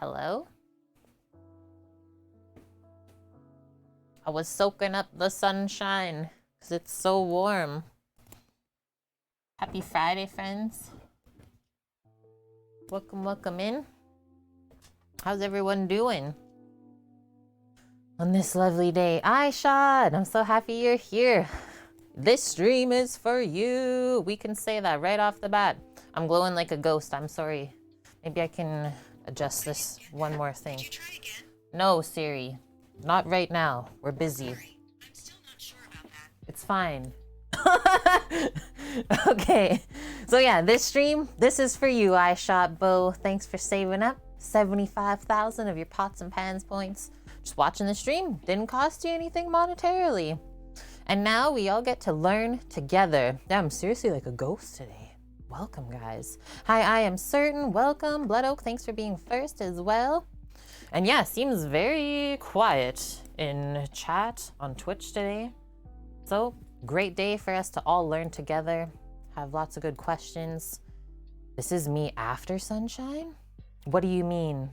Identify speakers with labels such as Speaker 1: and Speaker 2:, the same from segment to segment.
Speaker 1: Hello? I was soaking up the sunshine because it's so warm. Happy Friday, friends. Welcome in. How's everyone doing on this lovely day? Aisha, I'm so happy you're here. This stream is for you. We can say that right off the bat. I'm glowing like a ghost. I'm sorry. Maybe I can adjust this one more thing.
Speaker 2: Did you try again?
Speaker 1: No, Siri. Not right now. We're busy.
Speaker 2: Sorry, I'm still not sure about that.
Speaker 1: It's fine. Okay. So yeah, this stream, this is for you, iShot Bo. Thanks for saving up 75,000 of your pots and pans points. Just watching the stream. Didn't cost you anything monetarily. And now we all get to learn together. Yeah, I'm seriously like a ghost today. Welcome, guys. Hi, I am certain. Welcome. Blood Oak, thanks for being first as well. And yeah, seems very quiet in chat on Twitch today. So, great day for us to all learn together. Have lots of good questions. This is me after sunshine? What do you mean?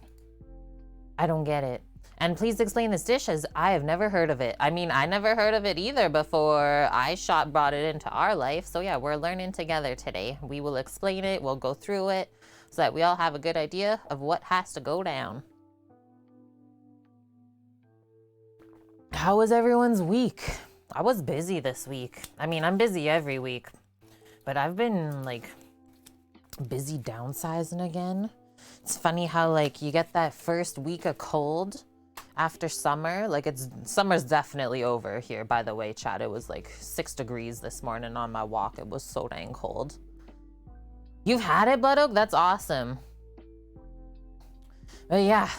Speaker 1: I don't get it. And please explain this dish, as I have never heard of it. I mean, I never heard of it either before iShot brought it into our life. So yeah, we're learning together today. We will explain it, we'll go through it, so that we all have a good idea of what has to go down. How was everyone's week? I was busy this week. I mean, I'm busy every week, but I've been like busy downsizing again. It's funny how like you get that first week of cold after summer. Like summer's definitely over here, by the way, chat. It was like 6 degrees this morning on my walk. It was so dang cold. You've had it, Blood Oak? That's awesome. But yeah,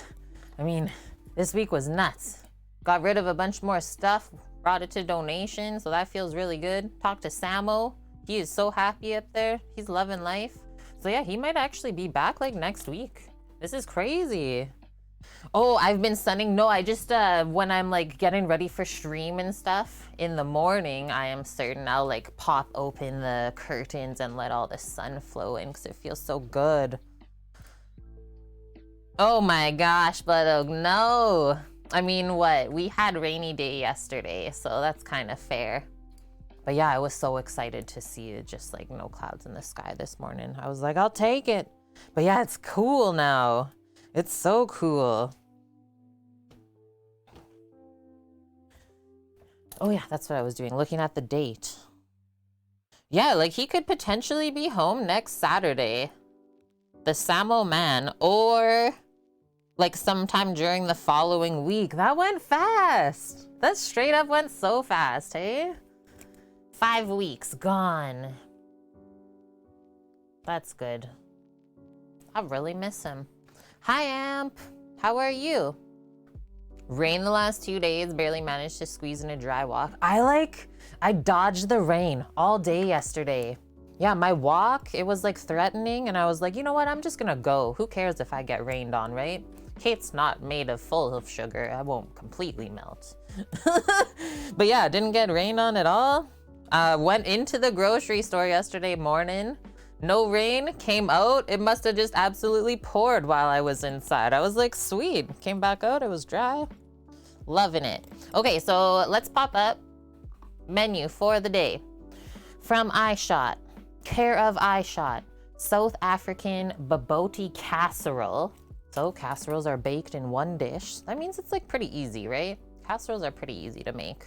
Speaker 1: I mean, this week was nuts. Got rid of a bunch more stuff, brought it to donation, so that feels really good. Talked to Samo. He is so happy up there. He's loving life. So yeah, he might actually be back like next week. This is crazy. Oh, I've been sunning. No, I just, when I'm like getting ready for stream and stuff in the morning, I am certain I'll like pop open the curtains and let all the sun flow in because it feels so good. Oh my gosh, Blood Oak, no. I mean, what? We had rainy day yesterday, so that's kind of fair. But yeah, I was so excited to see just like no clouds in the sky this morning. I was like, I'll take it. But yeah, it's cool now. It's so cool. Oh yeah, that's what I was doing, looking at the date. Yeah, like he could potentially be home next Saturday. The Samo man, or like sometime during the following week. That went fast. That straight up went so fast, hey? 5 weeks gone. That's good. I really miss him. Hi, Amp. How are you? Rain the last 2 days, barely managed to squeeze in a dry walk. I dodged the rain all day yesterday. Yeah, my walk, it was like threatening, and I was like, you know what? I'm just gonna go. Who cares if I get rained on, right? Cake's not made of full of sugar. I won't completely melt. But yeah, didn't get rained on at all. Went into the grocery store yesterday morning. No rain, came out. It must have just absolutely poured while I was inside. I was like, sweet. Came back out, it was dry. Loving it. Okay, so let's pop up menu for the day. From iShot, care of iShot, South African Bobotie casserole. So casseroles are baked in one dish. That means it's like pretty easy, right? Casseroles are pretty easy to make.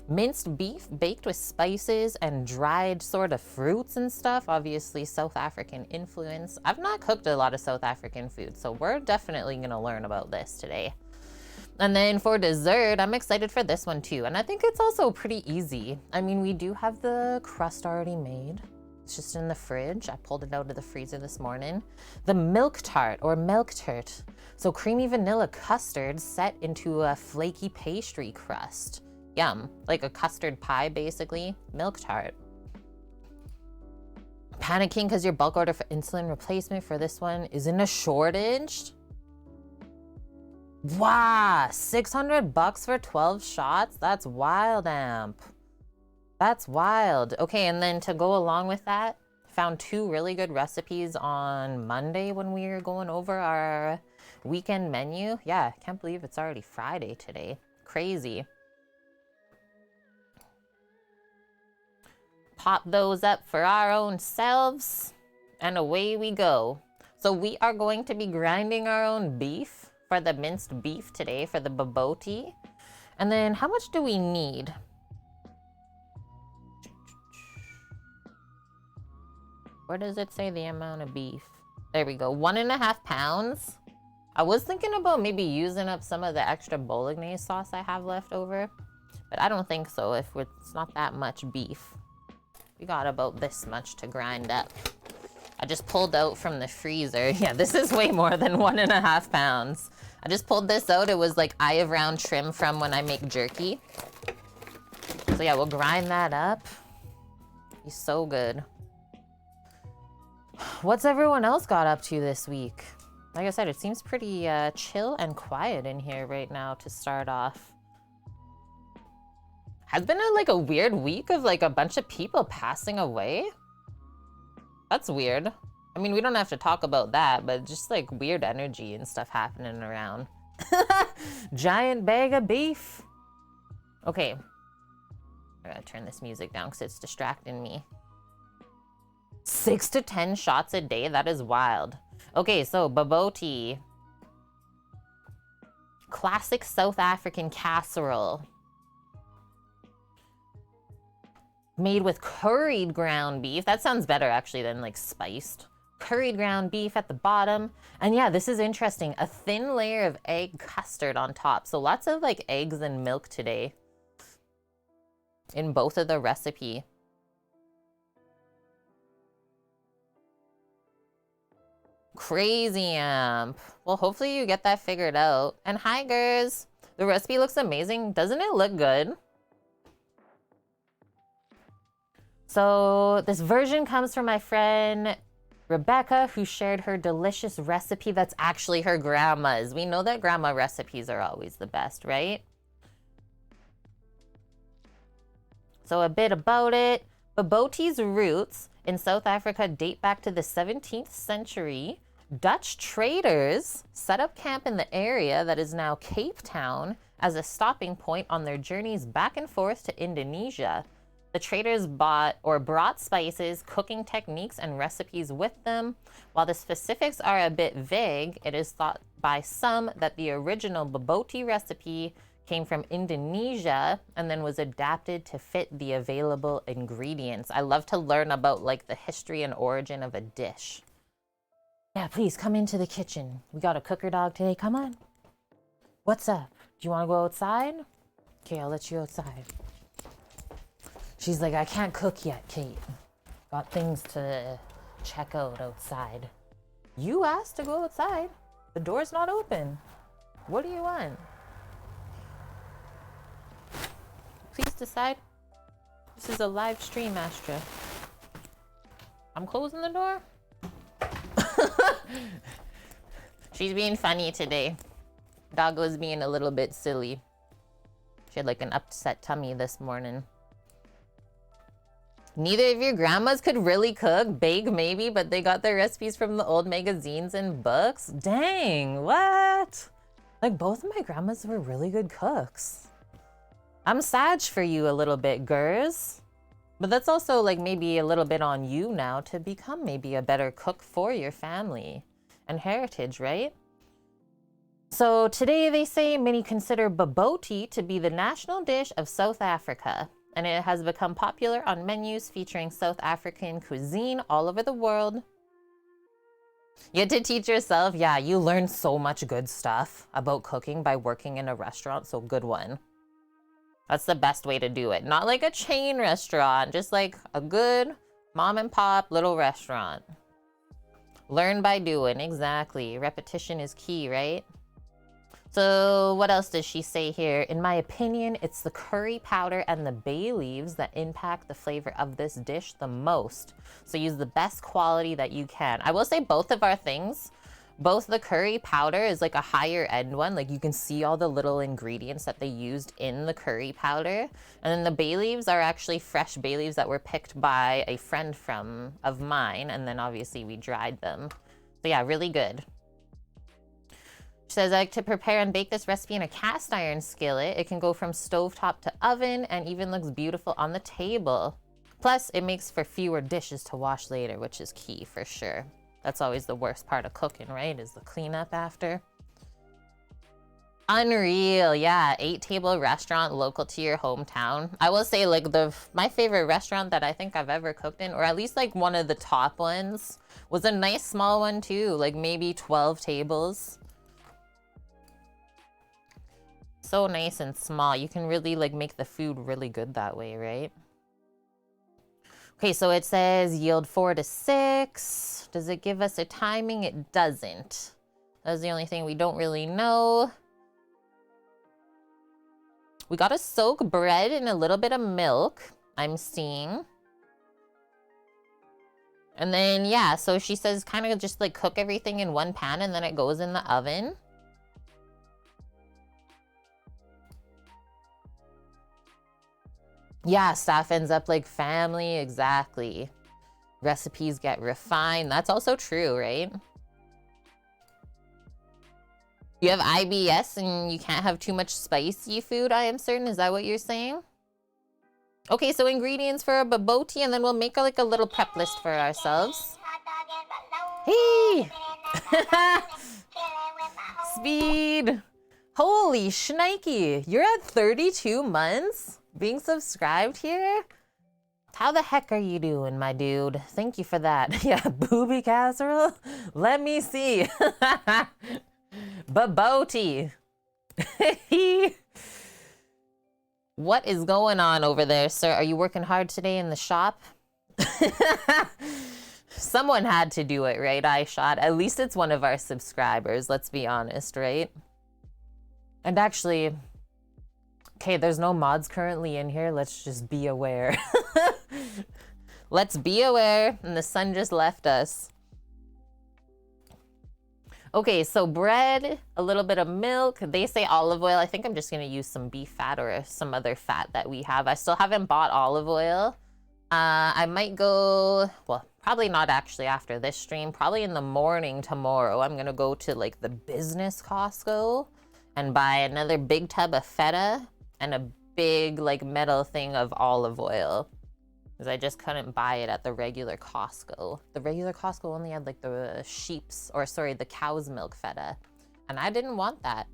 Speaker 1: Minced beef baked with spices and dried sort of fruits and stuff. Obviously South African influence. I've not cooked a lot of South African food, so we're definitely gonna learn about this today. And then for dessert, I'm excited for this one too. And I think it's also pretty easy. I mean, we do have the crust already made. It's just in the fridge. I pulled it out of the freezer this morning. The Melktert or Melktert. So creamy vanilla custard set into a flaky pastry crust. Yum, like a custard pie basically. Melktert. Panicking because your bulk order for insulin replacement for this one is in a shortage. Wow, 600 bucks for 12 shots? That's wild, Amp. That's wild. Okay, and then to go along with that, found 2 really good recipes on Monday when we were going over our Weekend menu. Yeah, I can't believe it's already Friday today. Crazy. Pop those up for our own selves, and away we go. So we are going to be grinding our own beef for the minced beef today for the bobotie. And then how much do we need? Where does it say the amount of beef? There we go, 1.5 pounds. I was thinking about maybe using up some of the extra bolognese sauce I have left over, but I don't think so if it's not that much beef. We got about this much to grind up. I just pulled out from the freezer. Yeah, this is way more than 1.5 pounds. I just pulled this out. It was like eye of round trim from when I make jerky. So yeah, we'll grind that up. He's so good. What's everyone else got up to this week? Like I said, it seems pretty chill and quiet in here right now to start off. Has been like a weird week of like a bunch of people passing away. That's weird. I mean, we don't have to talk about that, but just like weird energy and stuff happening around. Giant bag of beef. Okay. I gotta turn this music down because it's distracting me. 6 to 10 shots a day? That is wild. Okay, so bobotie. Classic South African casserole. Made with curried ground beef. That sounds better actually than like spiced. Curried ground beef at the bottom. And yeah, this is interesting. A thin layer of egg custard on top. So lots of like eggs and milk today in both of the recipe. Crazy amp. Well, hopefully you get that figured out. And hi, girls. The recipe looks amazing. Doesn't it look good? So this version comes from my friend Rebecca, who shared her delicious recipe that's actually her grandma's. We know that grandma recipes are always the best, right? So a bit about it. Bobotie's roots in South Africa date back to the 17th century. Dutch traders set up camp in the area that is now Cape Town as a stopping point on their journeys back and forth to Indonesia. The traders brought spices, cooking techniques, and recipes with them. While the specifics are a bit vague, it is thought by some that the original bobotie recipe came from Indonesia and then was adapted to fit the available ingredients. I love to learn about like the history and origin of a dish. Yeah, please come into the kitchen. We got a cooker dog today. Come on. What's up? Do you want to go outside? Okay, I'll let you outside. She's like, I can't cook yet, Kate. Got things to check out outside. You asked to go outside. The door's not open. What do you want? Please decide. This is a live stream, Astra. I'm closing the door. She's being funny today. Doggo's being a little bit silly. She had like an upset tummy this morning. Neither of your grandmas could really cook, bake maybe, but they got their recipes from the old magazines and books. Dang, what? Like both of my grandmas were really good cooks. I'm sad for you a little bit, girls. But that's also like maybe a little bit on you now to become maybe a better cook for your family and heritage, right? So today they say many consider bobotie to be the national dish of South Africa. And it has become popular on menus featuring South African cuisine all over the world. You had to teach yourself. Yeah, you learn so much good stuff about cooking by working in a restaurant, so good one. That's the best way to do it. Not like a chain restaurant, just like a good mom and pop little restaurant. Learn by doing, exactly. Repetition is key, right? So what else does she say here? In my opinion, it's the curry powder and the bay leaves that impact the flavor of this dish the most. So use the best quality that you can. I will say both of our things, both the curry powder is like a higher end one. Like you can see all the little ingredients that they used in the curry powder. And then the bay leaves are actually fresh bay leaves that were picked by a friend of mine. And then obviously we dried them. So yeah, really good. She says, I like to prepare and bake this recipe in a cast iron skillet. It can go from stovetop to oven and even looks beautiful on the table. Plus, it makes for fewer dishes to wash later, which is key for sure. That's always the worst part of cooking, right? Is the cleanup after. Unreal, yeah. 8-table restaurant local to your hometown. I will say, like, my favorite restaurant that I think I've ever cooked in, or at least like one of the top ones, was a nice small one too, like maybe 12 tables. So nice and small. You can really like make the food really good that way, right? Okay, so it says yield 4 to 6. Does it give us a timing? It doesn't. That's the only thing we don't really know. We gotta soak bread in a little bit of milk, I'm seeing. And then, yeah, so she says kind of just like cook everything in one pan and then it goes in the oven. Yeah, stuff ends up like family, exactly. Recipes get refined. That's also true, right? You have IBS and you can't have too much spicy food, I am certain. Is that what you're saying? Okay, so ingredients for a bobotie, and then we'll make like a little prep list for ourselves. Hey! Speed! Holy shnikey! You're at 32 months? Being subscribed here? How the heck are you doing, my dude? Thank you for that. Yeah, booby casserole? Let me see. Bobotie. What is going on over there, sir? Are you working hard today in the shop? Someone had to do it, right? I shot. At least it's one of our subscribers, let's be honest, right? And actually, okay, there's no mods currently in here. Let's just be aware. Let's be aware. And the sun just left us. Okay, so bread, a little bit of milk. They say olive oil. I think I'm just going to use some beef fat or some other fat that we have. I still haven't bought olive oil. I might go, well, probably not actually after this stream. Probably in the morning tomorrow. I'm going to go to like the business Costco and buy another big tub of feta and a big like metal thing of olive oil. Because I just couldn't buy it at the regular Costco. The regular Costco only had like the the cow's milk feta. And I didn't want that.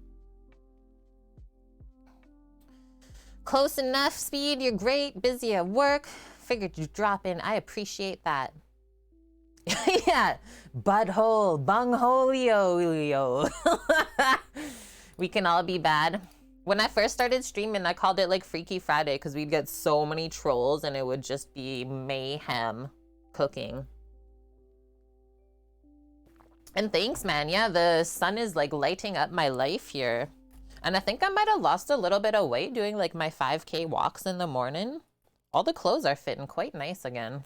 Speaker 1: Close enough, Speed. You're great. Busy at work. Figured you'd drop in. I appreciate that. Yeah. Butthole. Bungholio. We can all be bad. When I first started streaming, I called it like Freaky Friday because we'd get so many trolls and it would just be mayhem cooking. And thanks, man. Yeah, the sun is like lighting up my life here. And I think I might have lost a little bit of weight doing like my 5K walks in the morning. All the clothes are fitting quite nice again.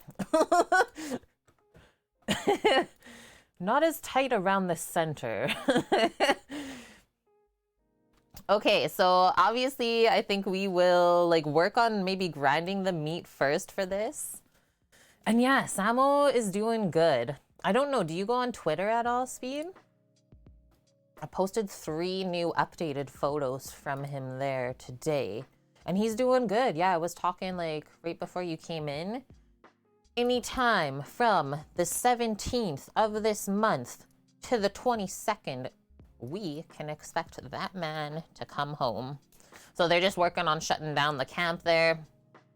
Speaker 1: Not as tight around the center. Okay, so obviously I think we will like work on maybe grinding the meat first for this. And yeah, Samo is doing good. I don't know, do you go on Twitter at all, Speed? I posted 3 new updated photos from him there today. And he's doing good. Yeah, I was talking like right before you came in. Anytime from the 17th of this month to the 22nd, we can expect that man to come home. So they're just working on shutting down the camp there.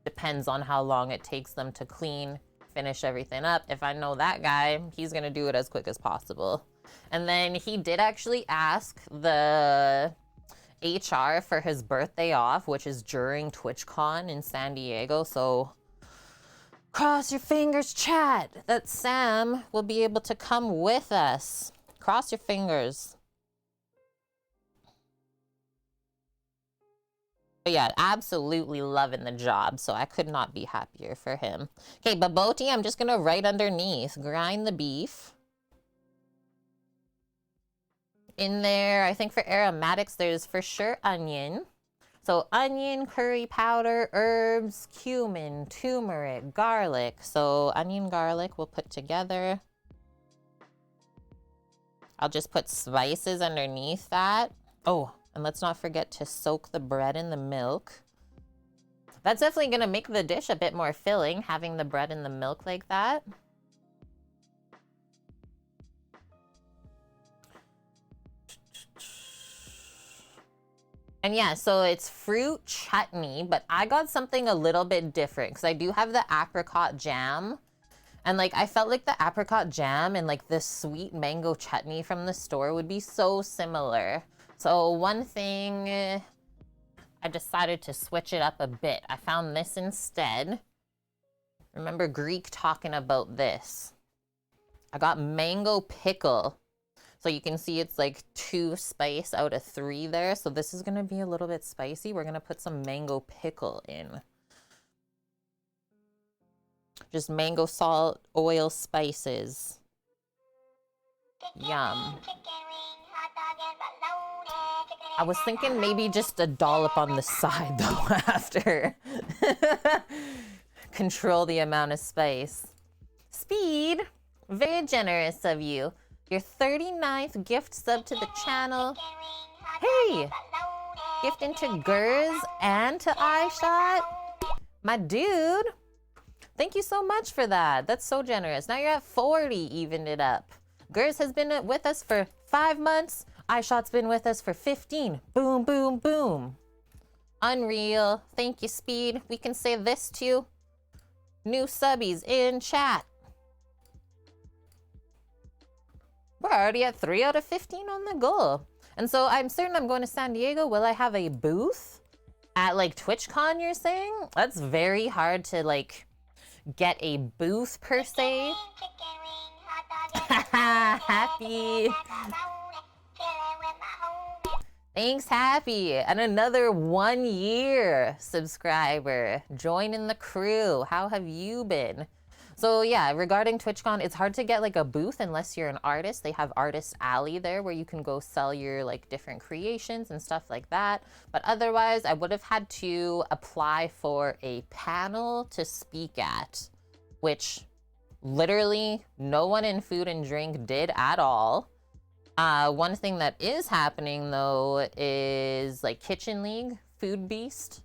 Speaker 1: Depends on how long it takes them to clean, finish everything up. If I know that guy, he's gonna do it as quick as possible. And then he did actually ask the HR for his birthday off, which is during TwitchCon in San Diego. So cross your fingers, chat, that Sam will be able to come with us. Cross your fingers. But yeah, absolutely loving the job, so I could not be happier for him. Okay, Bobotie, I'm just gonna write underneath, grind the beef. In there, I think for aromatics, there's for sure onion. So onion, curry powder, herbs, cumin, turmeric, garlic. So onion, garlic we'll put together. I'll just put spices underneath that. Oh, and let's not forget to soak the bread in the milk. That's definitely gonna make the dish a bit more filling, having the bread in the milk like that. And yeah, so it's fruit chutney, but I got something a little bit different because I do have the apricot jam. And like, I felt like the apricot jam and like the sweet mango chutney from the store would be so similar. So one thing, I decided to switch it up a bit. I found this instead. Remember Greek talking about this. I got mango pickle. So you can see it's like 2 spice out of 3 there. So this is gonna be a little bit spicy. We're gonna put some mango pickle in. Just mango, salt, oil, spices. Yum. I was thinking maybe just a dollop on the side though after. Control the amount of spice. Speed, very generous of you. Your 39th gift sub to the channel. Hey, gifting to Gers and to iShot. My dude, thank you so much for that. That's so generous. Now you're at 40, evened it up. Gers has been with us for 5 months. iShot's been with us for 15. Boom, boom, boom. Unreal. Thank you, Speed. We can say this too. New subbies in chat. We're already at 3 out of 15 on the goal. And so I'm certain I'm going to San Diego. Will I have a booth at like TwitchCon, you're saying? That's very hard to like get a booth per se. Happy. Thanks, Happy. And another 1 year subscriber. Joining the crew. How have you been? So yeah, regarding TwitchCon, it's hard to get like a booth unless you're an artist. They have Artist Alley there where you can go sell your like different creations and stuff like that. But otherwise, I would have had to apply for a panel to speak at, which literally no one in food and drink did at all. One thing that is happening though is like Kitchen League, Food Beast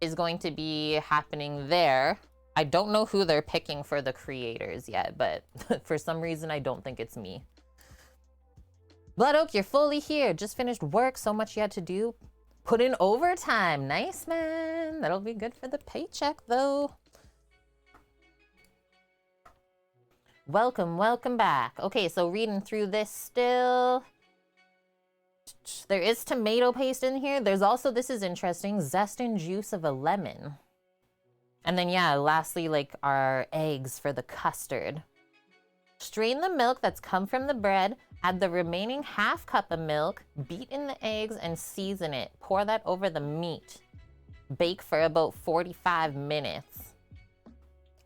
Speaker 1: is going to be happening there. I don't know who they're picking for the creators yet, but for some reason, I don't think it's me. Blood Oak, you're fully here. Just finished work. So much you had to do. Put in overtime. Nice, man. That'll be good for the paycheck, though. Welcome, welcome back. Okay, so reading through this still. There is tomato paste in here. There's also, this is interesting, zest and juice of a lemon. And then, yeah, lastly, like our eggs for the custard. Strain the milk that's come from the bread, add the remaining ½ cup of milk, beat in the eggs, and season it. Pour that over the meat. Bake for about 45 minutes.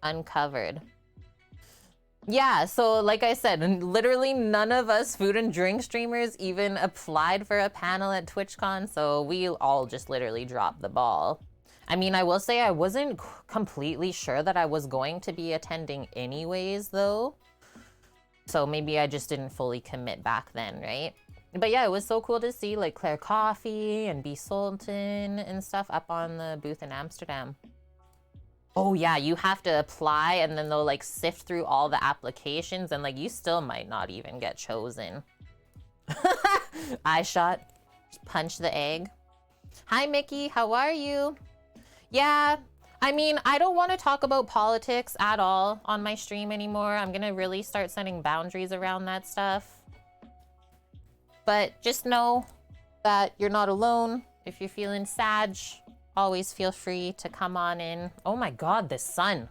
Speaker 1: Uncovered. Yeah, so like I said, literally none of us food and drink streamers even applied for a panel at TwitchCon, so we all just literally dropped the ball. I mean, I will say I wasn't completely sure that I was going to be attending anyways, though. So maybe I just didn't fully commit back then, right? But yeah, it was so cool to see like Claire Coffee and B. Sultan and stuff up on the booth in Amsterdam. Oh yeah, you have to apply and then they'll like sift through all the applications and like you still might not even get chosen. iShot, punch the egg. Hi Mickey, how are you? Yeah, I mean, I don't want to talk about politics at all on my stream anymore. I'm gonna really start setting boundaries around that stuff. But just know that you're not alone. If you're feeling sad, always feel free to come on in. Oh my God, the sun.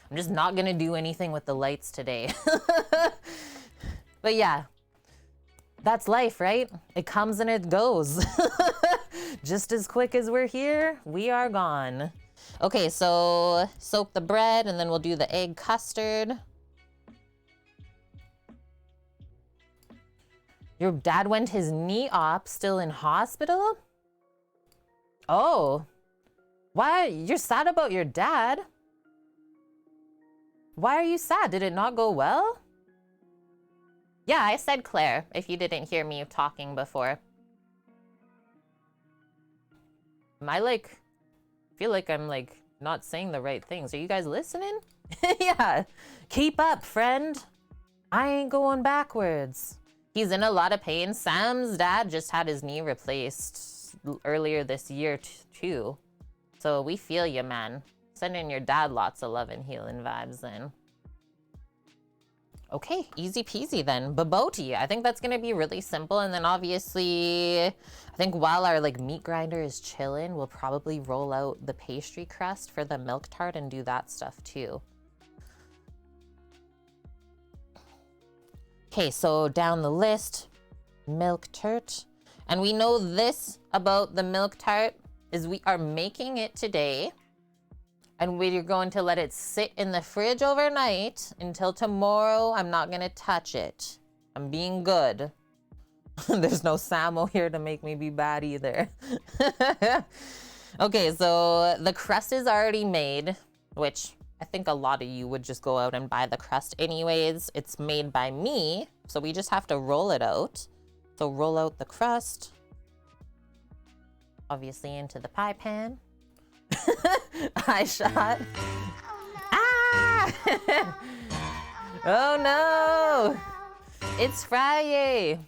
Speaker 1: I'm just not gonna do anything with the lights today. But yeah, that's life, right? It comes and it goes. Just as quick as we're here, we are gone. Okay, so soak the bread and then we'll do the egg custard. Your dad went his knee op, still in hospital? Oh, why? You're sad about your dad? Why are you sad? Did it not go well? Yeah, I said Claire, if you didn't hear me talking before. Am I like, feel like I'm like not saying the right things. Are you guys listening? Yeah. Keep up, friend. I ain't going backwards. He's in a lot of pain. Sam's dad just had his knee replaced earlier this year too. So we feel you, man. Sending your dad lots of love and healing vibes then. Okay, easy peasy then. Bobotie. I think that's gonna be really simple. And then obviously, I think while our like meat grinder is chilling, we'll probably roll out the pastry crust for the milk tart and do that stuff too. Okay, so down the list, Melktert. And we know this about the milk tart is we are making it today. And we're going to let it sit in the fridge overnight until tomorrow. I'm not gonna touch it. I'm being good. There's no Samo here to make me be bad either. Okay, so the crust is already made, which I think a lot of you would just go out and buy the crust anyways. It's made by me, so we just have to roll it out. So roll out the crust, obviously into the pie pan. Eye shot. Ah! Oh no! It's Friday.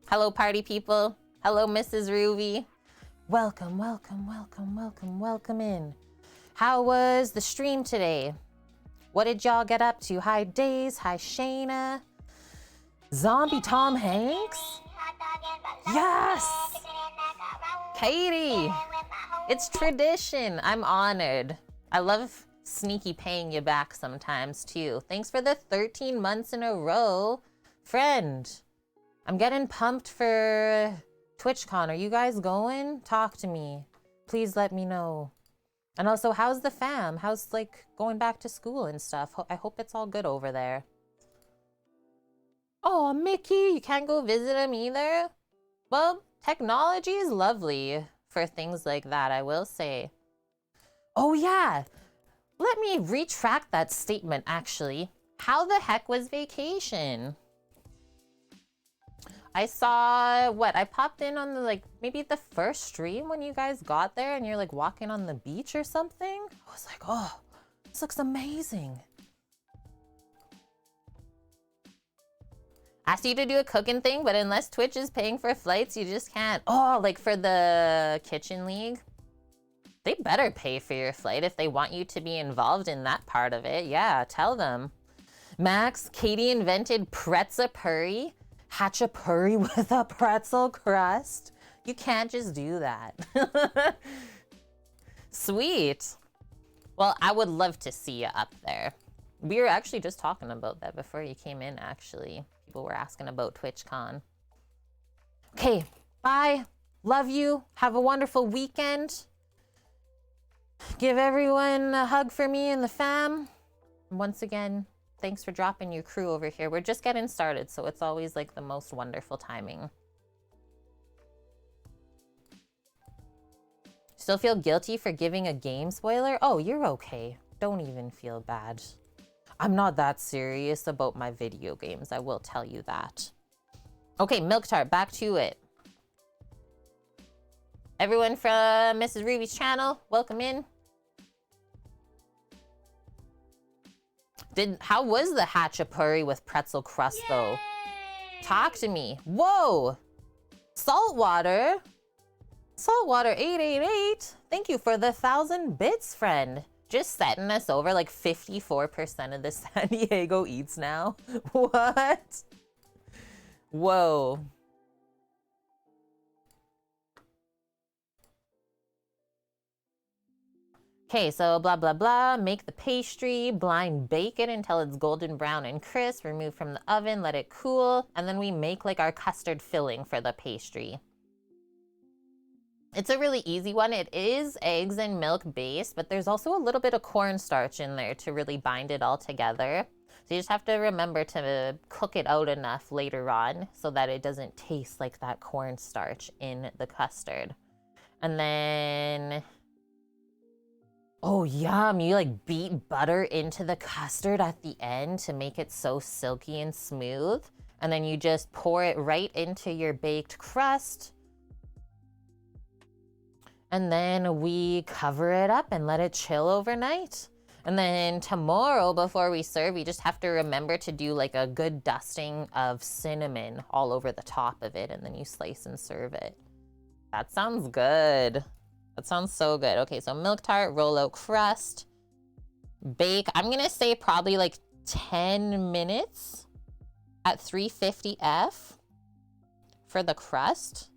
Speaker 1: Hello, party people. Hello, Mrs. Ruby. Welcome, welcome, welcome, welcome, welcome in. How was the stream today? What did y'all get up to? Hi, Days. Hi, Shayna. Zombie Tom Hanks? Yes! Katie! It's tradition. I'm honored. I love sneaky paying you back sometimes too. Thanks for the 13 months in a row. Friend, I'm getting pumped for TwitchCon. Are you guys going? Talk to me. Please let me know. And also, how's the fam? How's like going back to school and stuff? I hope it's all good over there. Oh, Mickey, you can't go visit him either? Well, technology is lovely for things like that, I will say. Oh yeah, let me retract that statement actually. How the heck was vacation? I saw, what, I popped in on the like, maybe the first stream when you guys got there and you're like walking on the beach or something. I was like, oh, this looks amazing. Asked you to do a cooking thing, but unless Twitch is paying for flights, you just can't. Oh, like for the Kitchen League? They better pay for your flight if they want you to be involved in that part of it. Yeah, tell them. Max, Katie invented pretzel-puri. Hatchapuri with a pretzel crust. You can't just do that. Sweet. Well, I would love to see you up there. We were actually just talking about that before you came in, actually. People were asking about TwitchCon. Okay, bye. Love you. Have a wonderful weekend. Give everyone a hug for me and the fam. Once again, thanks for dropping your crew over here. We're just getting started, so it's always like the most wonderful timing. Still feel guilty for giving a game spoiler? Oh, you're okay. Don't even feel bad. I'm not that serious about my video games, I will tell you that. Okay, Melktert, back to it. Everyone from Mrs. Ruby's channel, welcome in. How was the hatchapuri with pretzel crust though? Talk to me. Whoa! Saltwater? Saltwater 888. Thank you for the 1,000 bits, friend. Just setting us over like 54% of the San Diego eats now. What? Whoa. Okay, so blah, blah, blah. Make the pastry, blind bake it until it's golden brown and crisp. Remove from the oven, let it cool. And then we make like our custard filling for the pastry. It's a really easy one. It is eggs and milk based, but there's also a little bit of cornstarch in there to really bind it all together. So you just have to remember to cook it out enough later on so that it doesn't taste like that cornstarch in the custard. And then, oh yum, you like beat butter into the custard at the end to make it so silky and smooth. and then you just pour it right into your baked crust. And then we cover it up and let it chill overnight. And then tomorrow, before we serve, you just have to remember to do like a good dusting of cinnamon all over the top of it, and then you slice and serve it. That sounds good. That sounds so good. Okay, so milk tart, roll out crust, bake. I'm gonna say probably like 10 minutes at 350 F for the crust.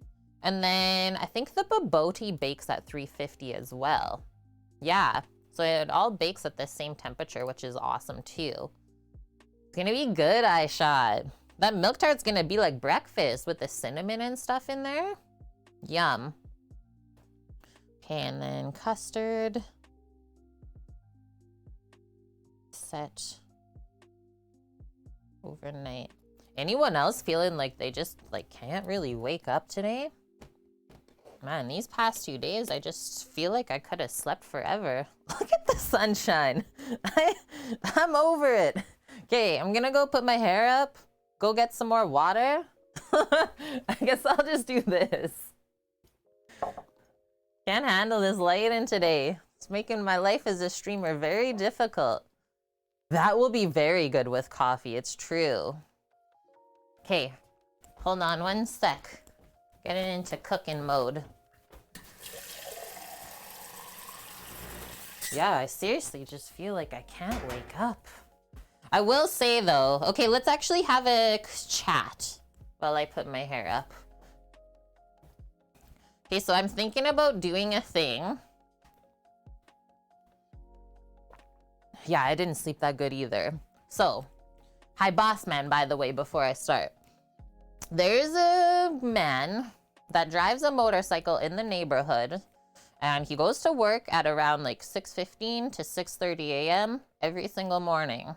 Speaker 1: And then I think the Bobotie bakes at 350 as well. Yeah, so it all bakes at the same temperature, which is awesome too. It's gonna be good, I shot. That milk tart's gonna be like breakfast with the cinnamon and stuff in there. Yum. Okay, and then custard. Set overnight. Anyone else feeling like they just like can't really wake up today? Man, these past 2 days, I just feel like I could have slept forever. Look at the sunshine. I'm over it. Okay, I'm gonna go put my hair up, go get some more water. I guess I'll just do this. Can't handle this lighting today. It's making my life as a streamer very difficult. That will be very good with coffee, it's true. Okay, hold on one sec. Getting into cooking mode. Yeah, I seriously just feel like I can't wake up. I will say though, okay, let's actually have a chat while I put my hair up. Okay, so I'm thinking about doing a thing. Yeah, I didn't sleep that good either. So, hi boss man, by the way, before I start. There's a man that drives a motorcycle in the neighborhood, and he goes to work at around like 6:15 to 6:30 a.m. every single morning.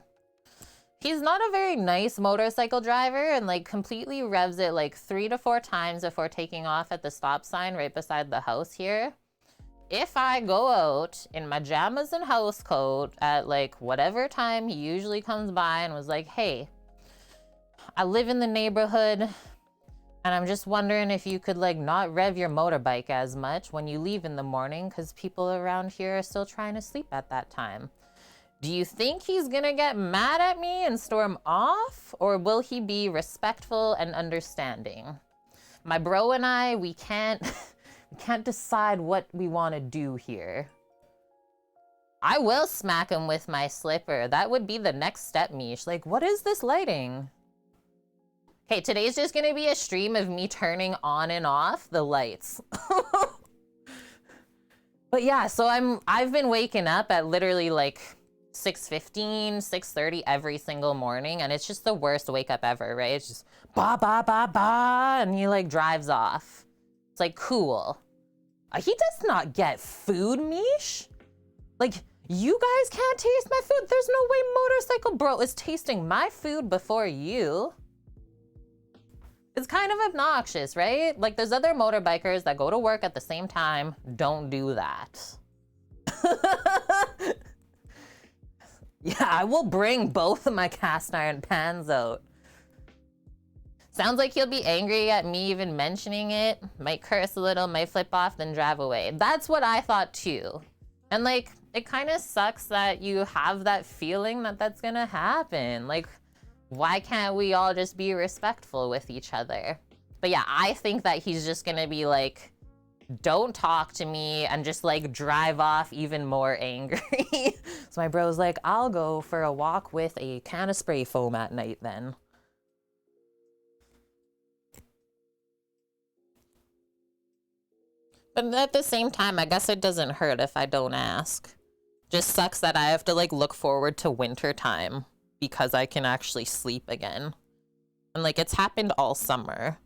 Speaker 1: He's not a very nice motorcycle driver and like completely revs it like 3 to 4 times before taking off at the stop sign right beside the house here. If I go out in my pajamas and house coat at like whatever time he usually comes by and was like, hey, I live in the neighborhood and I'm just wondering if you could like not rev your motorbike as much when you leave in the morning because people around here are still trying to sleep at that time. Do you think he's gonna get mad at me and storm off, or will he be respectful and understanding? My bro and I, we can't decide what we want to do here. I will smack him with my slipper. That would be the next step, Mish. Like, what is this lighting? Okay, today's just gonna be a stream of me turning on and off the lights. But yeah, so I've been waking up at literally like 6:15, 6:30 every single morning, and it's just the worst wake up ever, right? It's just ba ba ba ba, and he like drives off. It's like, cool. He does not get food, Mish. Like, you guys can't taste my food. There's no way motorcycle bro is tasting my food before you. It's kind of obnoxious, right? Like, there's other motorbikers that go to work at the same time. Don't do that. Yeah, I will bring both of my cast iron pans out. Sounds like he'll be angry at me even mentioning it. Might curse a little, might flip off, then drive away. That's what I thought too. And like, it kind of sucks that you have that feeling that that's gonna happen. Like, why can't we all just be respectful with each other? But yeah, I think that he's just gonna be like, don't talk to me, and just like drive off even more angry. So my bro's like, I'll go for a walk with a can of spray foam at night then. But at the same time, I guess it doesn't hurt if I don't ask. Just sucks that I have to like look forward to winter time because I can actually sleep again. And like, it's happened all summer.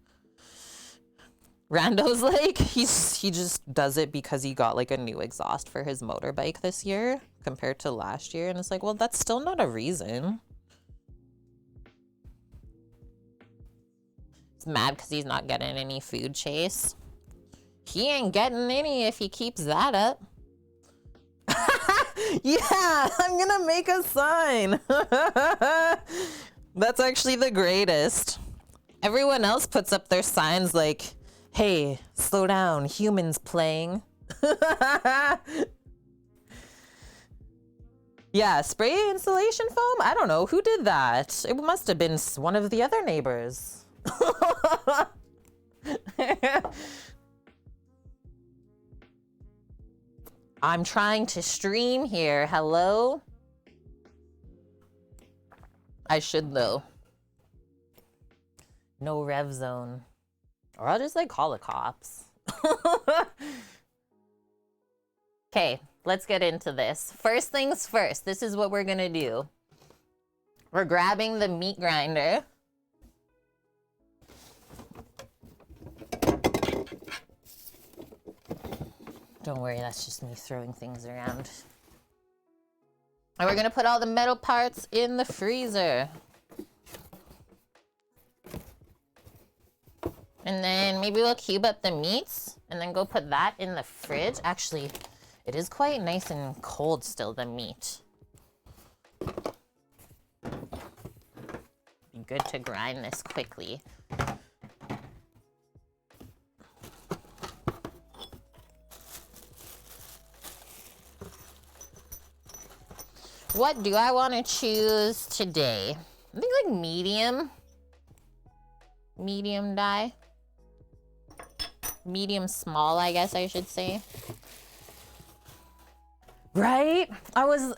Speaker 1: Rando's like, he just does it because he got like a new exhaust for his motorbike this year compared to last year. And it's like, well, that's still not a reason. He's mad because he's not getting any food chase. He ain't getting any if he keeps that up. Yeah, I'm gonna make a sign. That's actually the greatest. Everyone else puts up their signs like, hey, slow down, humans playing. Yeah, spray insulation foam? I don't know. Who did that? It must have been one of the other neighbors. I'm trying to stream here. Hello? I should, though. No rev zone. Or I'll just, like, call the cops. Okay, let's get into this. First things first, this is what we're gonna do. We're grabbing the meat grinder. Don't worry, that's just me throwing things around. And we're gonna put all the metal parts in the freezer. And then maybe we'll cube up the meats and then go put that in the fridge. Actually, it is quite nice and cold still, the meat. Be good to grind this quickly. What do I want to choose today? I think like medium. Medium die. Medium small, I guess I should say. Right?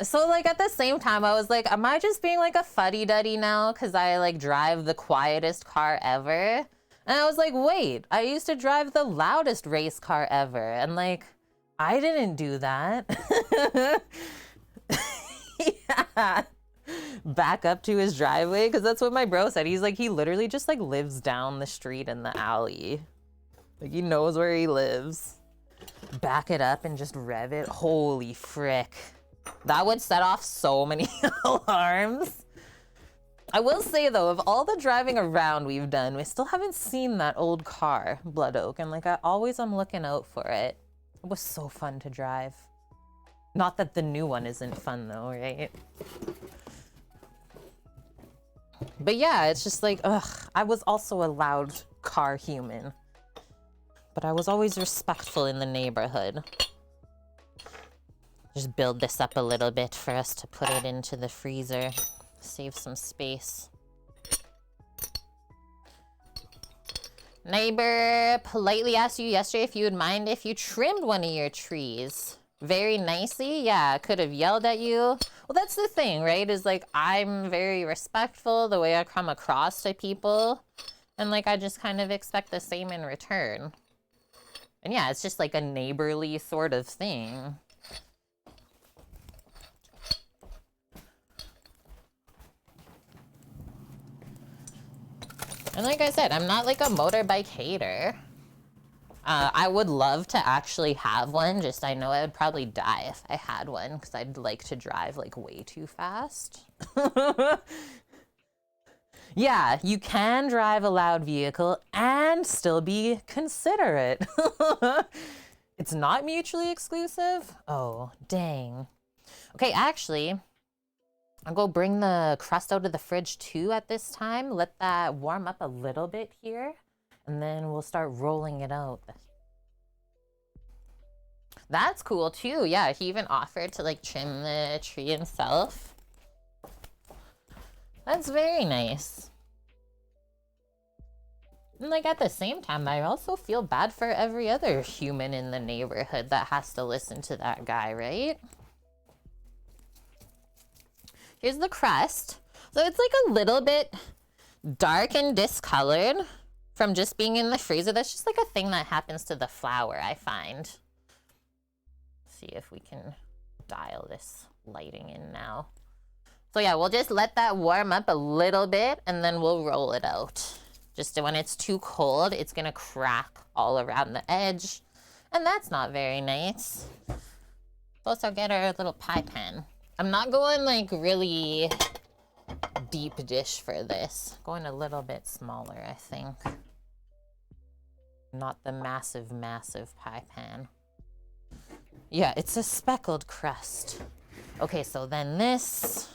Speaker 1: So like at the same time, I was like, am I just being like a fuddy-duddy now? Cause I like drive the quietest car ever. And I was like, wait, I used to drive the loudest race car ever. And like, I didn't do that. Yeah. Back up to his driveway, because that's what my bro said. He's like, he literally just like lives down the street in the alley. Like he knows where he lives. Back it up and just rev it. Holy frick. That would set off so many alarms. I will say though, of all the driving around we've done, we still haven't seen that old car, Blood Oak, and like I always am looking out for it. It was so fun to drive. Not that the new one isn't fun though, right? But yeah, it's just like, ugh, I was also a loud car human. But I was always respectful in the neighborhood. Just build this up a little bit for us to put it into the freezer. Save some space. Neighbor politely asked you yesterday if you would mind if you trimmed one of your trees. Very nicely, yeah, I could have yelled at you. Well, that's the thing, right? Is like, I'm very respectful the way I come across to people. And like, I just kind of expect the same in return. And yeah, it's just like a neighborly sort of thing. And like I said, I'm not like a motorbike hater. I would love to actually have one, just I know I would probably die if I had one because I'd like to drive like way too fast. Yeah, you can drive a loud vehicle and still be considerate. It's not mutually exclusive? Oh, dang. Okay, actually, I'll go bring the crust out of the fridge too at this time. Let that warm up a little bit here. And then we'll start rolling it out. That's cool too. Yeah, he even offered to like trim the tree himself. That's very nice. And like at the same time, I also feel bad for every other human in the neighborhood that has to listen to that guy, right? Here's the crust. So it's like a little bit dark and discolored from just being in the freezer. That's just like a thing that happens to the flour, I find. Let's see if we can dial this lighting in now. So yeah, we'll just let that warm up a little bit and then we'll roll it out. Just when it's too cold, it's gonna crack all around the edge. And that's not very nice. Let's also get our little pie pan. I'm not going like really deep dish for this. Going a little bit smaller, I think. Not the massive, massive pie pan. Yeah, it's a speckled crust. Okay, so then this.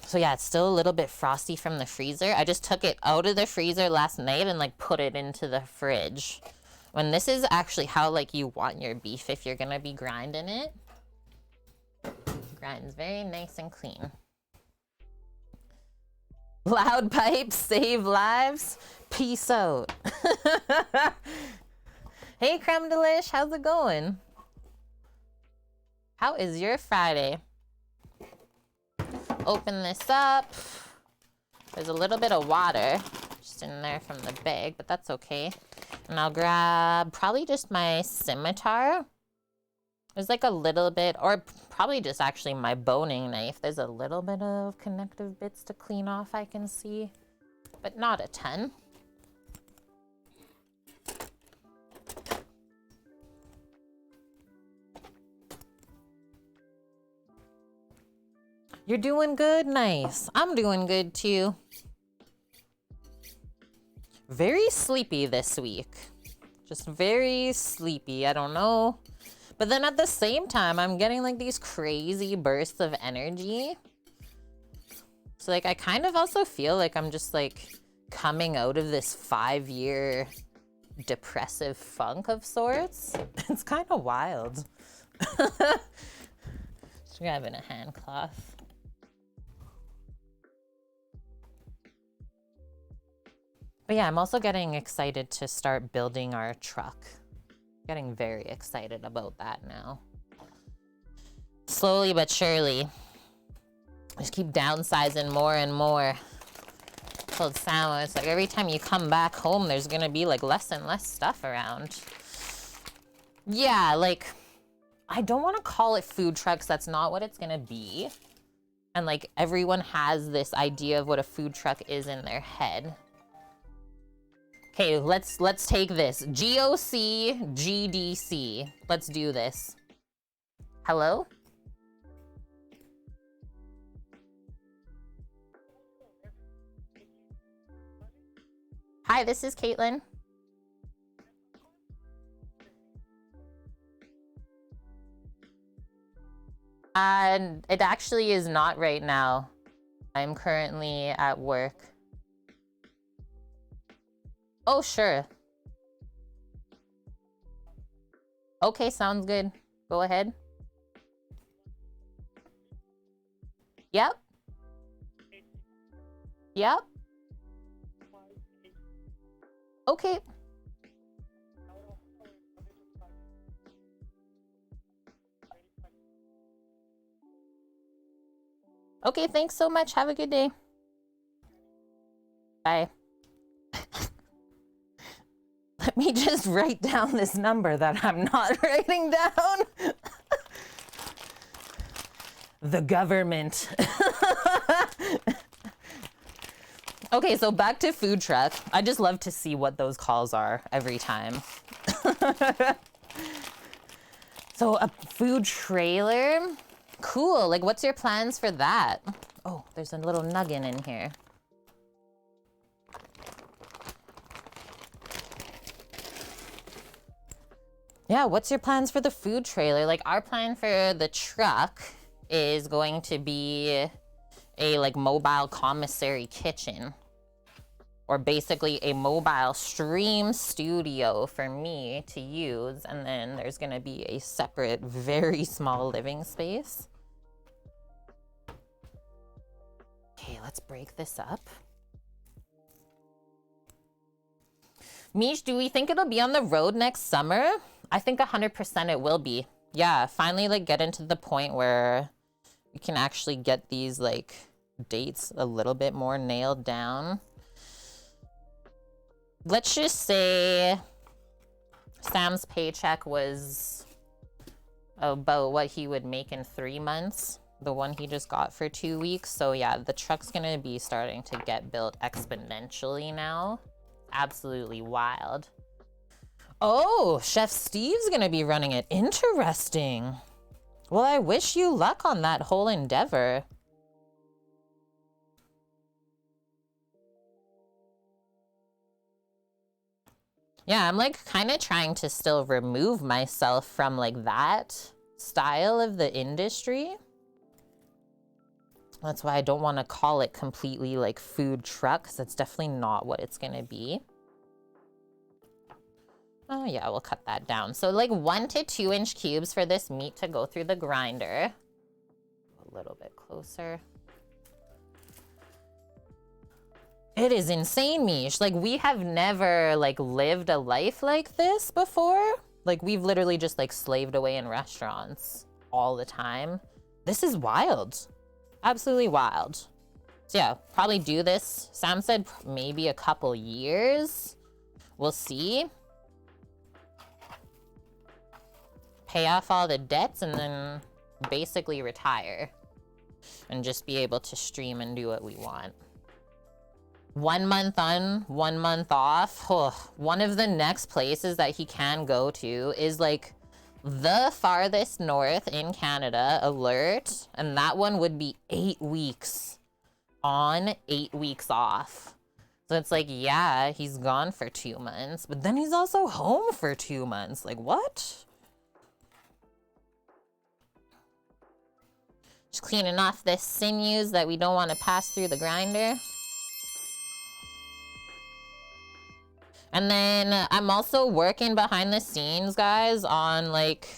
Speaker 1: So yeah, it's still a little bit frosty from the freezer. I just took it out of the freezer last night and like put it into the fridge. When this is actually how like you want your beef if you're gonna be grinding it. Grinds very nice and clean. Loud pipes save lives. Peace out. Hey Creme Delish, how's it going? How is your Friday? Open this up. There's a little bit of water just in there from the bag, but that's okay. And I'll grab probably just my scimitar. There's like a little bit, or probably just actually my boning knife. There's a little bit of connective bits to clean off, I can see, but not a ton. You're doing good? Nice. I'm doing good too. Very sleepy this week. Just very sleepy. I don't know. But then at the same time, I'm getting like these crazy bursts of energy. So like I kind of also feel like I'm just like coming out of this 5-year depressive funk of sorts. It's kind of wild. Just grabbing a hand cloth. But yeah, I'm also getting excited to start building our truck. Getting very excited about that now. Slowly but surely. Just keep downsizing more and more. Told Sam, it's like every time you come back home, there's gonna be like less and less stuff around. Yeah, like, I don't wanna call it food trucks. That's not what it's gonna be. And like everyone has this idea of what a food truck is in their head. Okay, let's take this. GOC, GDC. Let's do this. Hello? Hi, this is Caitlin. And it actually is not right now. I'm currently at work. Oh, sure. Okay, sounds good. Go ahead. Yep. Yep. Okay. Okay, thanks so much. Have a good day. Bye. Let me just write down this number that I'm not writing down. The government. Okay, so back to food truck. I just love to see what those calls are every time. So a food trailer? Cool, like what's your plans for that? Oh, there's a little nuggin in here. Yeah, what's your plans for the food trailer? Like our plan for the truck is going to be a like mobile commissary kitchen, or basically a mobile stream studio for me to use. And then there's gonna be a separate, very small living space. Okay, let's break this up. Mish, do we think it'll be on the road next summer? I think 100% it will be. Yeah, finally like get into the point where we can actually get these like dates a little bit more nailed down. Let's just say Sam's paycheck was about what he would make in 3 months, the one he just got for 2 weeks. So yeah, the truck's gonna be starting to get built exponentially now. Absolutely wild. Oh, Chef Steve's gonna be running it. Interesting. Well, I wish you luck on that whole endeavor. Yeah, I'm like kind of trying to still remove myself from like that style of the industry. That's why I don't want to call it completely like food truck, because it's definitely not what it's gonna be. Oh yeah, we'll cut that down. So like 1 to 2 inch cubes for this meat to go through the grinder. A little bit closer. It is insane, Mish. Like, we have never like lived a life like this before. Like, we've literally just like slaved away in restaurants all the time. This is wild. Absolutely wild. So yeah, probably do this. Sam said maybe a couple years. We'll see. Pay off all the debts and then basically retire. And just be able to stream and do what we want. 1 month on, 1 month off. Oh, one of the next places that he can go to is like the farthest north in Canada, Alert. And that one would be 8 weeks on, 8 weeks off. So it's like, yeah, he's gone for 2 months, but then he's also home for 2 months. Like, what? Just cleaning off the sinews that we don't want to pass through the grinder. And then I'm also working behind the scenes, guys, on like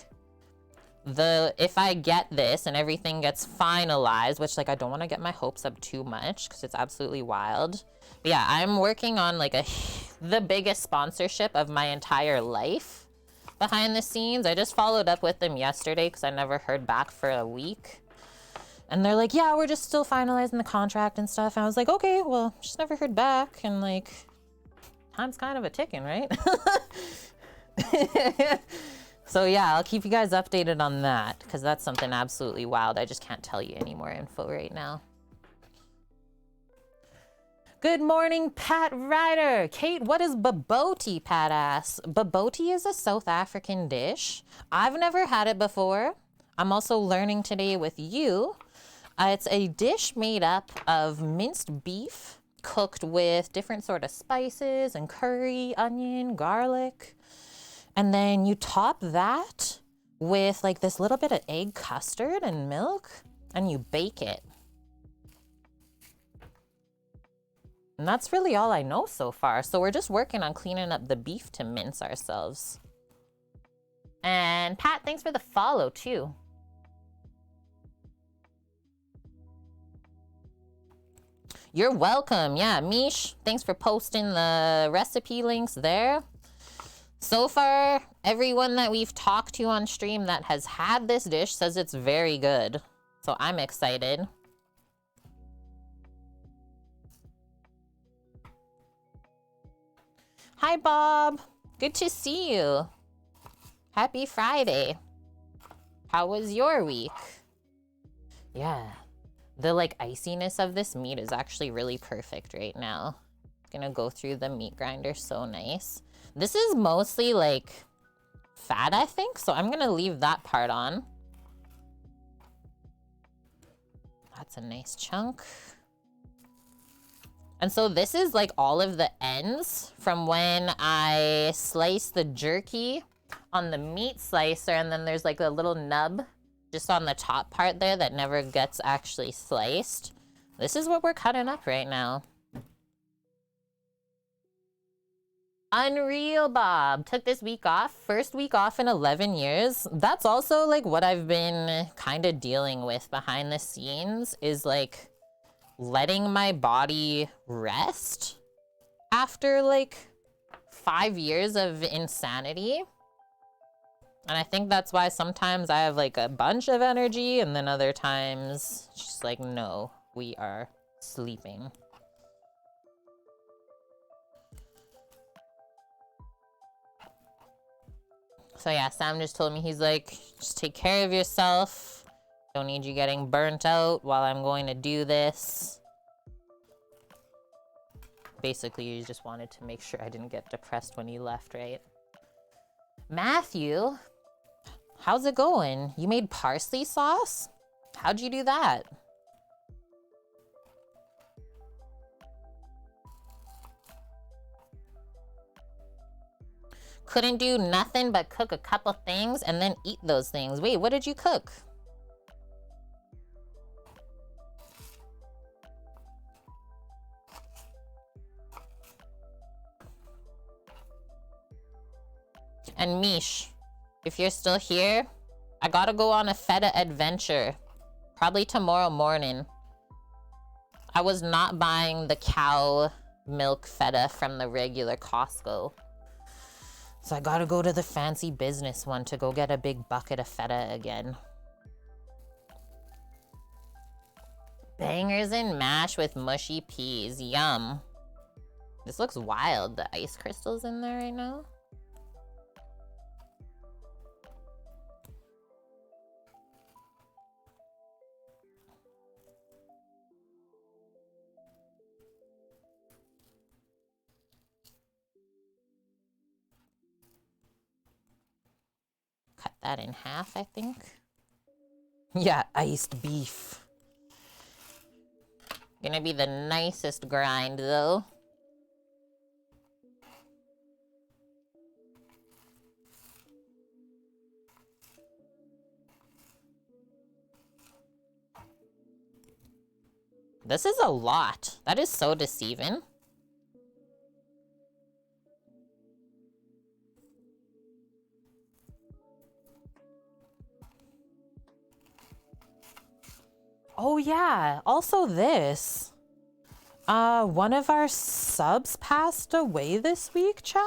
Speaker 1: if I get this and everything gets finalized, which like I don't want to get my hopes up too much because it's absolutely wild. But yeah, I'm working on like the biggest sponsorship of my entire life behind the scenes. I just followed up with them yesterday because I never heard back for a week. And they're like, yeah, we're just still finalizing the contract and stuff. And I was like, okay, well, just never heard back. And like, time's kind of a ticking, right? So yeah, I'll keep you guys updated on that because that's something absolutely wild. I just can't tell you any more info right now. Good morning, Pat Ryder. Kate, what is Bobotie, Pat asks? Bobotie is a South African dish. I've never had it before. I'm also learning today with you. It's a dish made up of minced beef, cooked with different sort of spices and curry, onion, garlic. And then you top that with like this little bit of egg custard and milk and you bake it. And that's really all I know so far. So we're just working on cleaning up the beef to mince ourselves. And Pat, thanks for the follow too. You're welcome. Yeah, Mish, thanks for posting the recipe links there. So far, everyone that we've talked to on stream that has had this dish says it's very good. So I'm excited. Hi, Bob. Good to see you. Happy Friday. How was your week? Yeah. The like iciness of this meat is actually really perfect right now. Gonna go through the meat grinder so nice. This is mostly like fat, I think, so I'm gonna leave that part on. That's a nice chunk. And so this is like all of the ends from when I slice the jerky on the meat slicer, and then there's like a little nub just on the top part there that never gets actually sliced. This is what we're cutting up right now. Unreal, Bob. Took this week off. First week off in 11 years. That's also like what I've been kind of dealing with behind the scenes, is like letting my body rest after like 5 years of insanity. And I think that's why sometimes I have like a bunch of energy and then other times just like, no, we are sleeping. So yeah, Sam just told me, he's like, just take care of yourself. Don't need you getting burnt out while I'm going to do this. Basically, you just wanted to make sure I didn't get depressed when he left, right? Matthew, how's it going? You made parsley sauce? How'd you do that? Couldn't do nothing but cook a couple things and then eat those things. Wait, what did you cook? And Mish, if you're still here, I gotta go on a feta adventure. Probably tomorrow morning. I was not buying the cow milk feta from the regular Costco. So I gotta go to the fancy business one to go get a big bucket of feta again. Bangers and mash with mushy peas. Yum. This looks wild. The ice crystals in there right now. Cut that in half, I think. Yeah, iced beef. Gonna be the nicest grind, though. This is a lot. That is so deceiving. Oh yeah, also this. One of our subs passed away this week, chat.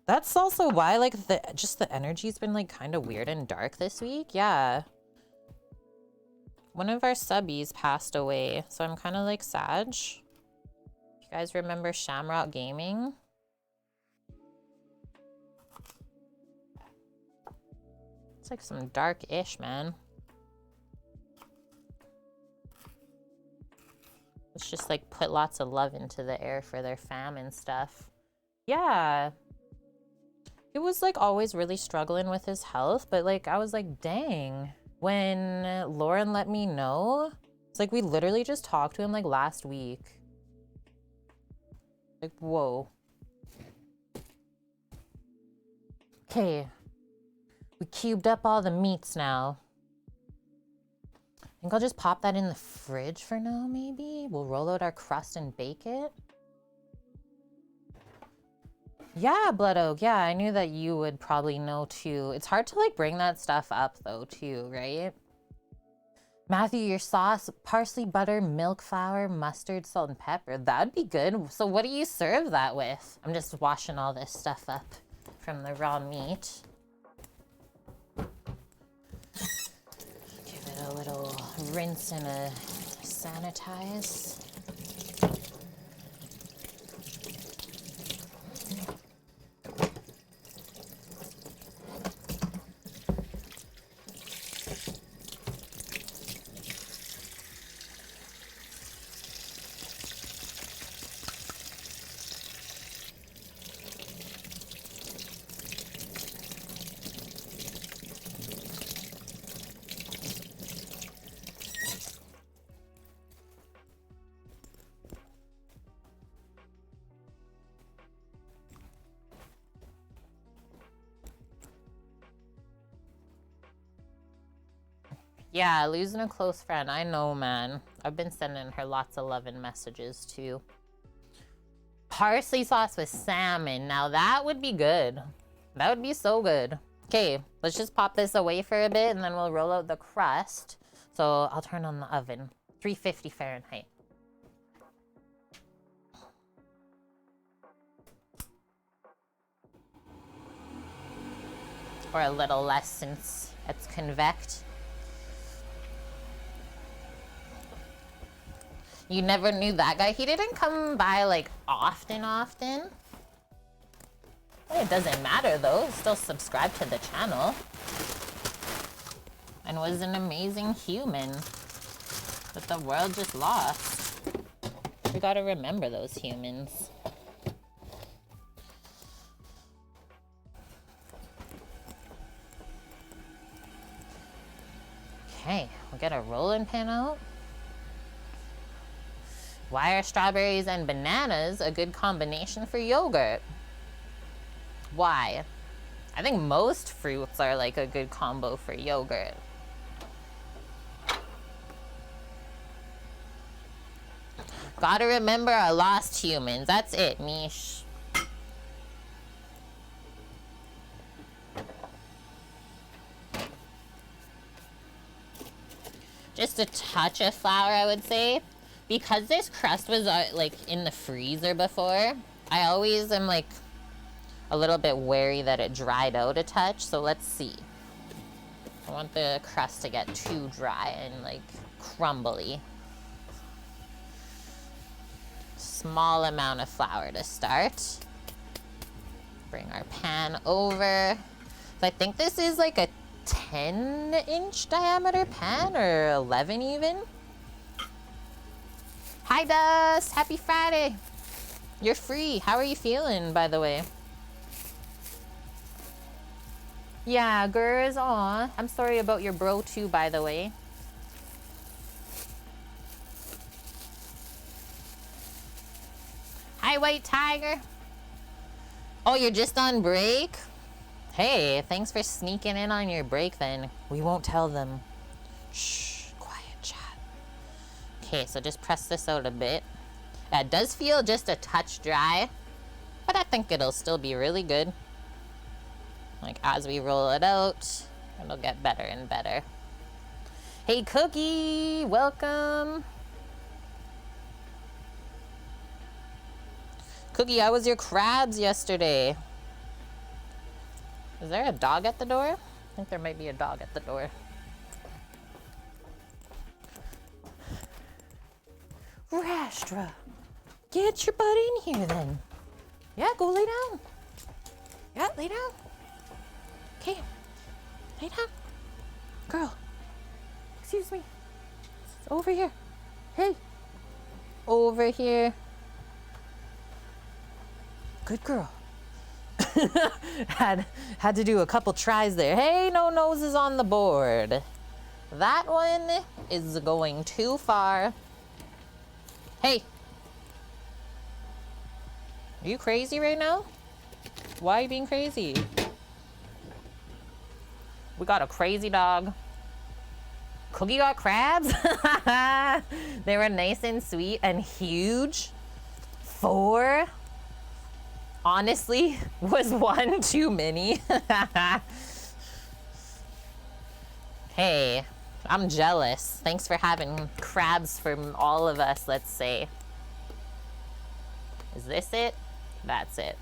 Speaker 1: That's also why, like, the energy's been, like, kind of weird and dark this week. Yeah. One of our subbies passed away, so I'm kind of, like, sad. You guys remember Shamrock Gaming? It's, like, some dark-ish, man. Let's just, like, put lots of love into the air for their fam and stuff. Yeah. He was, like, always really struggling with his health, but, like, I was like, dang. When Lauren let me know, it's like we literally just talked to him, like, last week. Like, whoa. Okay. We cubed up all the meats now. I think I'll just pop that in the fridge for now, maybe. We'll roll out our crust and bake it. Yeah, Blood Oak. Yeah, I knew that you would probably know too. It's hard to like bring that stuff up though too, right? Matthew, your sauce, parsley, butter, milk, flour, mustard, salt, and pepper. That'd be good. So what do you serve that with? I'm just washing all this stuff up from the raw meat. Give it a little rinse and a sanitize. Yeah, losing a close friend. I know, man. I've been sending her lots of loving messages, too. Parsley sauce with salmon. Now, that would be good. That would be so good. Okay, let's just pop this away for a bit, and then we'll roll out the crust. So, I'll turn on the oven. 350 Fahrenheit. Or a little less since it's convect. You never knew that guy? He didn't come by, like, often. It doesn't matter, though. Still subscribe to the channel. And was an amazing human that the world just lost. We gotta remember those humans. Okay, we'll get a rolling pin out. Why are strawberries and bananas a good combination for yogurt? Why? I think most fruits are like a good combo for yogurt. Gotta remember our lost humans. That's it, Mish. just a touch of flour, I would say. Because this crust was like in the freezer before, I always am like a little bit wary that it dried out a touch. So let's see. I want the crust to get too dry and like crumbly. Small amount of flour to start. Bring our pan over. So I think this is like a 10-inch diameter pan, or 11 even. Hi Dust, happy Friday. You're free. How are you feeling, by the way? Yeah, girls, aw. I'm sorry about your bro too, by the way. Hi, White Tiger. Oh, you're just on break? Hey, thanks for sneaking in on your break then. We won't tell them. Shh, quiet chat. Okay, so just press this out a bit. It does feel just a touch dry, but I think it'll still be really good. Like as we roll it out, it'll get better and better. Hey Cookie, welcome. Cookie, how was your crabs yesterday? Is there a dog at the door? I think there might be a dog at the door. Rastra, get your butt in here then. Yeah, go lay down. Yeah, lay down. Okay, lay down. Girl, excuse me. Over here. Hey, over here. Good girl. had to do a couple tries there. Hey, no noses on the board. That one is going too far. Hey. Are you crazy right now? Why are you being crazy? We got a crazy dog. Cookie got crabs? They were nice and sweet and huge. 4. Honestly, was 1 too many? Hey, I'm jealous. Thanks for having crabs for all of us, let's say. Is this it? That's it.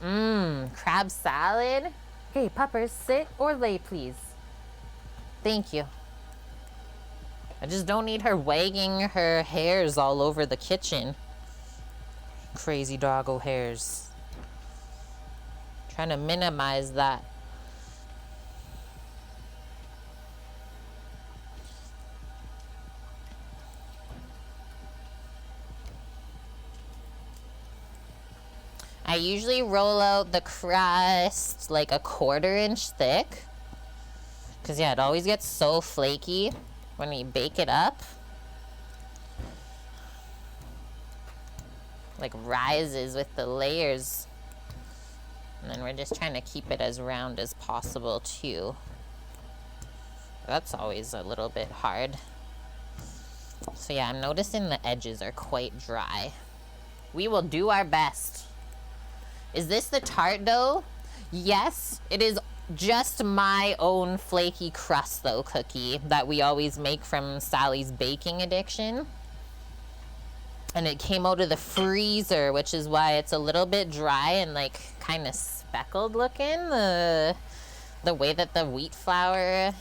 Speaker 1: Crab salad. Hey, puppers, sit or lay, please. Thank you. I just don't need her wagging her hairs all over the kitchen. Crazy doggo hairs. Trying to minimize that. I usually roll out the crust like a 1/4 inch thick. Cause yeah, it always gets so flaky when we bake it up. Like rises with the layers. And then we're just trying to keep it as round as possible too. That's always a little bit hard. So yeah, I'm noticing the edges are quite dry. We will do our best. Is this the tart dough? Yes, it is just my own flaky crust though, Cookie, that we always make from Sally's Baking Addiction. And it came out of the freezer, which is why it's a little bit dry and like kind of speckled looking. The way that the wheat flour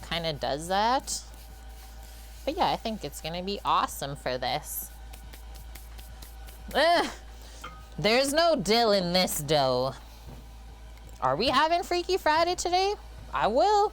Speaker 1: kind of does that. But yeah, I think it's gonna be awesome for this. Ugh. There's no dill in this dough. Are we having Freaky Friday today? I will.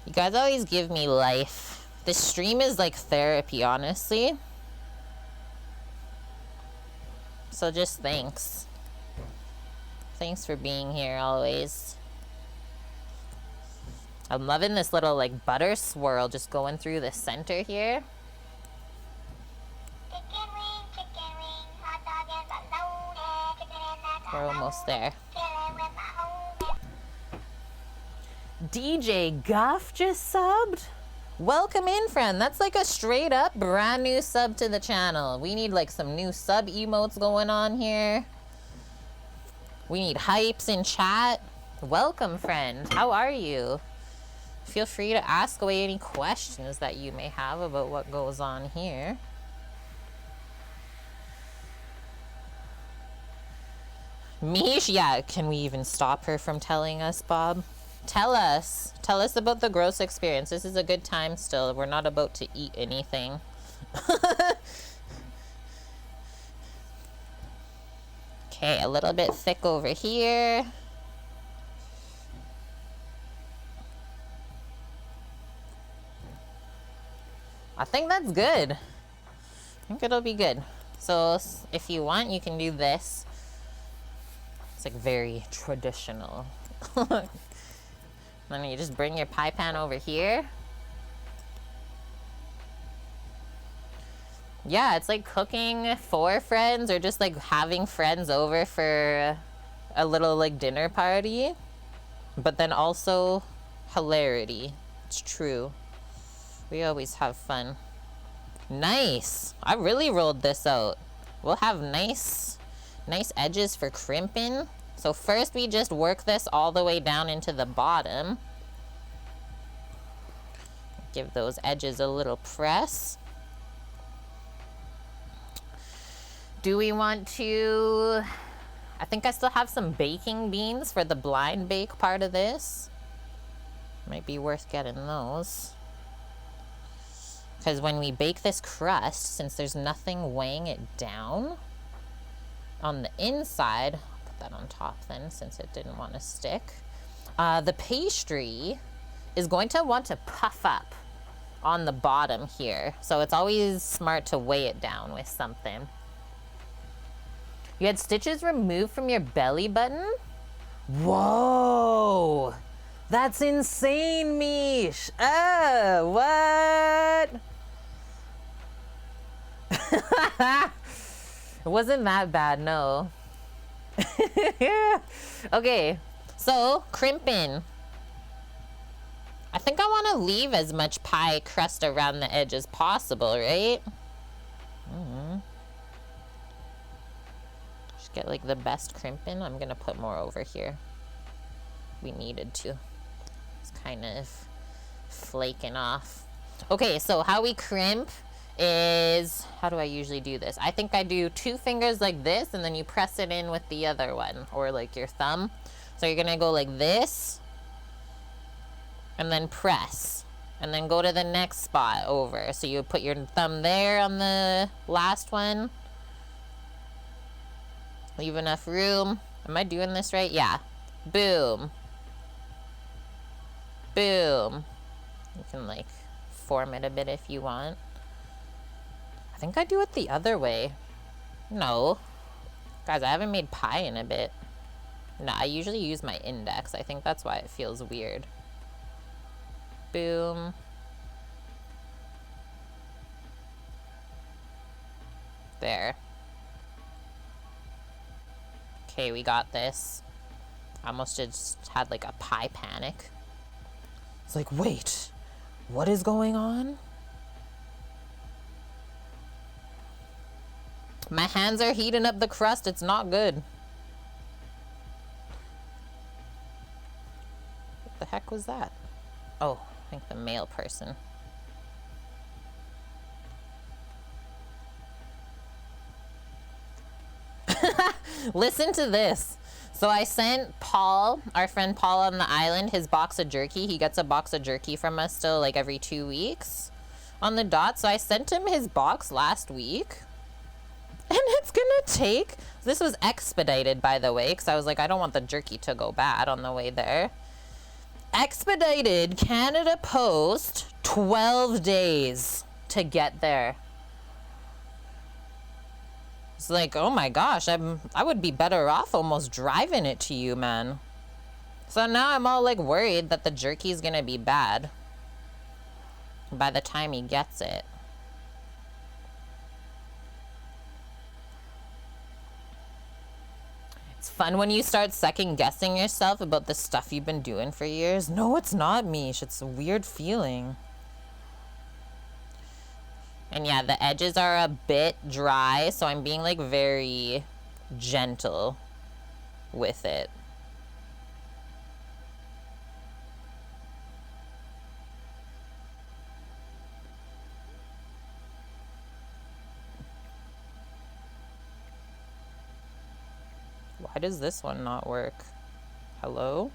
Speaker 1: You guys always give me life. This stream is like therapy, honestly. So just thanks. Thanks for being here always. I'm loving this little like butter swirl just going through the center here. We're almost there. DJ Guff just subbed? Welcome in, friend. That's like a straight up brand new sub to the channel. We need like some new sub emotes going on here. We need hypes in chat. Welcome, friend. How are you? Feel free to ask away any questions that you may have about what goes on here. Mish, yeah, can we even stop her from telling us, Bob? Tell us about the gross experience. This is a good time still. We're not about to eat anything. Okay, a little bit thick over here. I think that's good. I think it'll be good. So if you want, you can do this. It's like very traditional. Then you just bring your pie pan over here. Yeah, it's like cooking for friends or just like having friends over for a little like dinner party. But then also hilarity. It's true. We always have fun. Nice. I really rolled this out. We'll have nice edges for crimping. So first we just work this all the way down into the bottom. Give those edges a little press. Do we want to... I think I still have some baking beans for the blind bake part of this. Might be worth getting those. Because when we bake this crust, since there's nothing weighing it down on the inside, I'll put that on top then since it didn't want to stick. The pastry is going to want to puff up on the bottom here. So it's always smart to weigh it down with something. You had stitches removed from your belly button? Whoa! That's insane, Mish! Oh, what? It wasn't that bad, no. Okay, so crimping. I think I want to leave as much pie crust around the edge as possible, right? Just get like the best crimping. I'm gonna put more over here. We needed to. It's kind of flaking off. Okay, so how we crimp is, how do I usually do this? I think I do 2 fingers like this and then you press it in with the other one, or like your thumb. So you're gonna go like this and then press and then go to the next spot over. So you put your thumb there on the last one. Leave enough room. Am I doing this right? Yeah. Boom. Boom. You can like form it a bit if you want. I think I do it the other way. No. Guys, I haven't made pie in a bit. No, I usually use my index. I think that's why it feels weird. Boom. There. Okay, we got this. I almost just had like a pie panic. It's like, wait, what is going on? My hands are heating up the crust. It's not good. What the heck was that? Oh, I think the male person. Listen to this. So I sent Paul, our friend Paul on the island, his box of jerky. He gets a box of jerky from us still like every 2 weeks on the dot. So I sent him his box last week. And it's gonna take, this was expedited by the way, because I was like, I don't want the jerky to go bad on the way there. Expedited Canada Post 12 days to get there. It's like, oh my gosh, I would be better off almost driving it to you, man. So now I'm all like worried that the jerky's gonna be bad by the time he gets it. It's fun when you start second guessing yourself about the stuff you've been doing for years. No, it's not, Mish. It's a weird feeling. And yeah, the edges are a bit dry, so I'm being like very gentle with it. Why does this one not work? Hello?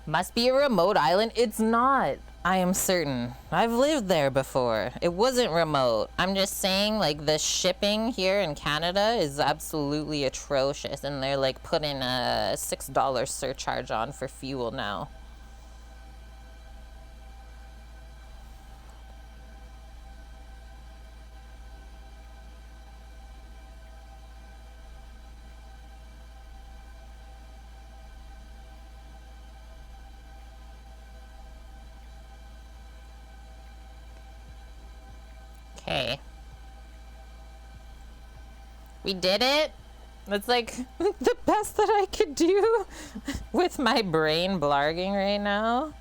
Speaker 1: Must be a remote island. It's not. I am certain. I've lived there before. It wasn't remote. I'm just saying, like, the shipping here in Canada is absolutely atrocious, and they're like putting a $6 surcharge on for fuel now. Okay. We did it. That's like the best that I could do with my brain blarging right now.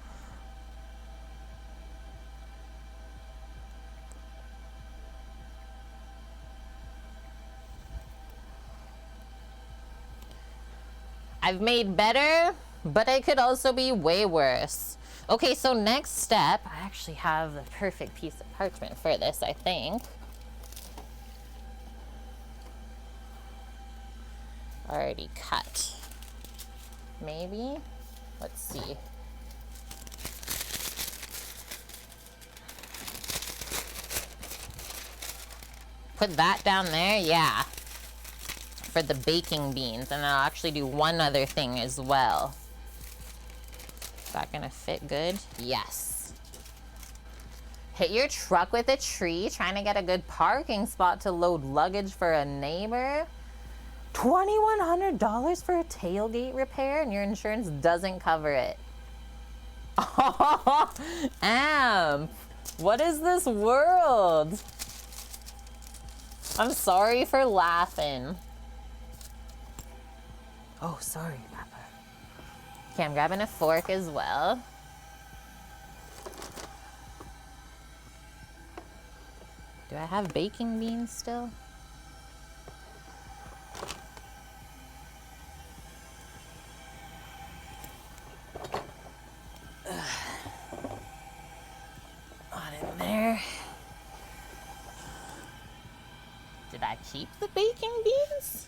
Speaker 1: I've made better, but I could also be way worse. Okay, so next step, I actually have the perfect piece of parchment for this, I think. Already cut. Maybe? Let's see. Put that down there, yeah. For the baking beans, and I'll actually do one other thing as well. Is that gonna fit good? Yes. Hit your truck with a tree, trying to get a good parking spot to load luggage for a neighbor. $2,100 for a tailgate repair, and your insurance doesn't cover it. Oh, Amp, what is this world? I'm sorry for laughing. Oh, sorry, Papa. Okay, I'm grabbing a fork as well. Do I have baking beans still? Not in there. Did I keep the baking beans?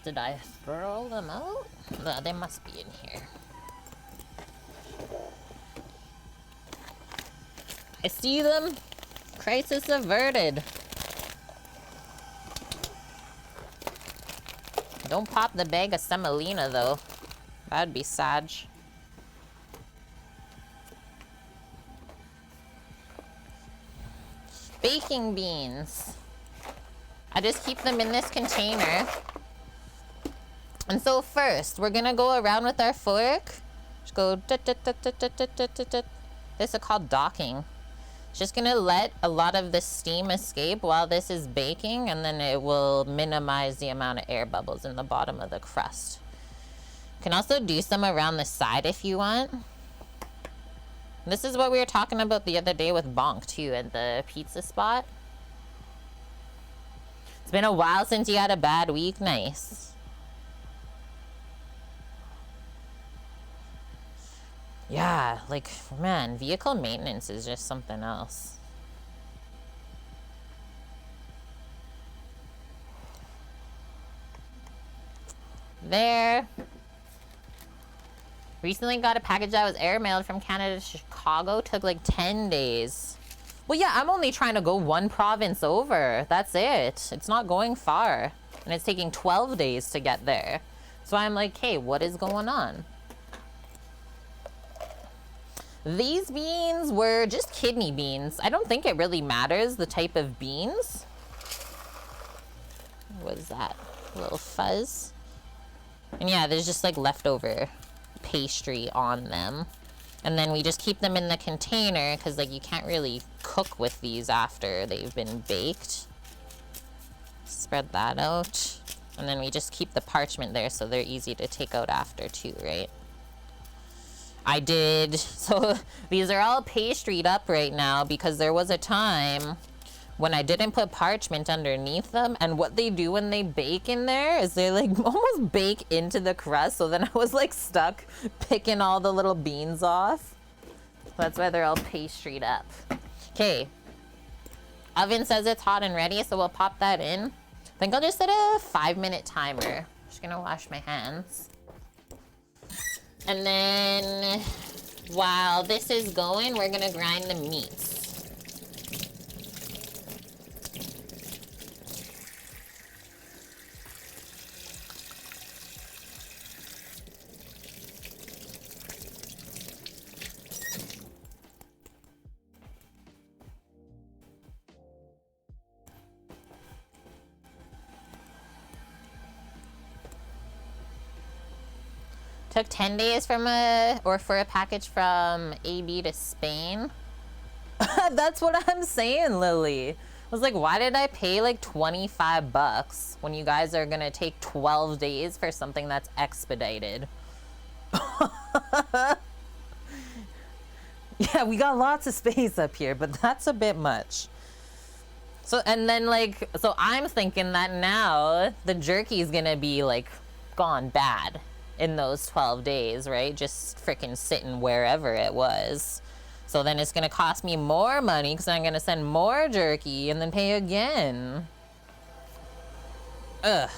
Speaker 1: Did I throw them out? No, they must be in here. I see them. Crisis averted. Don't pop the bag of semolina, though. That'd be sad. Baking beans. I just keep them in this container. And so first, we're gonna go around with our fork. Just go This is called docking. Just gonna let a lot of the steam escape while this is baking, and then it will minimize the amount of air bubbles in the bottom of the crust. You can also do some around the side if you want. This is what we were talking about the other day with Bonk too at the pizza spot. It's been a while since you had a bad week. Nice. Yeah, like, man, vehicle maintenance is just something else. There. Recently got a package that was airmailed from Canada to Chicago. Took like 10 days. Well, yeah, I'm only trying to go one province over. That's it. It's not going far. And it's taking 12 days to get there. So I'm like, hey, what is going on? These beans were just kidney beans. I don't think it really matters the type of beans. What is that? A little fuzz. And yeah, there's just like leftover pastry on them. And then we just keep them in the container because like you can't really cook with these after they've been baked. Spread that out. And then we just keep the parchment there so they're easy to take out after too, right? So these are all pastried up right now because there was a time when I didn't put parchment underneath them, and what they do when they bake in there is they like almost bake into the crust, so then I was like stuck picking all the little beans off. That's why they're all pastried up. Okay, oven says it's hot and ready, so we'll pop that in. I think I'll just set a 5-minute timer. Just gonna wash my hands. And then while this is going, we're gonna grind the meats. Took 10 days for a package from AB to Spain. That's what I'm saying, Lily. I was like, why did I pay like 25 bucks when you guys are gonna take 12 days for something that's expedited? Yeah, we got lots of space up here, but that's a bit much. So, and then like, so I'm thinking that now the jerky is gonna be like gone bad in those 12 days, right? Just freaking sitting wherever it was. So then it's gonna cost me more money because I'm gonna send more jerky and then pay again. Ugh.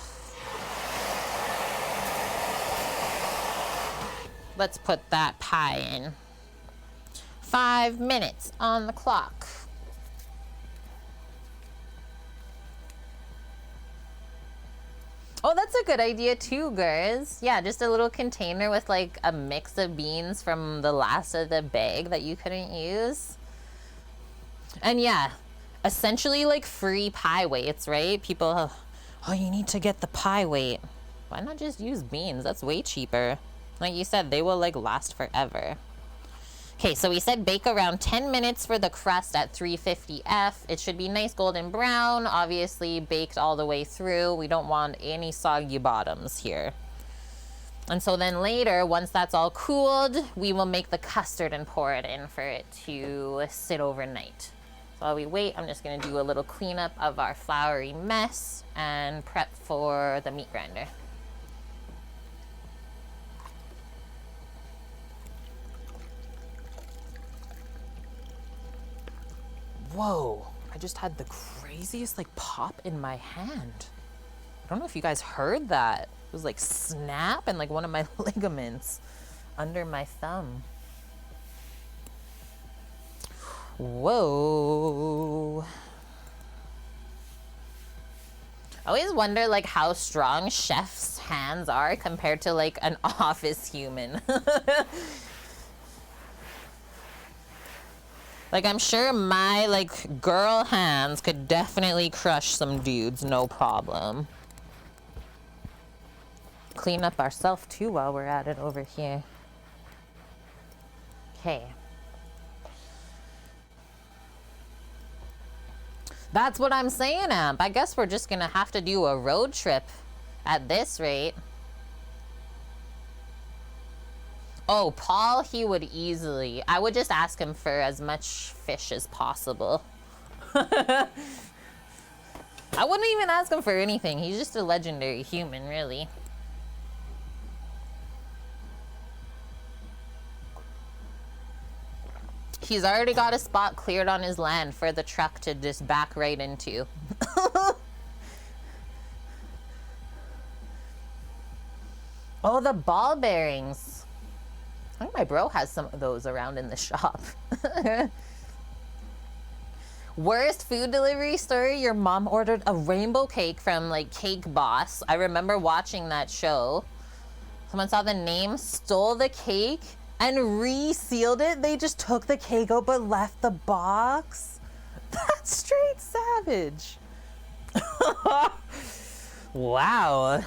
Speaker 1: Let's put that pie in. 5 minutes on the clock. Oh, that's a good idea too, girls. Yeah, just a little container with like a mix of beans from the last of the bag that you couldn't use. And yeah, essentially like free pie weights, right? People, oh, you need to get the pie weight. Why not just use beans? That's way cheaper. Like you said, they will like last forever. Okay, so we said bake around 10 minutes for the crust at 350 F. It should be nice golden brown, obviously baked all the way through. We don't want any soggy bottoms here. And so then later, once that's all cooled, we will make the custard and pour it in for it to sit overnight. So while we wait, I'm just gonna do a little cleanup of our floury mess and prep for the meat grinder. Whoa, I just had the craziest like pop in my hand. I don't know if you guys heard that. It was like snap and like one of my ligaments under my thumb. Whoa. I always wonder like how strong chefs' hands are compared to like an office human. Like, I'm sure my, like, girl hands could definitely crush some dudes, no problem. Clean up ourselves, too, while we're at it over here. Okay. That's what I'm saying, Amp. I guess we're just gonna have to do a road trip at this rate. Oh, Paul, he would easily. I would just ask him for as much fish as possible. I wouldn't even ask him for anything. He's just a legendary human, really. He's already got a spot cleared on his land for the truck to just back right into. Oh, the ball bearings. I think my bro has some of those around in the shop. Worst food delivery story, your mom ordered a rainbow cake from like Cake Boss. I remember watching that show. Someone saw the name, stole the cake, and resealed it. They just took the cake out but left the box. That's straight savage. Wow,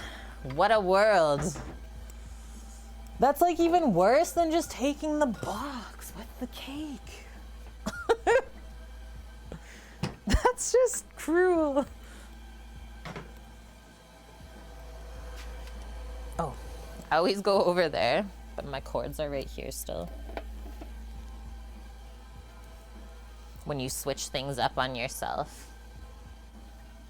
Speaker 1: what a world. That's like even worse than just taking the box with the cake. That's just cruel. Oh, I always go over there, but my cords are right here still. When you switch things up on yourself.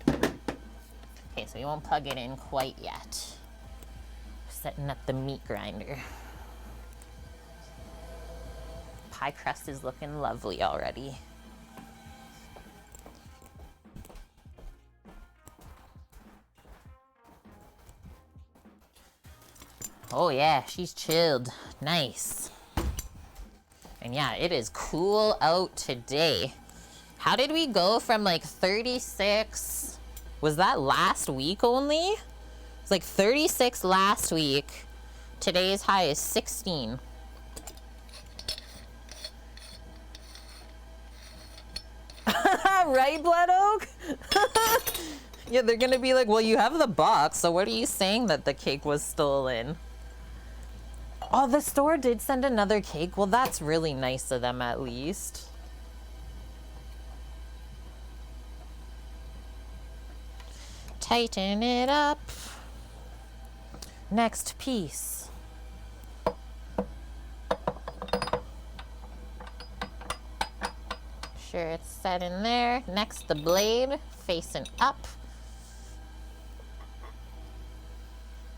Speaker 1: Okay, so we won't plug it in quite yet. Setting up the meat grinder. Pie crust is looking lovely already. Oh yeah, she's chilled. Nice. And yeah, it is cool out today. How did we go from like 36? Was that last week only? It's like 36 last week. Today's high is 16. Right, Blood Oak? Yeah, they're gonna be like, well, you have the box, so what are you saying that the cake was stolen? Oh, the store did send another cake. Well, that's really nice of them at least. Tighten it up. Next piece. Sure it's set in there. Next, the blade facing up.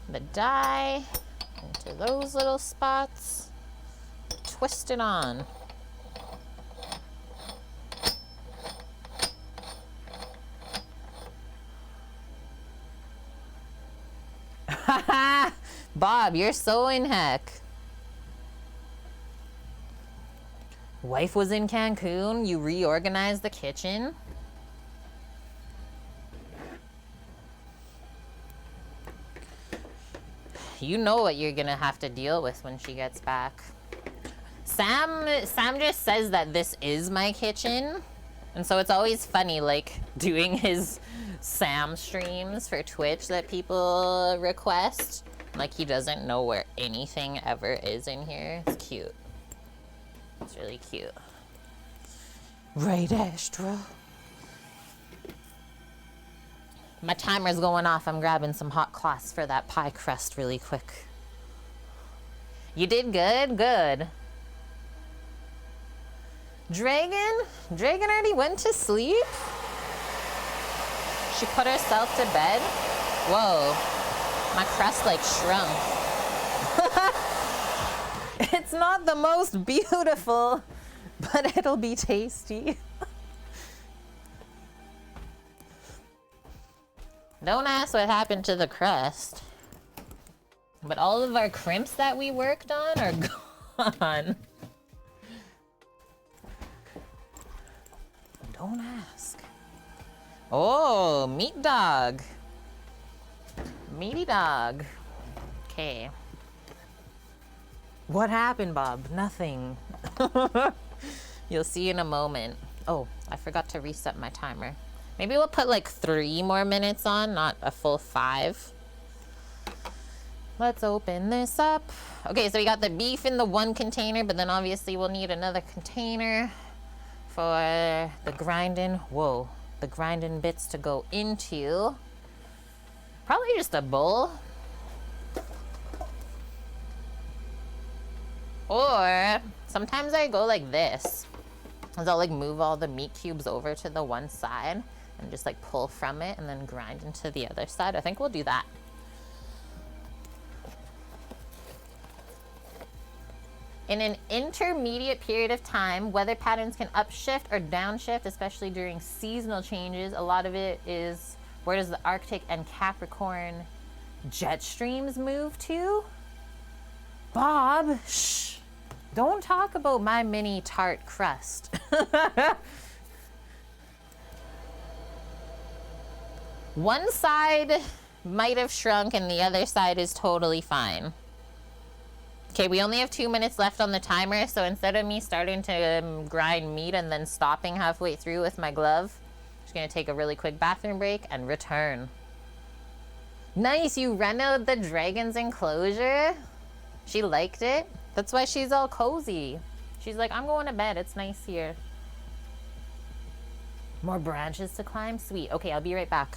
Speaker 1: The die into those little spots. Twist it on. Bob, you're so in heck. Wife was in Cancun, you reorganized the kitchen. You know what you're gonna have to deal with when she gets back. Sam just says that this is my kitchen. And so it's always funny, like, doing his Sam streams for Twitch that people request. Like, he doesn't know where anything ever is in here. It's cute. It's really cute. Right, Astra? My timer's going off. I'm grabbing some hot cloths for that pie crust really quick. You did good? Good. Dragon already went to sleep? She put herself to bed? Whoa. My crust like shrunk. It's not the most beautiful, but it'll be tasty. Don't ask what happened to the crust. But all of our crimps that we worked on are gone. Don't ask. Oh, meat dog. Meaty dog. Okay. What happened, Bob? Nothing. You'll see in a moment. Oh, I forgot to reset my timer. Maybe we'll put like 3 more minutes on, not a full 5. Let's open this up. Okay, so we got the beef in the one container, but then obviously we'll need another container for the grinding. Whoa, the grinding bits to go into. Probably just a bowl. Or sometimes I go like this. I'll like move all the meat cubes over to the one side and just like pull from it and then grind into the other side. I think we'll do that. In an intermediate period of time, weather patterns can upshift or downshift, especially during seasonal changes. A lot of it is, where does the Arctic and Capricorn jet streams move to? Bob, shh. Don't talk about my mini tart crust. One side might have shrunk and the other side is totally fine. Okay, we only have 2 minutes left on the timer, so instead of me starting to grind meat and then stopping halfway through with my glove, I'm just gonna take a really quick bathroom break and return. Nice, you rented the dragon's enclosure? She liked it? That's why she's all cozy. She's like, I'm going to bed, it's nice here. More branches to climb? Sweet. Okay, I'll be right back.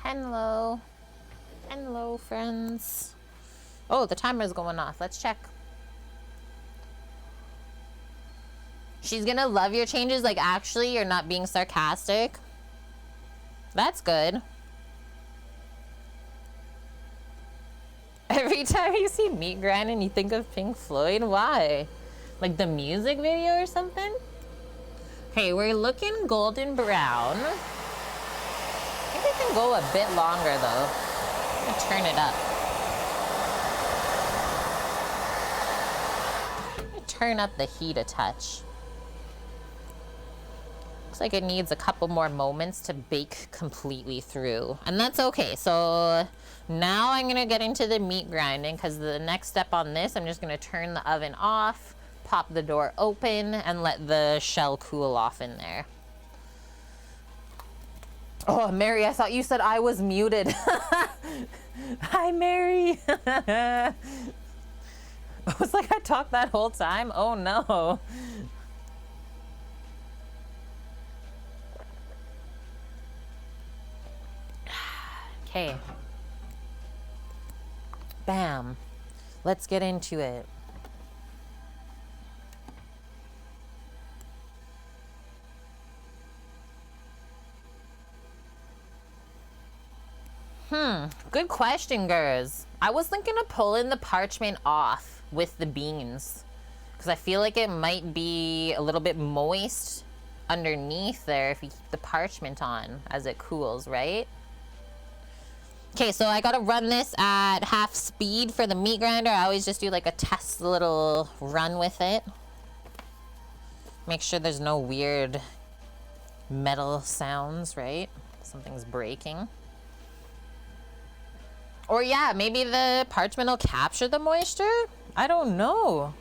Speaker 1: Hello. Hello, friends. Oh, the timer's going off. Let's check. She's gonna love your changes. Like, actually, you're not being sarcastic. That's good. Every time you see meat grinding, you think of Pink Floyd. Why? Like the music video or something? Okay, we're looking golden brown. I think we can go a bit longer though. I'm gonna turn it up. I'm gonna turn up the heat a touch. Looks like it needs a couple more moments to bake completely through. And that's okay. So now I'm gonna get into the meat grinding because the next step on this, I'm just gonna turn the oven off, pop the door open, and let the shell cool off in there. Oh, Mary, I thought you said I was muted. Hi, Mary. I was like, I talked that whole time? Oh, no. Okay. Bam. Let's get into it. Good question, girls. I was thinking of pulling the parchment off with the beans because I feel like it might be a little bit moist underneath there if you keep the parchment on as it cools, right? Okay, so I gotta run this at half speed for the meat grinder. I always just do like a test little run with it. Make sure there's no weird metal sounds, right? Something's breaking. Or yeah, maybe the parchment will capture the moisture? I don't know.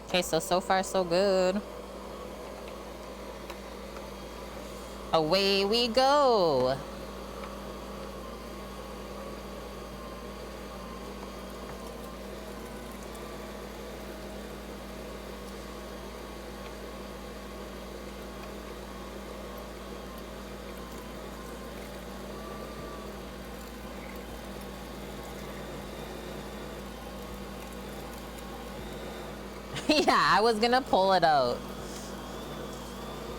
Speaker 1: Okay, so far so good. Away we go. Yeah, I was gonna pull it out.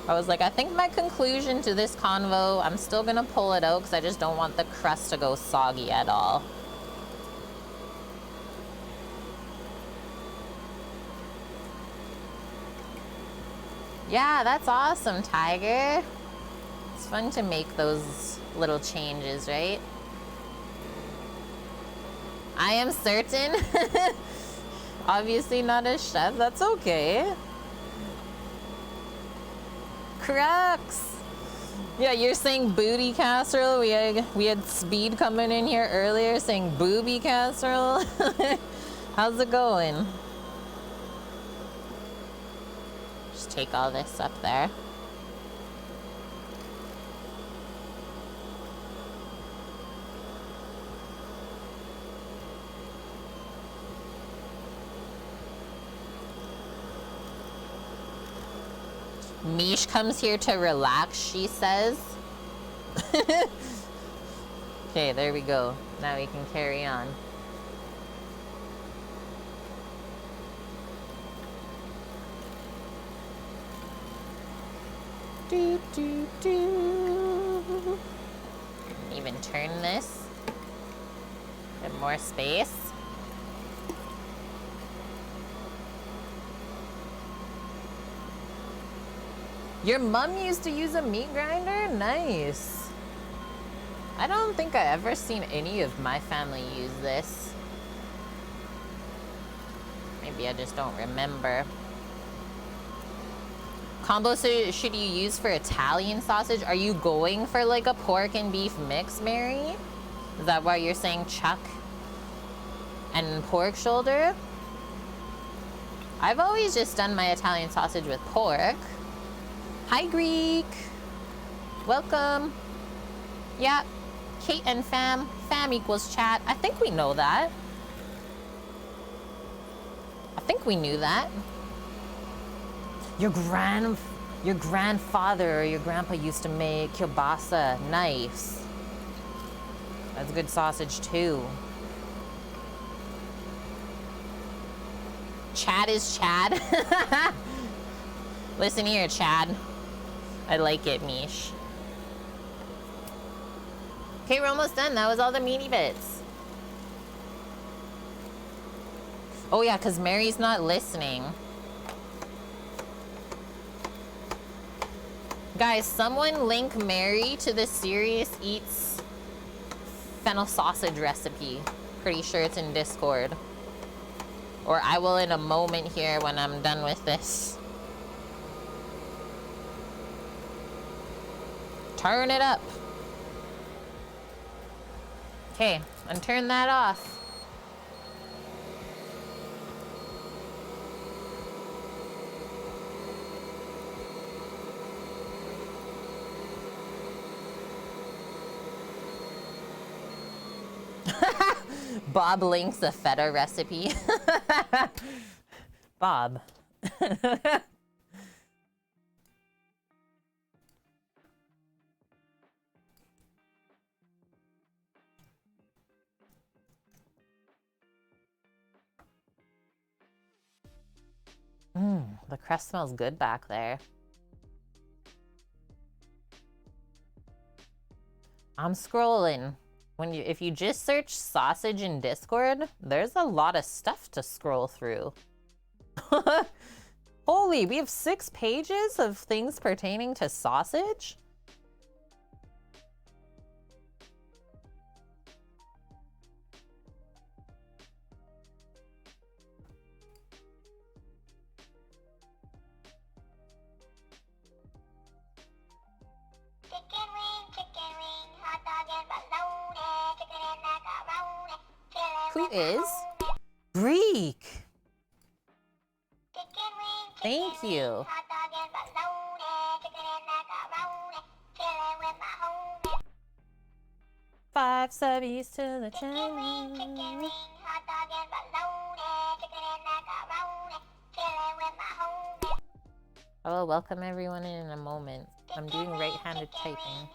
Speaker 1: I was like, I think my conclusion to this convo, I'm still gonna pull it out because I just don't want the crust to go soggy at all. Yeah, that's awesome, Tiger. It's fun to make those little changes, right? I am certain. Obviously not a chef, that's okay. Crux! Yeah, you're saying booty casserole. We had Speed coming in here earlier saying booby casserole. How's it going? Just take all this up there. Mish comes here to relax, she says. Okay, there we go. Now we can carry on. Do, do, do. Even turn this. Get more space. Your mom used to use a meat grinder? Nice. I don't think I ever seen any of my family use this. Maybe I just don't remember. Combo should you use for Italian sausage? Are you going for like a pork and beef mix, Mary? Is that why you're saying chuck and pork shoulder? I've always just done my Italian sausage with pork. Hi, Greek. Welcome. Yeah, Kate and fam. Fam equals chat. I think we know that. I think we knew that. Your grandfather or your grandpa used to make kielbasa. Nice. That's good sausage too. Chad is Chad. Listen here, Chad. I like it, Mish. Okay, we're almost done. That was all the meaty bits. Oh yeah, because Mary's not listening. Guys, someone link Mary to the Serious Eats fennel sausage recipe. Pretty sure it's in Discord. Or I will in a moment here when I'm done with this. Turn it up. Okay, and turn that off. Bob links the feta recipe. Bob. The crust smells good back there. I'm scrolling. If you just search sausage in Discord, there's a lot of stuff to scroll through. Holy, we have 6 pages of things pertaining to sausage? Who is? Greek. Thank you. 5 subbies to the channel. I will welcome everyone in a moment. I'm doing right-handed typing.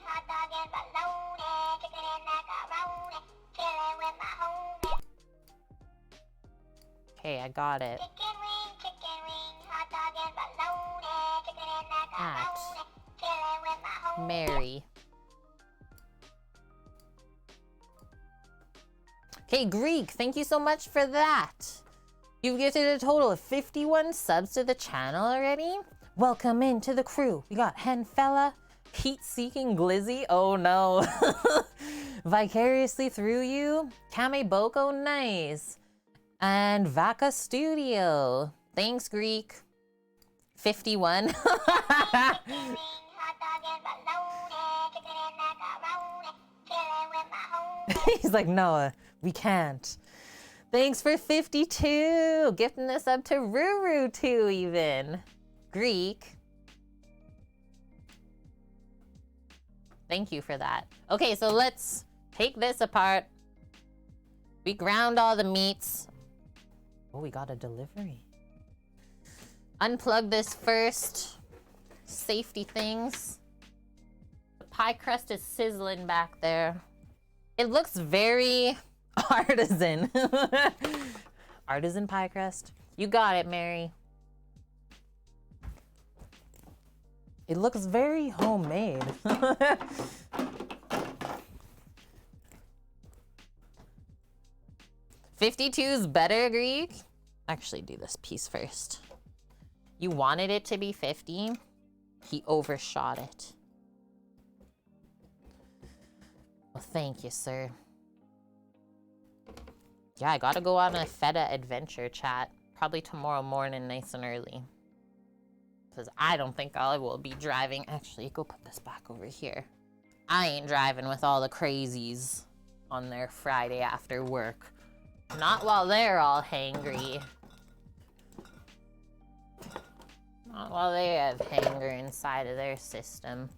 Speaker 1: Okay, I got it. At Mary. Okay, Greek, thank you so much for that. You've gifted a total of 51 subs to the channel already. Welcome into the crew. We got Henfella, Heat-Seeking Glizzy. Oh no. Vicariously Through You. Kame Boko, nice. And Vaca Studio. Thanks, Greek. 51. He's like, no, we can't. Thanks for 52. Gifting this up to Ruru too, even. Greek. Thank you for that. Okay, so let's take this apart. We ground all the meats. Oh, we got a delivery. Unplug this first. Safety things. The pie crust is sizzling back there. It looks very artisan. Artisan pie crust. You got it, Mary. It looks very homemade. 52's better, Greek. Actually, do this piece first. You wanted it to be 50. He overshot it. Well, thank you, sir. Yeah, I gotta go on a feta adventure, chat. Probably tomorrow morning, nice and early. Because I don't think I will be driving. Actually, go put this back over here. I ain't driving with all the crazies on their Friday after work. Not while they're all hangry. Not while they have hanger inside of their system.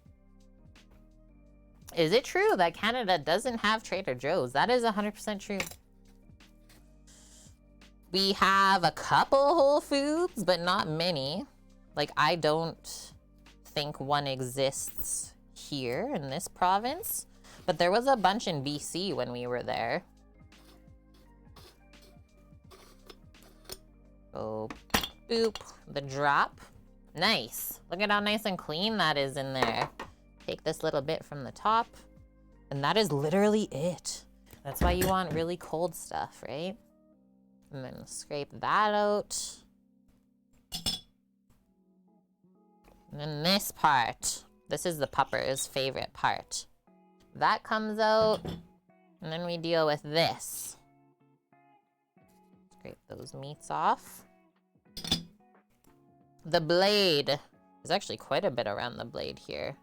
Speaker 1: Is it true that Canada doesn't have Trader Joe's? That is 100% true. We have a couple Whole Foods, but not many. Like, I don't think one exists here in this province, but there was a bunch in BC when we were there. Oh, boop, the drop. Nice. Look at how nice and clean that is in there. Take this little bit from the top, and that is literally it. That's why you want really cold stuff, right? And then scrape that out. And then this part. This is the pupper's favorite part. That comes out, and then we deal with this. Scrape those meats off. The blade. There's actually quite a bit around the blade here.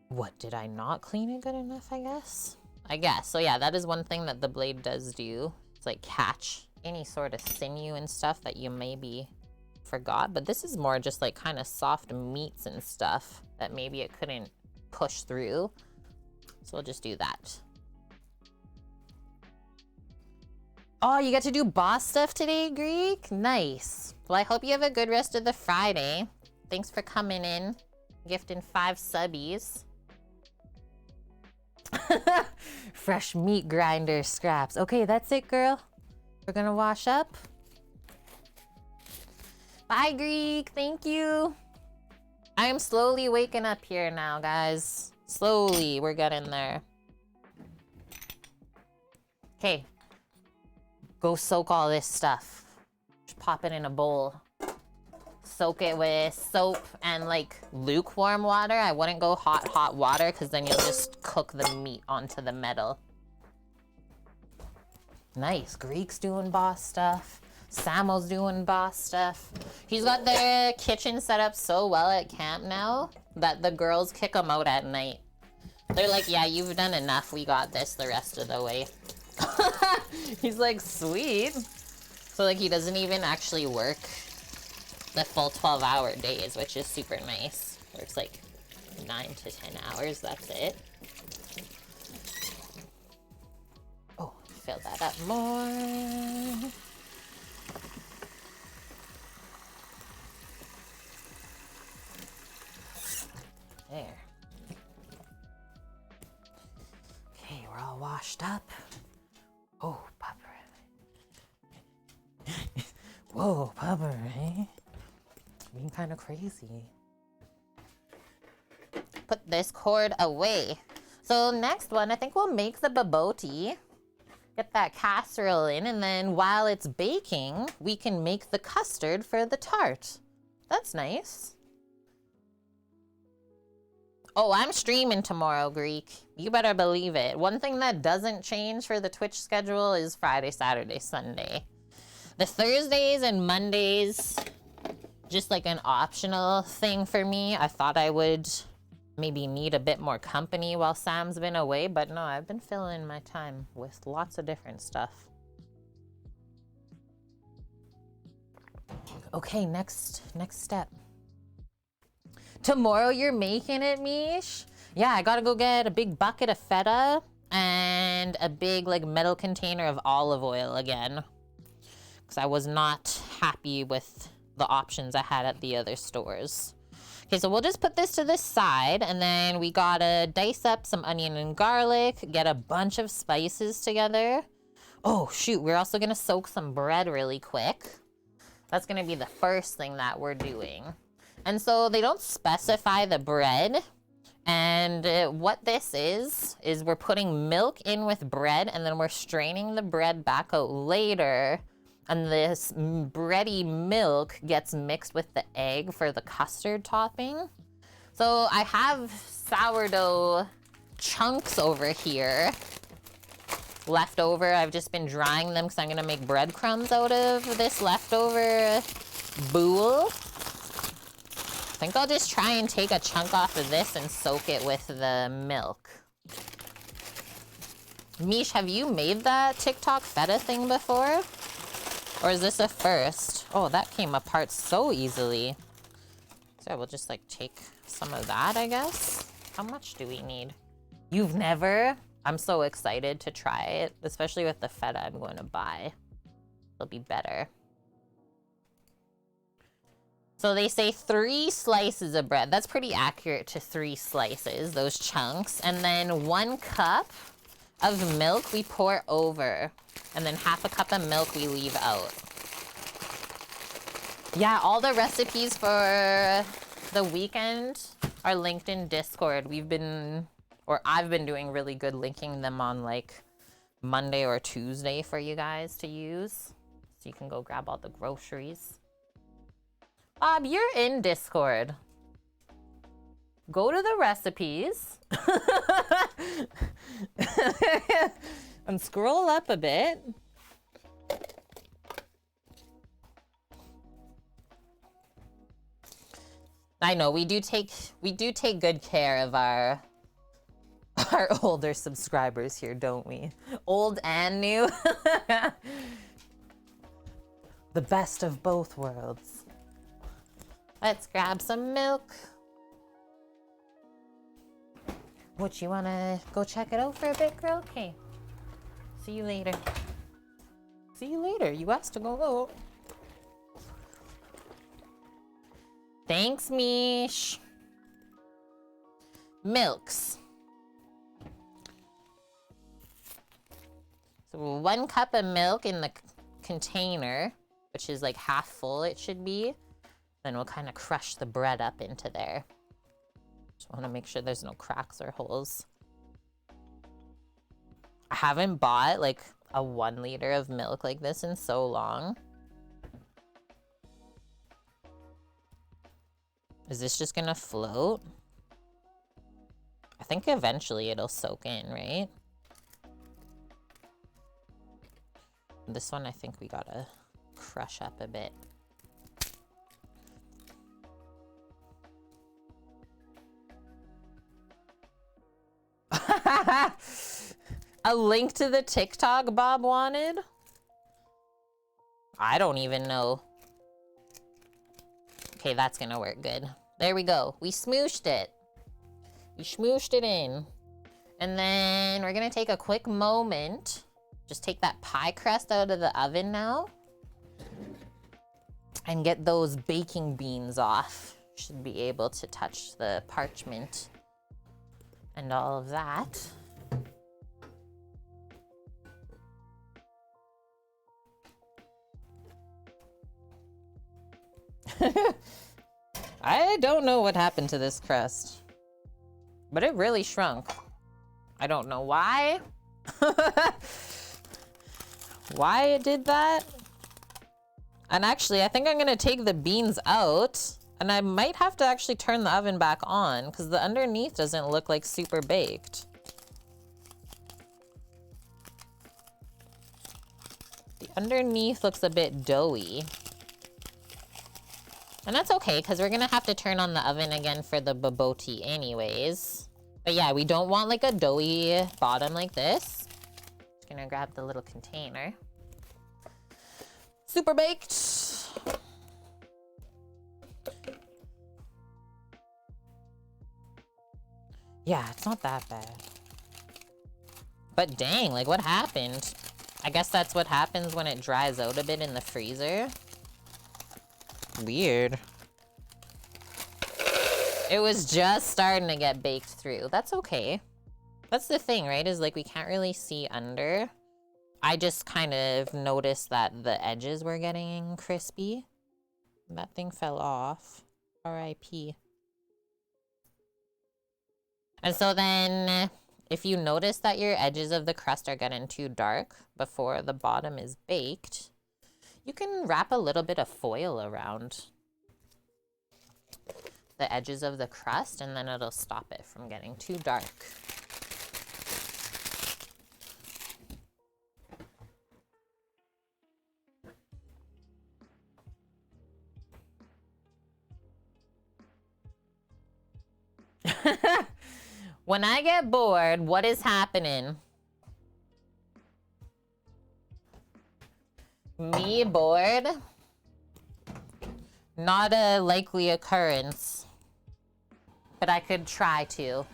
Speaker 1: What, did I not clean it good enough, I guess? I guess. So yeah, that is one thing that the blade does do. It's like catch any sort of sinew and stuff that you maybe forgot. But this is more just like kind of soft meats and stuff that maybe it couldn't push through. So we'll just do that. Oh, you get to do boss stuff today, Greek? Nice. Well, I hope you have a good rest of the Friday. Thanks for coming in, gifting 5 subbies. Fresh meat grinder scraps. Okay, that's it, girl. We're gonna wash up. Bye, Greek. Thank you. I am slowly waking up here now, guys. Slowly, we're getting there. Okay. Go soak all this stuff. Just pop it in a bowl. Soak it with soap and like lukewarm water. I wouldn't go hot water because then you'll just cook the meat onto the metal. Nice. Greek's doing boss stuff. Samo's doing boss stuff. He's got their kitchen set up so well at camp now that the girls kick him out at night. They're like, yeah, you've done enough. We got this the rest of the way. He's like, sweet. So like he doesn't even actually work the full 12-hour days, which is super nice. Works like 9 to 10 hours, that's it. Oh, fill that up more. There. Okay, we're all washed up. Oh, pupper. Whoa, pupper, eh? Being kind of crazy. Put this cord away. So next one, I think we'll make the bobotie. Get that casserole in, and then while it's baking, we can make the custard for the tart. That's nice. Oh, I'm streaming tomorrow, Greek. You better believe it. One thing that doesn't change for the Twitch schedule is Friday, Saturday, Sunday. The Thursdays and Mondays, just like an optional thing for me. I thought I would maybe need a bit more company while Sam's been away, but no, I've been filling my time with lots of different stuff. Okay, next step. Tomorrow you're making it, Mish? Yeah, I gotta go get a big bucket of feta and a big like metal container of olive oil again. Because I was not happy with the options I had at the other stores. Okay, so we'll just put this to this side, and then we gotta dice up some onion and garlic, get a bunch of spices together. Oh shoot, we're also gonna soak some bread really quick. That's gonna be the first thing that we're doing. And so they don't specify the bread. And what this is we're putting milk in with bread, and then we're straining the bread back out later. And this bready milk gets mixed with the egg for the custard topping. So I have sourdough chunks over here left over. I've just been drying them because I'm gonna make breadcrumbs out of this leftover boule. I think I'll just try and take a chunk off of this and soak it with the milk. Mish, have you made that TikTok feta thing before? Or is this a first? Oh, that came apart so easily. So we'll just like take some of that, I guess. How much do we need? You've never? I'm so excited to try it, especially with the feta I'm going to buy. It'll be better. So they say 3 slices of bread. That's pretty accurate to 3 slices, those chunks. And then 1 cup of milk we pour over. And then half a cup of milk we leave out. Yeah, all the recipes for the weekend are linked in Discord. I've been doing really good linking them on like Monday or Tuesday for you guys to use. So you can go grab all the groceries. Bob, you're in Discord. Go to the recipes and scroll up a bit. I know we do take good care of our older subscribers here, don't we? Old and new. The best of both worlds. Let's grab some milk. What, you wanna go check it out for a bit, girl? Okay. See you later. See you later. You asked to go. Thanks, Mish. Milks. So 1 cup of milk in the container, which is like half full it should be. Then we'll kind of crush the bread up into there. Just want to make sure there's no cracks or holes. I haven't bought like a 1 liter of milk like this in so long. Is this just gonna float? I think eventually it'll soak in, right? This one I think we gotta crush up a bit. A link to the TikTok Bob wanted? I don't even know. Okay, that's gonna work good. There we go. We smooshed it. We smooshed it in. And then we're gonna take a quick moment. Just take that pie crust out of the oven now. And get those baking beans off. Should be able to touch the parchment and all of that. I don't know what happened to this crust, but it really shrunk. I don't know why. Why it did that. And actually, I think I'm gonna take the beans out And I might have to actually turn the oven back on because the underneath doesn't look like super baked. The underneath looks a bit doughy. And that's okay because we're gonna have to turn on the oven again for the bobotie anyways. But yeah, we don't want like a doughy bottom like this. Just gonna grab the little container. Super baked. Yeah, it's not that bad. But dang, like what happened? I guess that's what happens when it dries out a bit in the freezer. Weird. It was just starting to get baked through. That's okay. That's the thing, right? Is like we can't really see under. I just kind of noticed that the edges were getting crispy. That thing fell off. R.I.P. And so then if you notice that your edges of the crust are getting too dark before the bottom is baked, you can wrap a little bit of foil around the edges of the crust and then it'll stop it from getting too dark. When I get bored, what is happening? Me bored? Not a likely occurrence. But I could try to.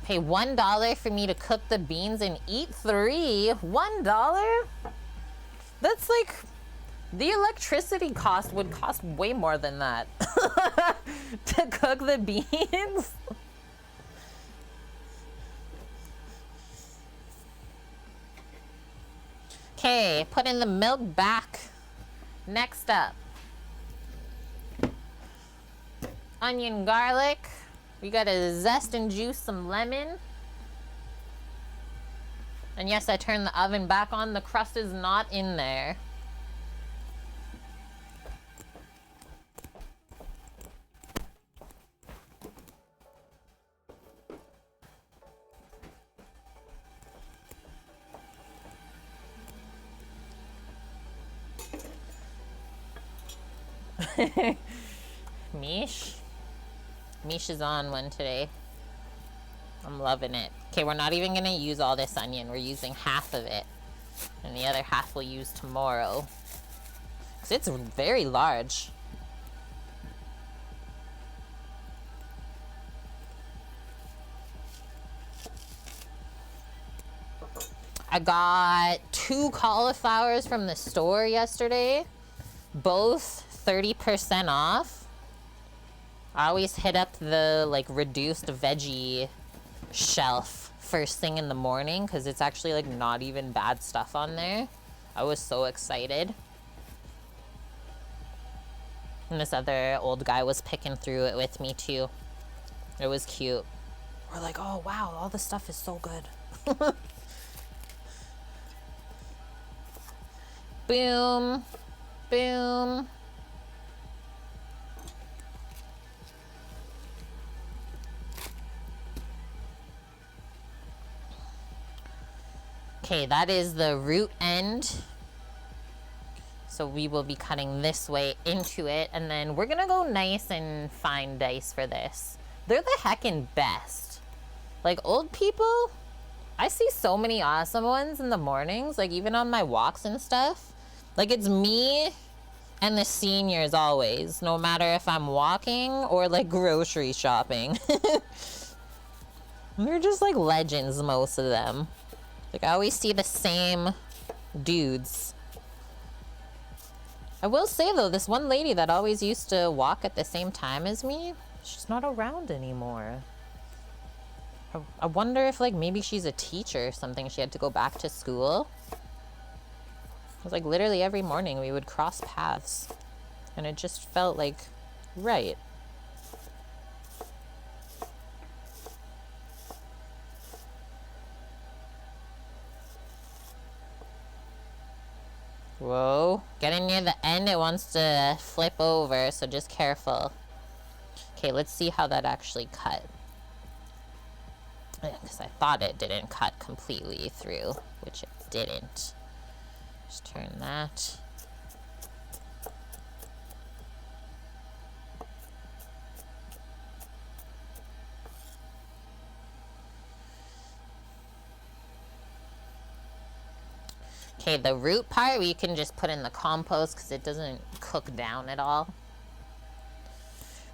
Speaker 1: Pay $1 for me to cook the beans and eat 3? $1? That's like... The electricity cost would cost way more than that. To cook the beans? Okay, put in the milk back. Next up. Onion, garlic. We gotta zest and juice some lemon. And yes, I turned the oven back on. The crust is not in there. Mish is on one today. I'm loving it. Okay, we're not even gonna use all this onion. We're using half of it. And the other half we'll use tomorrow. 'Cause it's very large. I got 2 cauliflowers from the store yesterday. Both 30% off. I always hit up the like reduced veggie shelf first thing in the morning because it's actually like not even bad stuff on there. I was so excited. And this other old guy was picking through it with me too. It was cute. We're like, oh wow, all this stuff is so good. Boom. Boom. Okay, that is the root end. So we will be cutting this way into it, and then we're gonna go nice and fine dice for this. They're the heckin' best. Like old people, I see so many awesome ones in the mornings, like even on my walks and stuff. Like it's me and the seniors always, no matter if I'm walking or like grocery shopping. They're just like legends, most of them. Like I always see the same dudes. I will say though, this one lady that always used to walk at the same time as me, she's not around anymore. I wonder if like maybe she's a teacher or something. She had to go back to school. It was like literally every morning we would cross paths and it just felt like right. Whoa. Getting near the end, it wants to flip over, so just careful. Okay, let's see how that actually cut. Because I thought it didn't cut completely through, which it didn't. Just turn that. Okay, the root part we can just put in the compost because it doesn't cook down at all.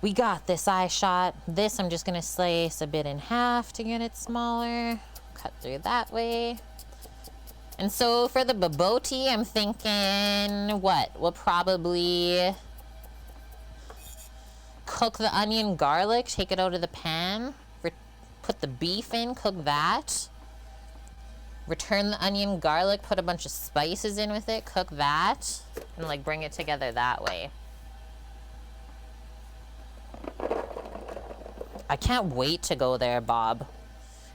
Speaker 1: We got this eye shot. This I'm just gonna slice a bit in half to get it smaller. Cut through that way. And so for the bobotie, I'm thinking what? We'll probably cook the onion, garlic, take it out of the pan, put the beef in, cook that. Return the onion, garlic, put a bunch of spices in with it, cook that, and like bring it together that way. I can't wait to go there, Bob.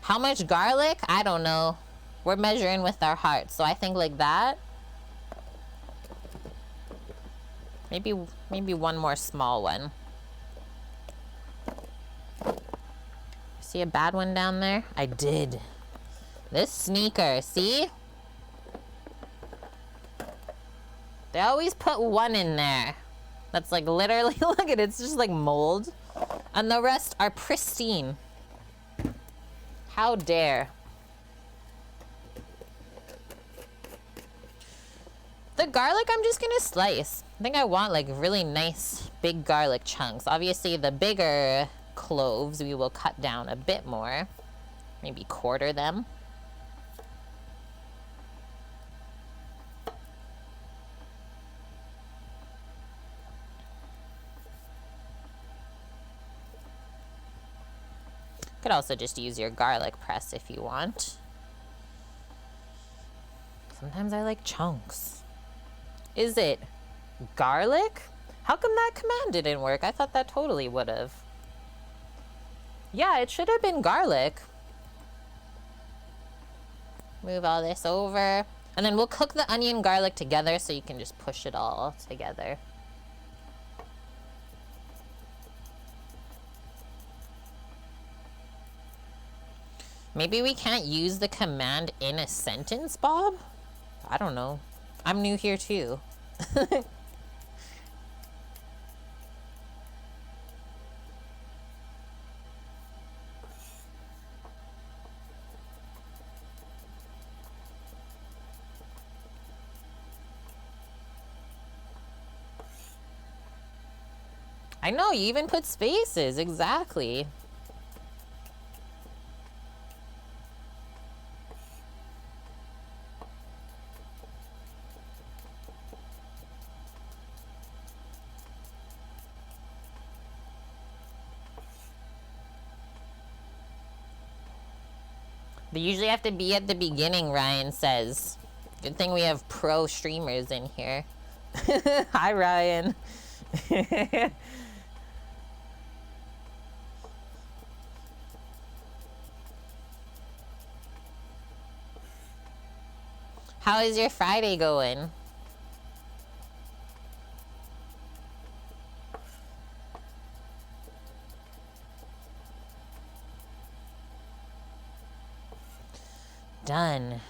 Speaker 1: How much garlic? I don't know. We're measuring with our hearts, so I think like that. Maybe one more small one. See a bad one down there? I did. This sneaker, see? They always put one in there. That's like literally, look at it, it's just like mold. And the rest are pristine. How dare. The garlic I'm just gonna slice. I think I want like really nice big garlic chunks. Obviously the bigger cloves we will cut down a bit more. Maybe quarter them. Could also just use your garlic press if you want. Sometimes I like chunks. Is it garlic? How come that command didn't work? I thought that totally would have. Yeah, it should have been garlic. Move all this over. And then we'll cook the onion garlic together so you can just push it all together. Maybe we can't use the command in a sentence, Bob? I don't know. I'm new here too. I know, you even put spaces, exactly. They usually have to be at the beginning, Ryan says. Good thing we have pro streamers in here. Hi, Ryan. How is your Friday going? Done.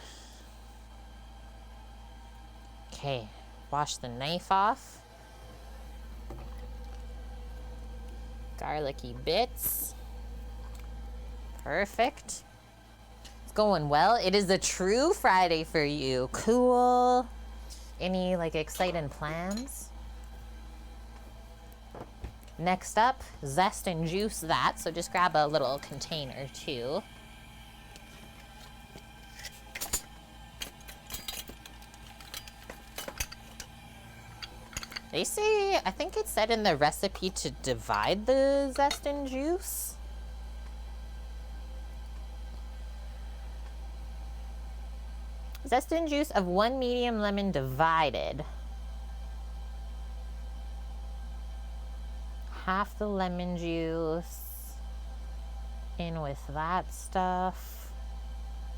Speaker 1: Okay, wash the knife off. Garlicky bits. Perfect. It's going well. It is a true Friday for you. Cool. Any like exciting plans? Next up, zest and juice that. So just grab a little container too. They say, I think it said in the recipe to divide the zest and juice. Zest and juice of 1 medium lemon divided. Half the lemon juice in with that stuff.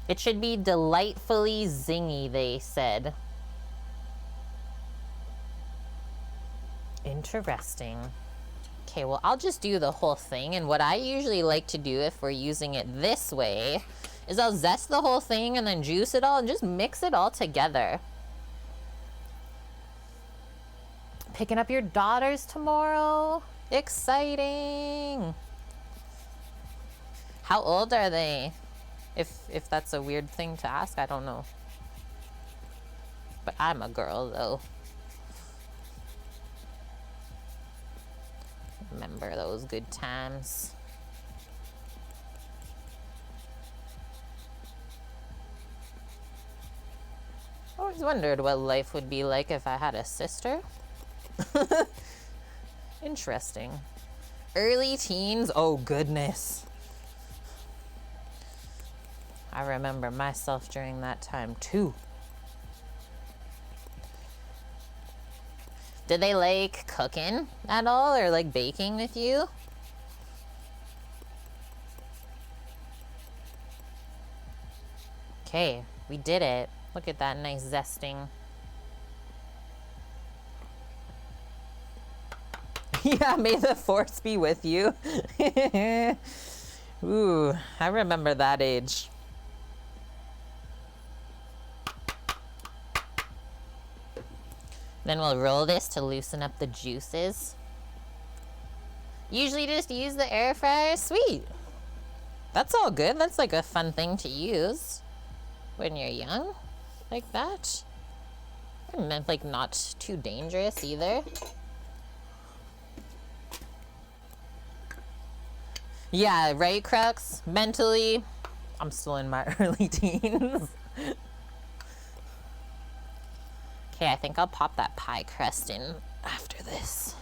Speaker 1: It should be delightfully zingy, they said. Interesting. Okay, well, I'll just do the whole thing. And what I usually like to do if we're using it this way is I'll zest the whole thing and then juice it all and just mix it all together. Picking up your daughters tomorrow. Exciting. How old are they? If that's a weird thing to ask, I don't know. But I'm a girl, though. Remember those good times. Always wondered what life would be like if I had a sister. Interesting. Early teens, oh goodness. I remember myself during that time too. Did they like cooking at all or like baking with you? Okay, we did it. Look at that nice zesting. Yeah, may the force be with you. Ooh, I remember that age. Then we'll roll this to loosen up the juices. Usually just use the air fryer. Sweet. That's all good. That's like a fun thing to use when you're young, like that. And like not too dangerous either. Yeah, right, Crux? Mentally, I'm still in my early teens. Okay, I think I'll pop that pie crust in after this.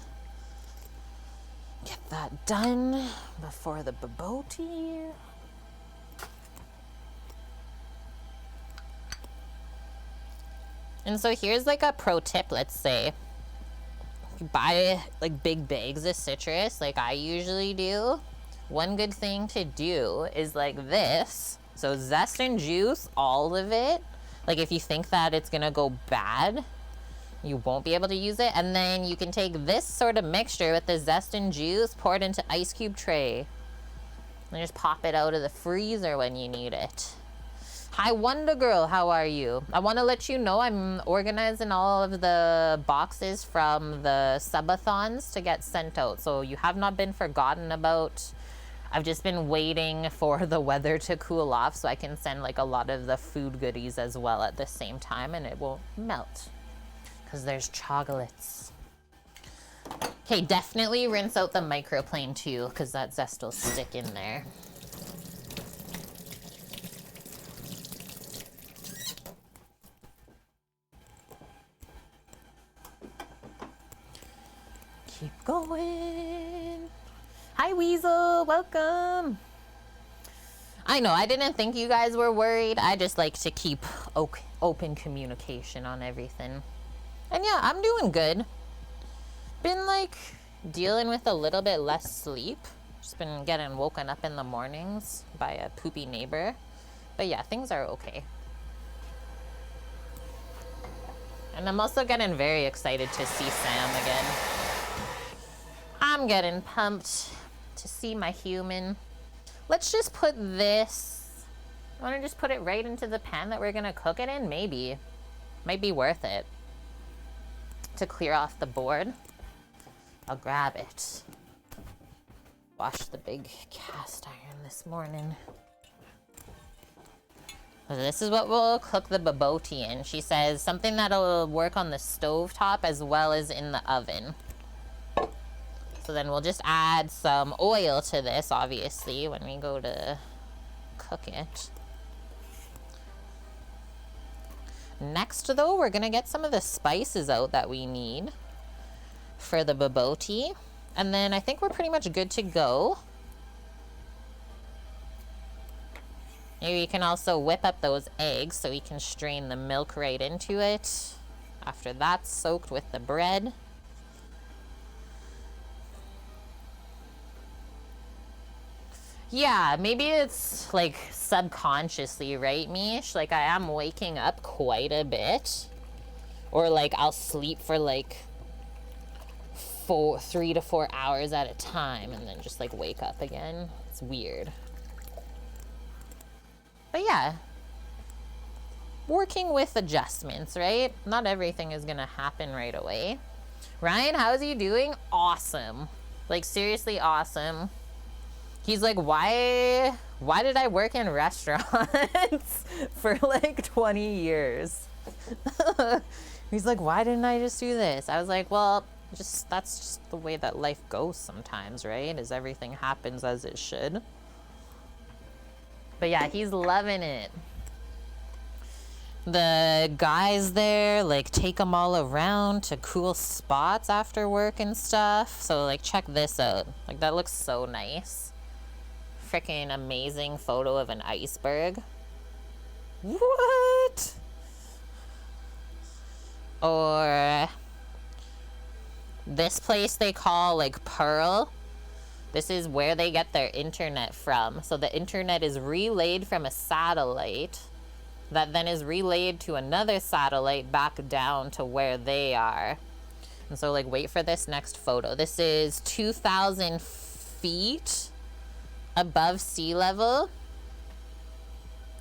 Speaker 1: Get that done before the bobotie. And so here's like a pro tip, let's say. You buy like big bags of citrus like I usually do. One good thing to do is like this. So zest and juice, all of it. Like if you think that it's gonna go bad, you won't be able to use it. And then you can take this sort of mixture with the zest and juice, pour it into ice cube tray, and just pop it out of the freezer when you need it. Hi Wonder Girl, how are you? I want to let you know I'm organizing all of the boxes from the subathons to get sent out. So you have not been forgotten about. I've just been waiting for the weather to cool off so I can send like a lot of the food goodies as well at the same time and it won't melt because there's chocolates. Okay, definitely rinse out the microplane too because that zest will stick in there. Keep going. Hi Weasel, welcome. I know, I didn't think you guys were worried. I just like to keep open communication on everything. And yeah, I'm doing good. Been like dealing with a little bit less sleep. Just been getting woken up in the mornings by a poopy neighbor. But yeah, things are okay. And I'm also getting very excited to see Sam again. I'm getting pumped to see my human. Let's just put this. I want to just put it right into the pan that we're gonna cook it in. Maybe. Might be worth it to clear off the board. I'll grab it. Washed the big cast iron this morning. So this is what we'll cook the bobotie in. She says something that'll work on the stove top as well as in the oven. So then we'll just add some oil to this, obviously, when we go to cook it. Next, though, we're gonna get some of the spices out that we need for the bobotie. And then I think we're pretty much good to go. Maybe you can also whip up those eggs so we can strain the milk right into it after that's soaked with the bread. Yeah, maybe it's like subconsciously, right, Mish? Like I am waking up quite a bit. Or like I'll sleep for like 3 to 4 hours at a time and then just like wake up again. It's weird. But yeah, working with adjustments, right? Not everything is gonna happen right away. Ryan, how's he doing? Awesome. Like seriously awesome. He's like, why did I work in restaurants for like 20 years? He's like, why didn't I just do this? I was like, well, that's just the way that life goes sometimes, right? Is everything happens as it should. But yeah, he's loving it. The guys there like take them all around to cool spots after work and stuff. So like check this out. Like that looks so nice. Freaking amazing photo of an iceberg. What? Or this place they call like Pearl. This is where they get their internet from. So the internet is relayed from a satellite that then is relayed to another satellite back down to where they are. And so like wait for this next photo. This is 2,000 feet above sea level.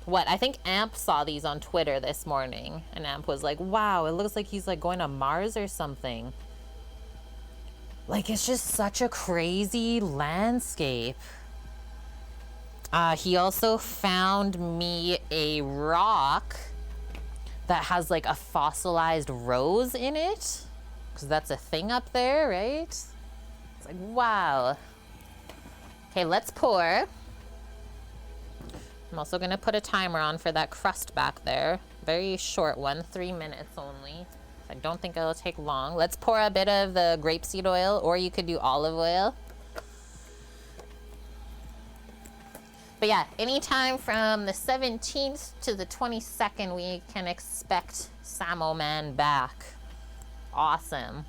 Speaker 1: What? I think Amp saw these on Twitter this morning, and Amp was like, wow, it looks like he's like going to Mars or something. Like, it's just such a crazy landscape. He also found me a rock that has like a fossilized rose in it, because that's a thing up there, right? It's like, wow. Okay, let's pour. I'm also gonna put a timer on for that crust back there. Very short one, 3 minutes only. I don't think it'll take long. Let's pour a bit of the grapeseed oil, or you could do olive oil. But yeah, anytime from the 17th to the 22nd, we can expect Samo Man back. Awesome.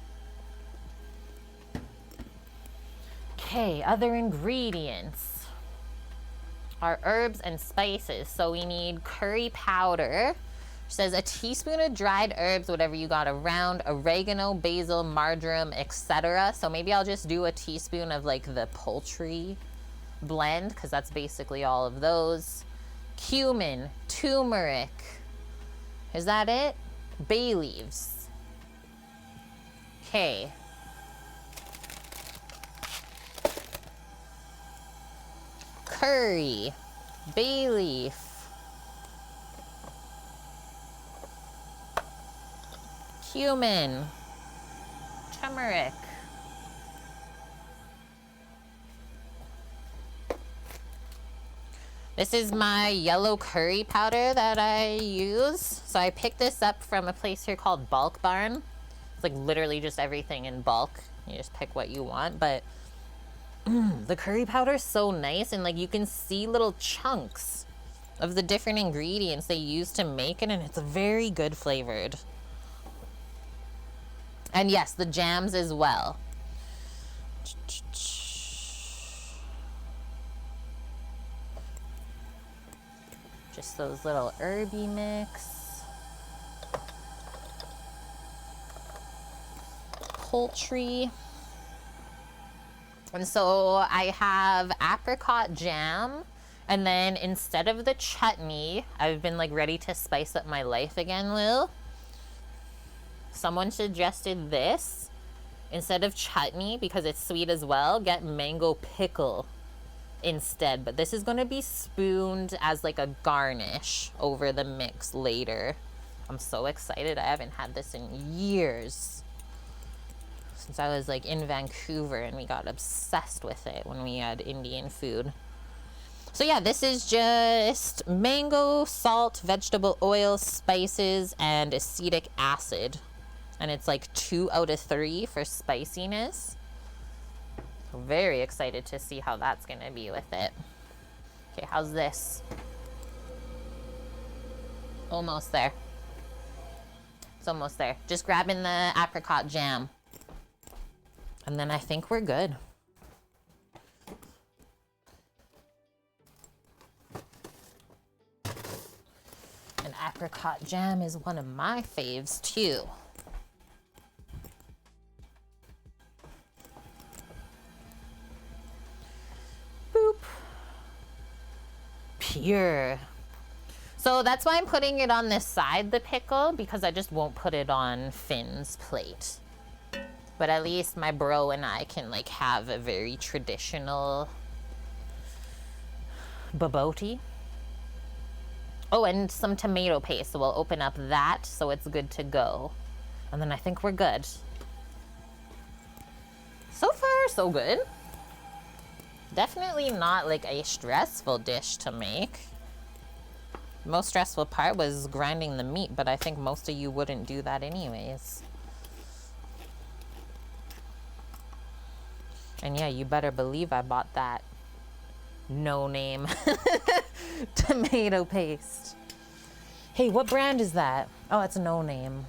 Speaker 1: Okay, other ingredients are herbs and spices. So we need curry powder. It says a teaspoon of dried herbs, whatever you got around, oregano, basil, marjoram, etc. So maybe I'll just do a teaspoon of like the poultry blend, because that's basically all of those. Cumin, turmeric. Is that it? Bay leaves. Okay. Curry, bay leaf, cumin, turmeric, this is my yellow curry powder that I use. So I picked this up from a place here called Bulk Barn. It's like literally just everything in bulk. You just pick what you want, but the curry powder is so nice, and like you can see little chunks of the different ingredients they use to make it, and it's very good flavored. And yes, the jams as well. Just those little herby mix. Poultry. And so I have apricot jam, and then instead of the chutney, I've been like ready to spice up my life again, Lil. Someone suggested this. Instead of chutney, because it's sweet as well, get mango pickle instead. But this is gonna be spooned as like a garnish over the mix later. I'm so excited. I haven't had this in years. Since I was like in Vancouver, and we got obsessed with it when we had Indian food. So yeah, this is just mango, salt, vegetable oil, spices, and acetic acid. And it's like 2 out of 3 for spiciness. So very excited to see how that's gonna be with it. Okay, how's this? Almost there. It's almost there. Just grabbing the apricot jam. And then I think we're good. And apricot jam is one of my faves too. here. So that's why I'm putting it on this side, the pickle, because I just won't put it on Finn's plate. But at least my bro and I can like have a very traditional bobotie. Oh, and some tomato paste. So we'll open up that so it's good to go. And then I think we're good. So far, so good. Definitely not like a stressful dish to make. The most stressful part was grinding the meat, but I think most of you wouldn't do that anyways. And yeah, you better believe I bought that no-name tomato paste. Hey, what brand is that? Oh, it's no name.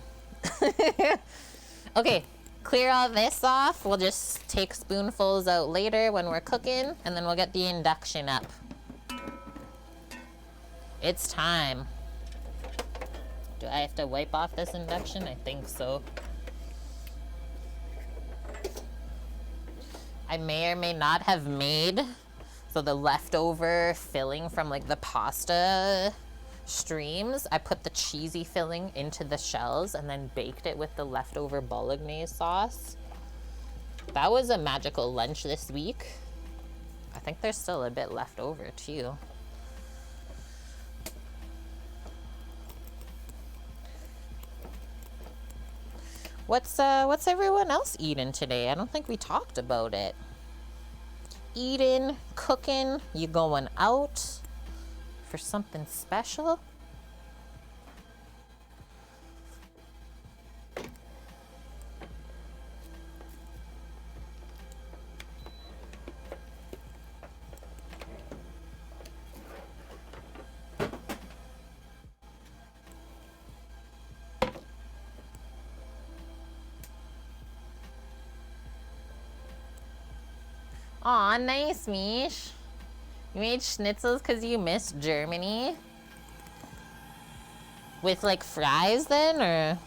Speaker 1: Okay, clear all this off. We'll just take spoonfuls out later when we're cooking, and then we'll get the induction up. It's time. Do I have to wipe off this induction? I think so. I may or may not have made so the leftover filling from like the pasta streams, I put the cheesy filling into the shells and then baked it with the leftover bolognese sauce. That was a magical lunch this week. I think there's still a bit left over too. What's everyone else eating today? I don't think we talked about it. Eating, cooking, you going out for something special? Aw, nice, Mish. You made schnitzels because you missed Germany? With like fries then, or?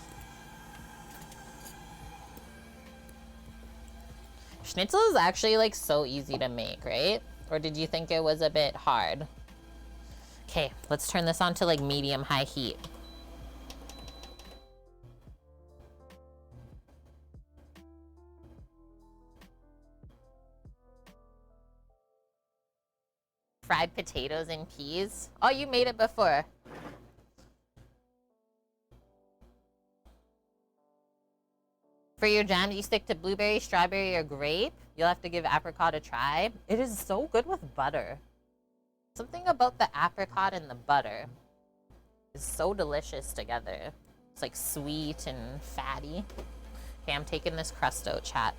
Speaker 1: Schnitzel is actually like so easy to make, right? Or did you think it was a bit hard? Okay, let's turn this on to like medium-high heat. Fried potatoes and peas. Oh, you made it before. For your jam, do you stick to blueberry, strawberry, or grape? You'll have to give apricot a try. It is so good with butter. Something about the apricot and the butter is so delicious together. It's like sweet and fatty. Okay, I'm taking this crust out, chat.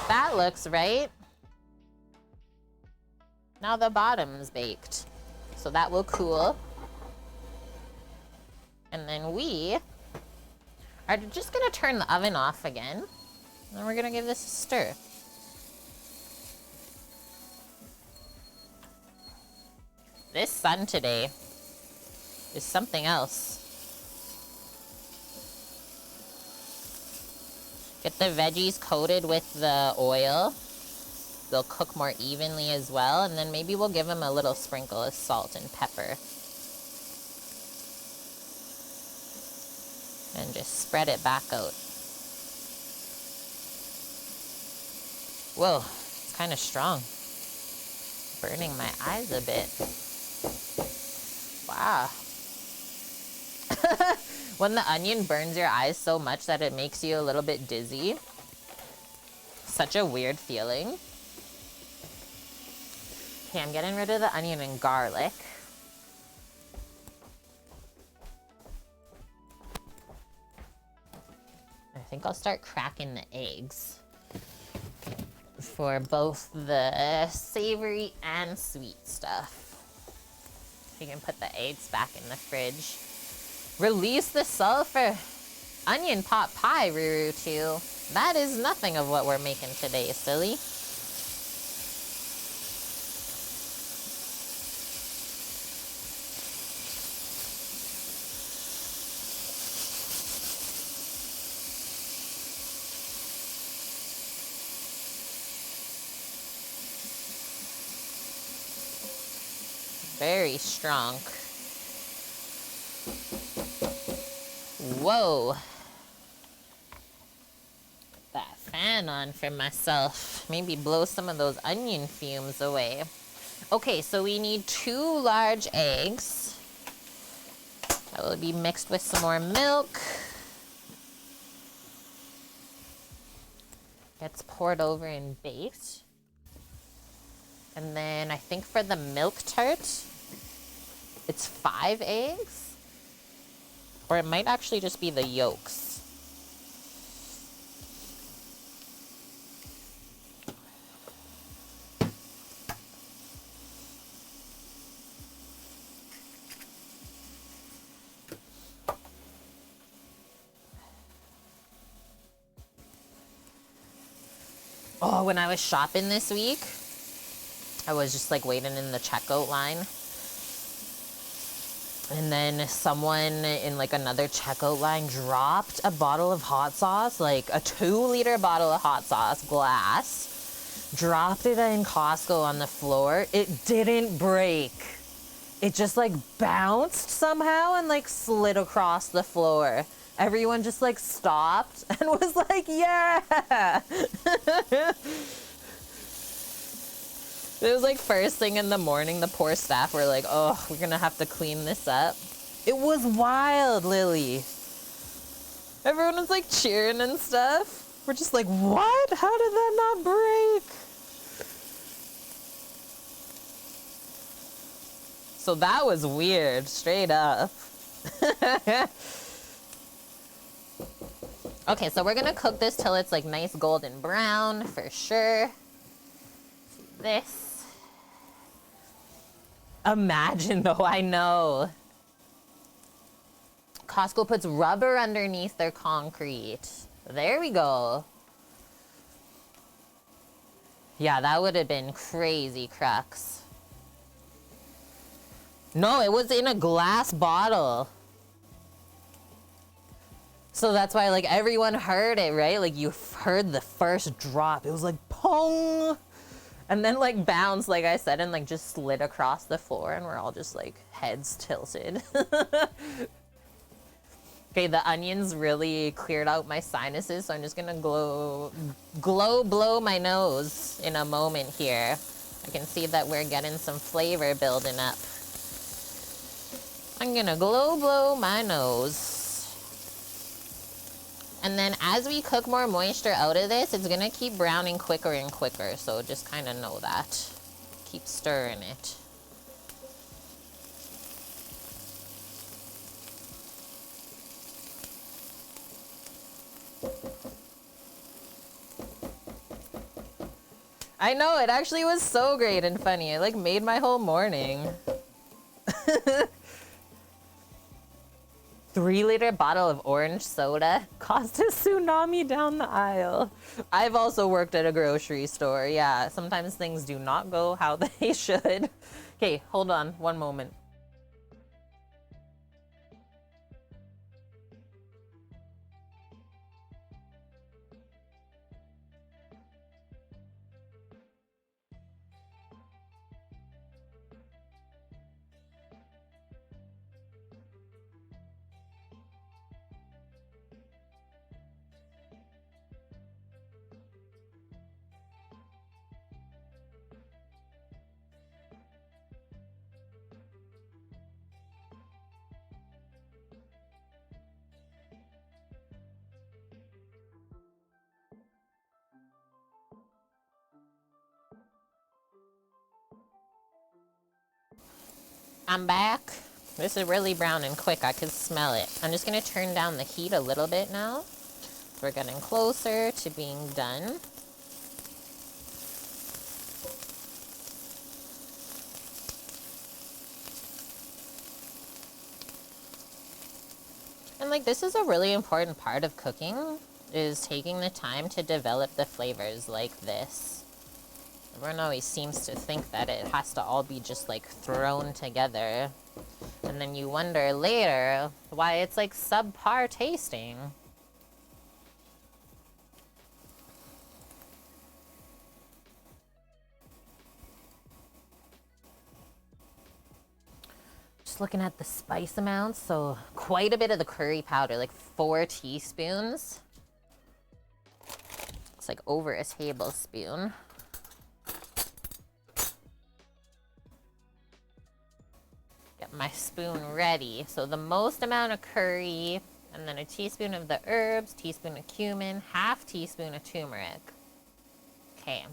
Speaker 1: That looks right. Now the bottom's baked. So that will cool. And then we are just gonna turn the oven off again. And we're gonna give this a stir. This sun today is something else. Get the veggies coated with the oil. They'll cook more evenly as well. And then maybe we'll give them a little sprinkle of salt and pepper. And just spread it back out. Whoa, it's kind of strong. Burning my eyes a bit. Wow. When the onion burns your eyes so much that it makes you a little bit dizzy. Such a weird feeling. Okay, I'm getting rid of the onion and garlic. I think I'll start cracking the eggs for both the savory and sweet stuff. You can put the eggs back in the fridge. Release the sulfur. Onion pot pie, Ruru, too. That is nothing of what we're making today, silly. Very strong. Whoa. Put that fan on for myself. Maybe blow some of those onion fumes away. Okay, so we need 2 large eggs. That will be mixed with some more milk. Gets poured over and baked. And then I think for the Melktert, it's 5 eggs. Or it might actually just be the yolks. Oh, when I was shopping this week, I was just like waiting in the checkout line. And then someone in like another checkout line dropped a bottle of hot sauce, like a 2-liter bottle of hot sauce, glass, dropped it in Costco on the floor. It didn't break. It just like bounced somehow and like slid across the floor. Everyone just like stopped and was like, yeah. It was like first thing in the morning, the poor staff were like, oh, we're gonna have to clean this up. It was wild, Lily. Everyone was like cheering and stuff. We're just like, what? How did that not break? So that was weird, straight up. Okay, so we're gonna cook this till it's like nice golden brown for sure. This. Imagine though, I know. Costco puts rubber underneath their concrete. There we go. Yeah, that would have been crazy, Crux. No, it was in a glass bottle. So that's why, like, everyone heard it, right? Like, you heard the first drop. It was like, pong! And then, like, bounced, like I said, and, like, just slid across the floor, and we're all just, like, heads tilted. Okay, the onions really cleared out my sinuses, so I'm just gonna blow my nose in a moment here. I can see that we're getting some flavor building up. I'm gonna blow my nose. And then as we cook more moisture out of this, it's gonna keep browning quicker and quicker. So just kind of know that. Keep stirring it. I know, it actually was so great and funny. It like made my whole morning. 3-liter bottle of orange soda cost a tsunami down the aisle. I've also worked at a grocery store. Yeah, sometimes things do not go how they should. Okay, hold on one moment. I'm back. This is really brown and quick. I can smell it. I'm just gonna turn down the heat a little bit now. We're getting closer to being done. And like, this is a really important part of cooking, is taking the time to develop the flavors like this. Everyone always seems to think that it has to all be just like thrown together. And then you wonder later why it's like subpar tasting. just looking at the spice amounts. So quite a bit of the curry powder, like 4 teaspoons. It's like over a tablespoon. Get my spoon ready. So the most amount of curry, and then a teaspoon of the herbs, teaspoon of cumin, half teaspoon of turmeric. Okay.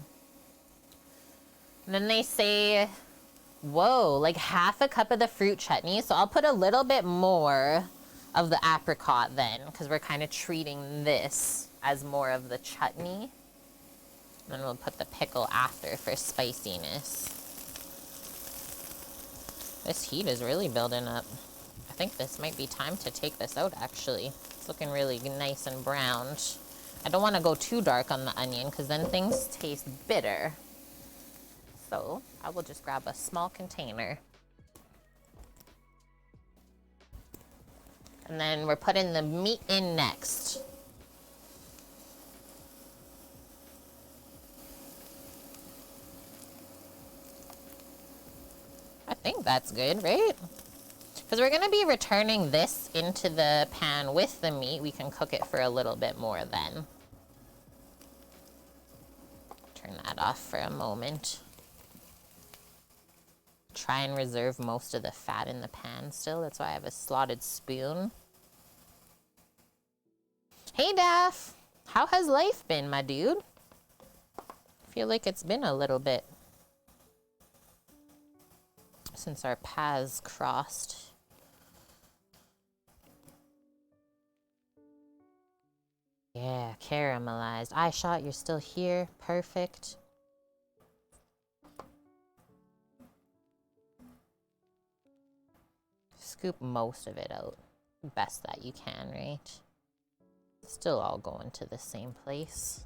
Speaker 1: And then they say, whoa, like half a cup of the fruit chutney. So I'll put a little bit more of the apricot then, because we're kind of treating this as more of the chutney. And then we'll put the pickle after for spiciness. This heat is really building up. I think this might be time to take this out, actually. It's looking really nice and browned. I don't want to go too dark on the onion, because then things taste bitter. So I will just grab a small container. And then we're putting the meat in next. I think that's good, right? Because we're going to be returning this into the pan with the meat. We can cook it for a little bit more then. Turn that off for a moment. Try and reserve most of the fat in the pan still. That's why I have a slotted spoon. Hey, Daff. How has life been, my dude? I feel like it's been a little bit since our paths crossed. Yeah, caramelized. Eye shot, you're still here. Perfect. Scoop most of it out. Best that you can, right? Still all going to the same place.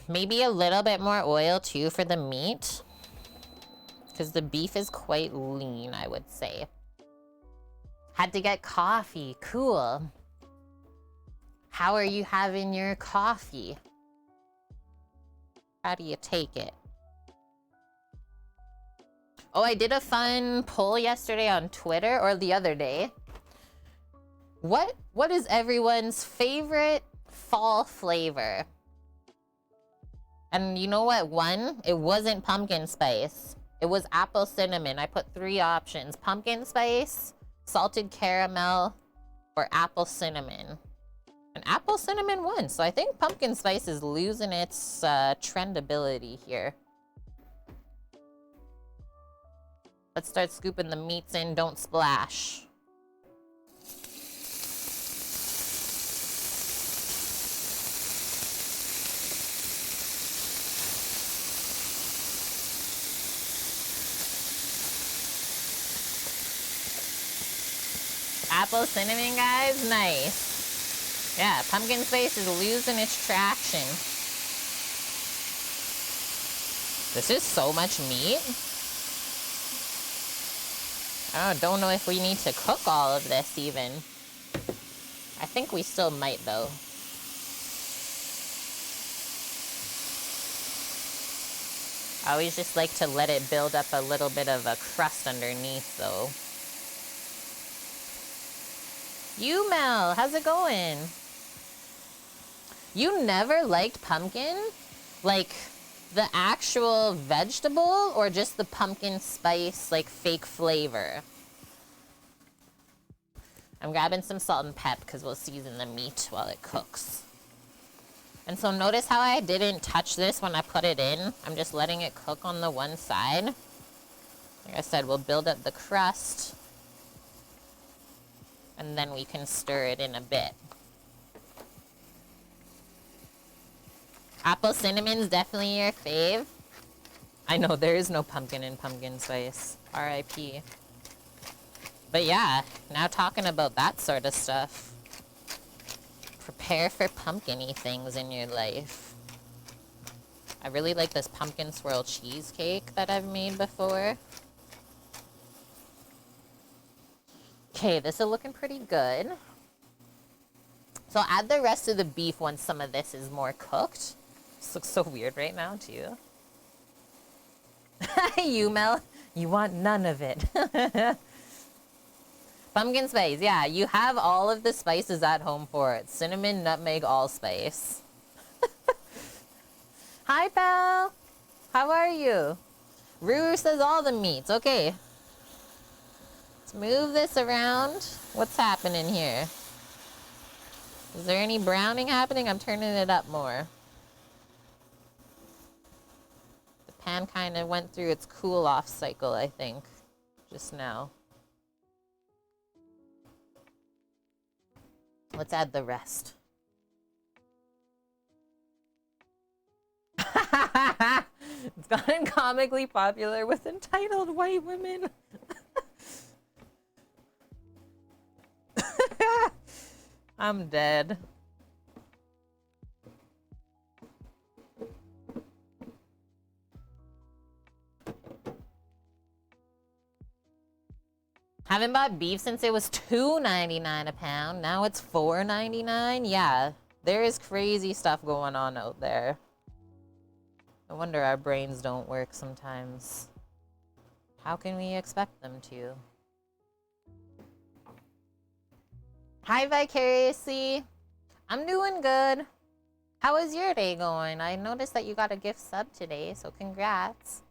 Speaker 1: Maybe a little bit more oil too for the meat, because the beef is quite lean, I would say. Had to get coffee. Cool. How are you having your coffee? How do you take it? Oh, I did a fun poll yesterday on Twitter, or the other day. What is everyone's favorite fall flavor? And you know what won? It wasn't pumpkin spice. It was apple cinnamon. I put 3 options: pumpkin spice, salted caramel, or apple cinnamon. And apple cinnamon won. So I think pumpkin spice is losing its trendability here. Let's start scooping the meats in. Don't splash. Apple cinnamon, guys, nice. Yeah, pumpkin spice is losing its traction. This is so much meat. I don't know if we need to cook all of this even. I think we still might though. I always just like to let it build up a little bit of a crust underneath though. You, Mel, how's it going? You never liked pumpkin? Like the actual vegetable, or just the pumpkin spice, like fake flavor? I'm grabbing some salt and pep because we'll season the meat while it cooks. And so notice how I didn't touch this when I put it in. I'm just letting it cook on the one side. Like I said, we'll build up the crust, and then we can stir it in a bit. Apple cinnamon's definitely your fave. I know there is no pumpkin in pumpkin spice. R.I.P. But yeah, now talking about that sort of stuff. Prepare for pumpkin-y things in your life. I really like this pumpkin swirl cheesecake that I've made before. Okay, this is looking pretty good. So I'll add the rest of the beef once some of this is more cooked. This looks so weird right now, too. You, Mel. You want none of it. Pumpkin spice, yeah, you have all of the spices at home for it. Cinnamon, nutmeg, allspice. Hi, pal. How are you? Ruru says all the meats. Okay. Let's move this around. What's happening here? Is there any browning happening? I'm turning it up more. The pan kind of went through its cool-off cycle, I think, just now. Let's add the rest. It's gotten comically popular with entitled white women. I'm dead. Haven't bought beef since it was $2.99 a pound. Now it's $4.99. Yeah, there is crazy stuff going on out there. No wonder our brains don't work sometimes. How can we expect them to? Hi, Vicariously. I'm doing good. How is your day going? I noticed that you got a gift sub today, so congrats.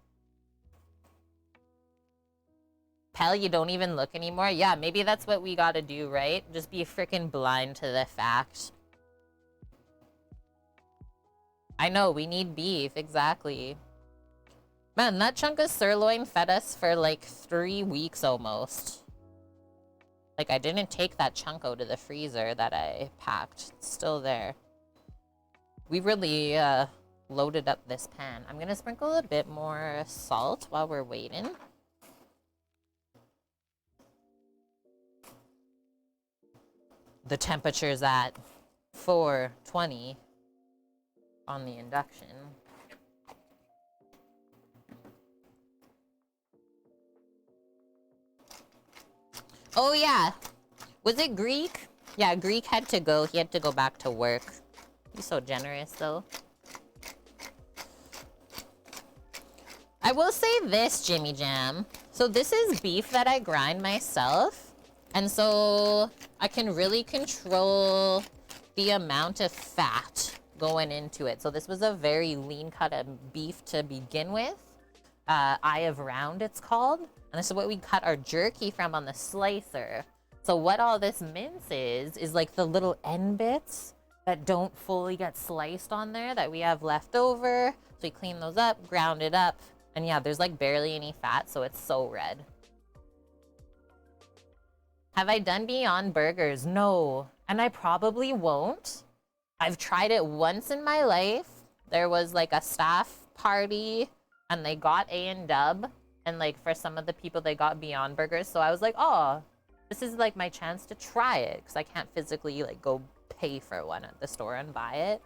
Speaker 1: Pell, you don't even look anymore? Yeah, maybe that's what we gotta do, right? Just be freaking blind to the fact. I know, we need beef, exactly. Man, that chunk of sirloin fed us for like 3 weeks almost. Like, I didn't take that chunk out of the freezer that I packed. It's still there. We really loaded up this pan. I'm gonna sprinkle a bit more salt while we're waiting. The temperature's at 420 on the induction. Oh yeah, was it Greek? Yeah, Greek had to go. He had to go back to work. He's so generous though. I will say this, Jimmy Jam. So this is beef that I grind myself. And so I can really control the amount of fat going into it. So this was a very lean cut of beef to begin with. Eye of round, it's called. And this is what we cut our jerky from on the slicer. So what all this mince is like the little end bits that don't fully get sliced on there that we have left over. So we clean those up, ground it up. And yeah, there's like barely any fat, so it's so red. Have I done Beyond Burgers? No, and I probably won't. I've tried it once in my life. There was like a staff party and they got A&W, and like for some of the people they got Beyond Burgers. So I was like, oh, this is like my chance to try it because I can't physically like go pay for one at the store and buy it.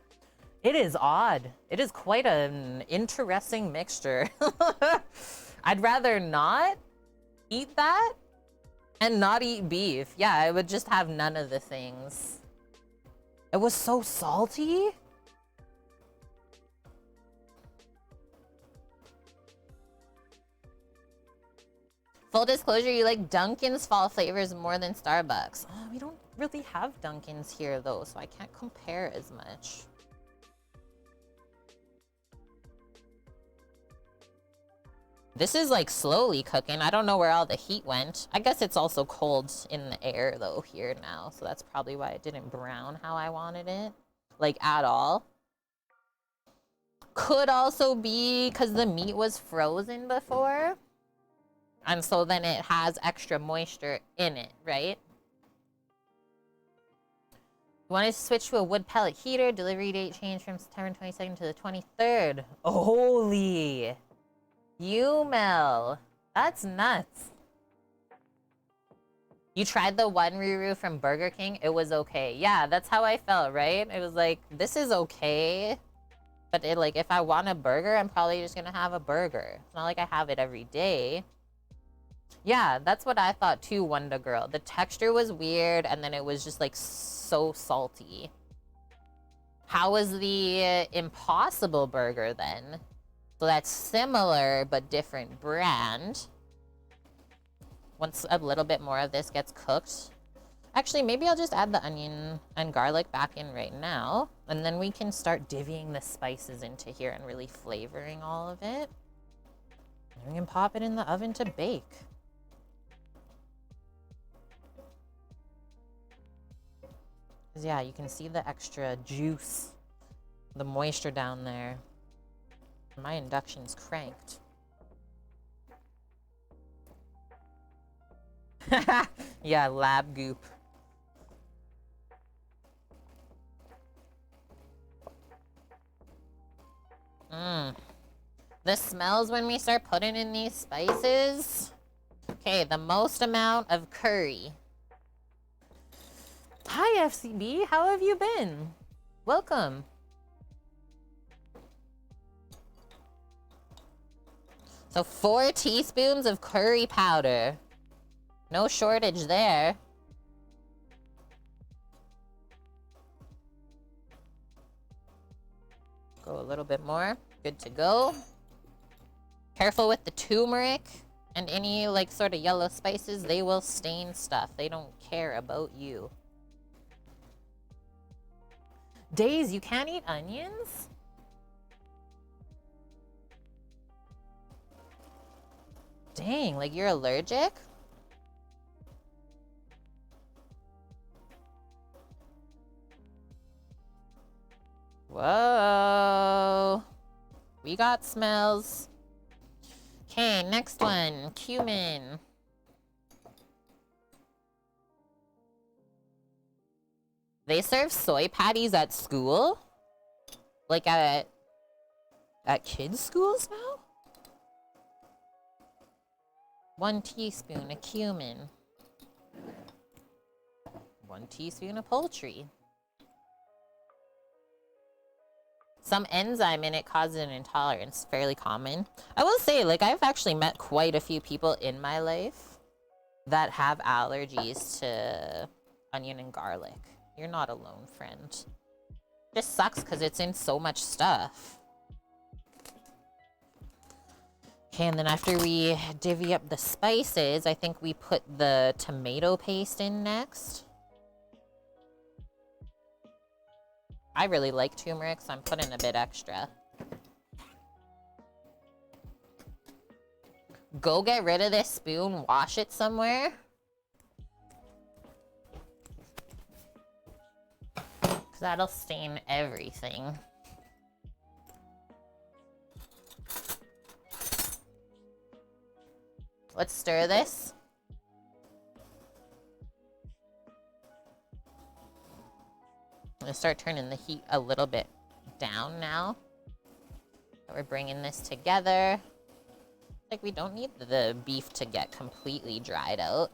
Speaker 1: It is odd. It is quite an interesting mixture. I'd rather not eat that and not eat beef. Yeah, I would just have none of the things. It was so salty. Full disclosure, you like Dunkin's fall flavors more than Starbucks. Oh, we don't really have Dunkin's here though, so I can't compare as much. This is like slowly cooking. I don't know where all the heat went. I guess it's also cold in the air though here now. So that's probably why it didn't brown how I wanted it. Like at all. Could also be because the meat was frozen before. And so then it has extra moisture in it, right? You want to switch to a wood pellet heater. Delivery date changed from September 22nd to the 23rd. Holy. You, Mel. That's nuts. You tried the one Ruru from Burger King? It was okay. Yeah, that's how I felt, right? It was like, this is okay. But it, like, if I want a burger, I'm probably just gonna have a burger. It's not like I have it every day. Yeah, that's what I thought too, Wonder Girl. The texture was weird, and then it was just, like, so salty. How was the Impossible Burger, then? So that's similar, but different brand. once a little bit more of this gets cooked, actually, maybe I'll just add the onion and garlic back in right now, and then we can start divvying the spices into here and really flavoring all of it. And we can pop it in the oven to bake. Because yeah, you can see the extra juice, the moisture down there. My induction's cranked. Yeah, lab goop. The smells when we start putting in these spices. Okay, the most amount of curry. Hi, FCB. How have you been? Welcome. So 4 teaspoons of curry powder. No shortage there. Go a little bit more. Good to go. Careful with the turmeric and any like sort of yellow spices. They will stain stuff. They don't care about you. Days, you can't eat onions? Dang, like you're allergic? Whoa. We got smells. Okay, next one. Cumin. They serve soy patties at school? Like at kids' schools now? 1 teaspoon of cumin. 1 teaspoon of poultry. Some enzyme in it causes an intolerance, fairly common. I will say, like, I've actually met quite a few people in my life that have allergies to onion and garlic. You're not alone, friend. Just sucks because it's in so much stuff. Okay, and then after we divvy up the spices, I think we put the tomato paste in next. I really like turmeric, so I'm putting a bit extra. Go get rid of this spoon, wash it somewhere. Because that'll stain everything. Let's stir this. I'm gonna start turning the heat a little bit down now. We're bringing this together. Like, we don't need the beef to get completely dried out.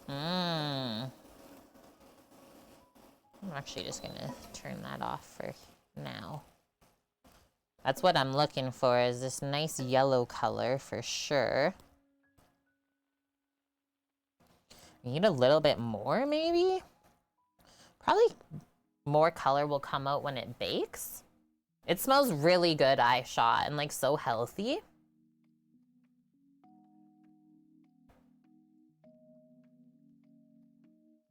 Speaker 1: I'm actually just gonna turn that off for now. That's what I'm looking for, is this nice yellow color for sure. Need a little bit more, maybe? Probably more color will come out when it bakes. It smells really good, I shot, and like so healthy.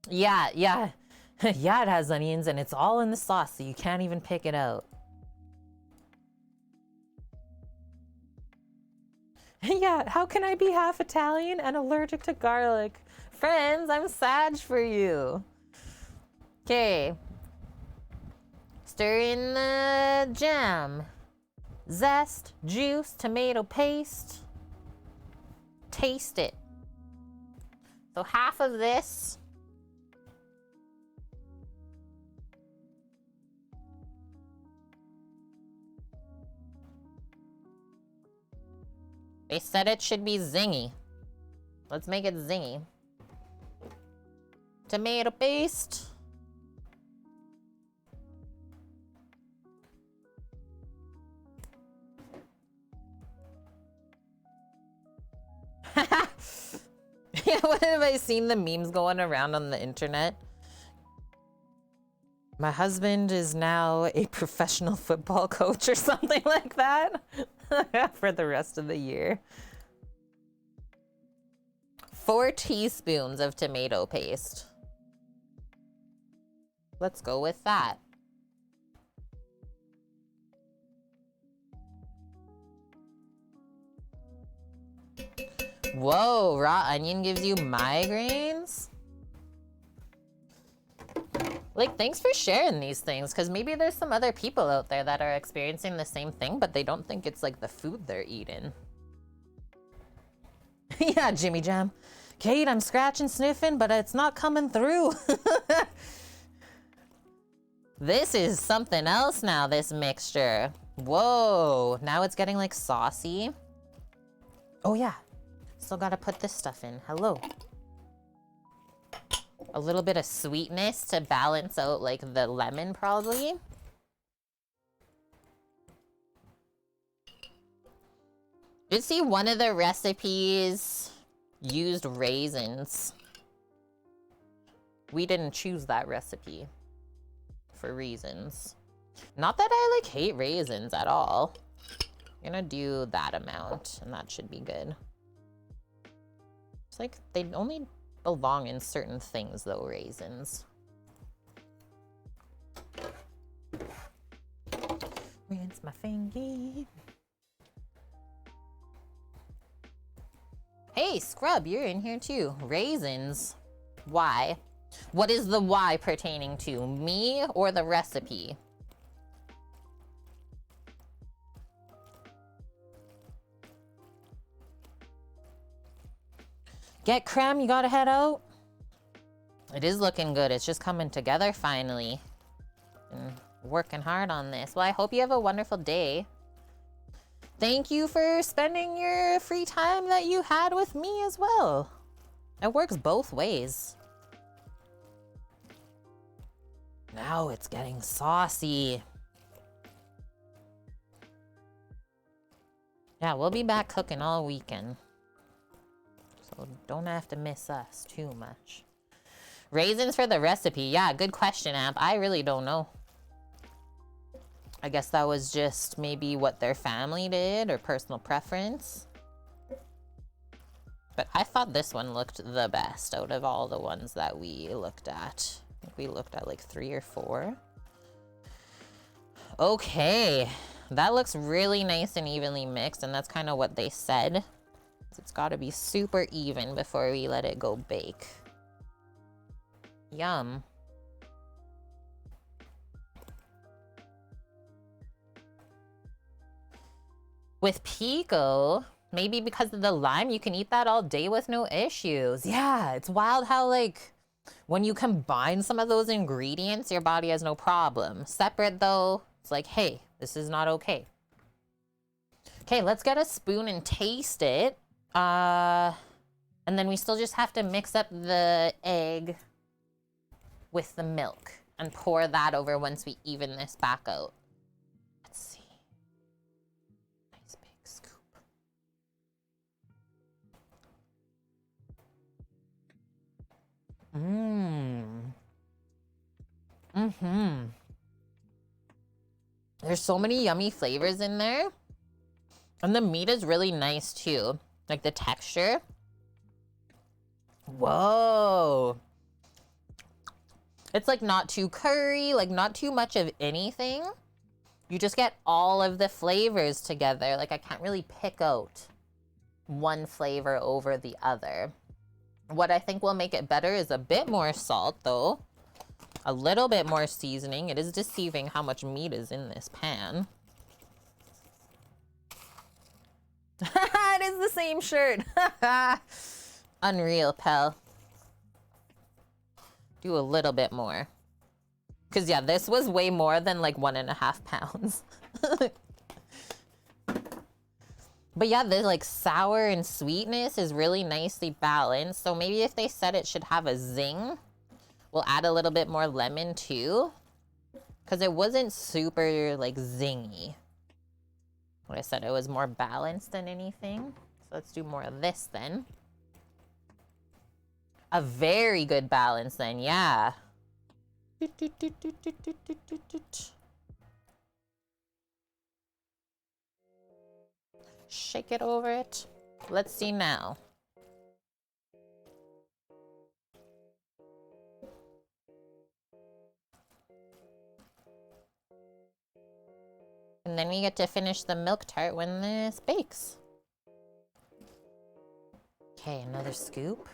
Speaker 1: Yeah. Yeah, it has onions and it's all in the sauce, so you can't even pick it out. Yeah, how can I be half Italian and allergic to garlic? Friends, I'm sad for you. Okay. Stir in the jam. Zest, juice, tomato paste. Taste it. So half of this. They said it should be zingy. Let's make it zingy. Tomato paste. Yeah, what have I seen the memes going around on the internet? My husband is now a professional football coach or something like that for the rest of the year. 4 teaspoons of tomato paste. Let's go with that. Whoa, raw onion gives you migraines? Like, thanks for sharing these things, because maybe there's some other people out there that are experiencing the same thing, but they don't think it's like the food they're eating. Yeah, Jimmy Jam. Kate, I'm scratching, sniffing, but it's not coming through. This is something else now, this mixture. Whoa, now it's getting like saucy. Oh yeah, still gotta put this stuff in. Hello. A little bit of sweetness to balance out like the lemon probably. Did see one of the recipes used raisins. We didn't choose that recipe for reasons. Not that I like hate raisins at all. I'm gonna do that amount and that should be good. It's like they only belong in certain things though, raisins. Rinse my fingy. Hey, Scrub, you're in here too. Raisins. Why? What is the why pertaining to? Me or the recipe? Get creme, you gotta head out. It is looking good. It's just coming together finally. And working hard on this. Well, I hope you have a wonderful day. Thank you for spending your free time that you had with me as well. It works both ways. Now it's getting saucy. Yeah, we'll be back cooking all weekend. So don't have to miss us too much. Raisins for the recipe. Yeah, good question, Amp. I really don't know. I guess that was just maybe what their family did or personal preference. But I thought this one looked the best out of all the ones that we looked at. I think we looked at like 3 or 4. Okay, that looks really nice and evenly mixed, and that's kind of what they said. It's got to be super even before we let it go bake. Yum. With pico, maybe because of the lime, you can eat that all day with no issues. Yeah, it's wild how like when you combine some of those ingredients, your body has no problem. Separate though, it's like, hey, this is not okay. Okay, let's get a spoon and taste it. And then we still just have to mix up the egg with the milk and pour that over once we even this back out. Let's see. Nice big scoop. There's so many yummy flavors in there. And the meat is really nice too. Like the texture. Whoa. It's like not too curry, like not too much of anything. You just get all of the flavors together. Like I can't really pick out one flavor over the other. What I think will make it better is a bit more salt though. A little bit more seasoning. It is deceiving how much meat is in this pan. It is the same shirt. Unreal, pal. Do a little bit more. Because, yeah, this was way more than like 1.5 pounds. But yeah, the like sour and sweetness is really nicely balanced. So maybe if they said it should have a zing, we'll add a little bit more lemon too. Because it wasn't super like zingy. What I said, it was more balanced than anything. So let's do more of this then. A very good balance then, yeah. Shake it over it. Let's see now. And then we get to finish the milk tart when this bakes. Okay, another scoop.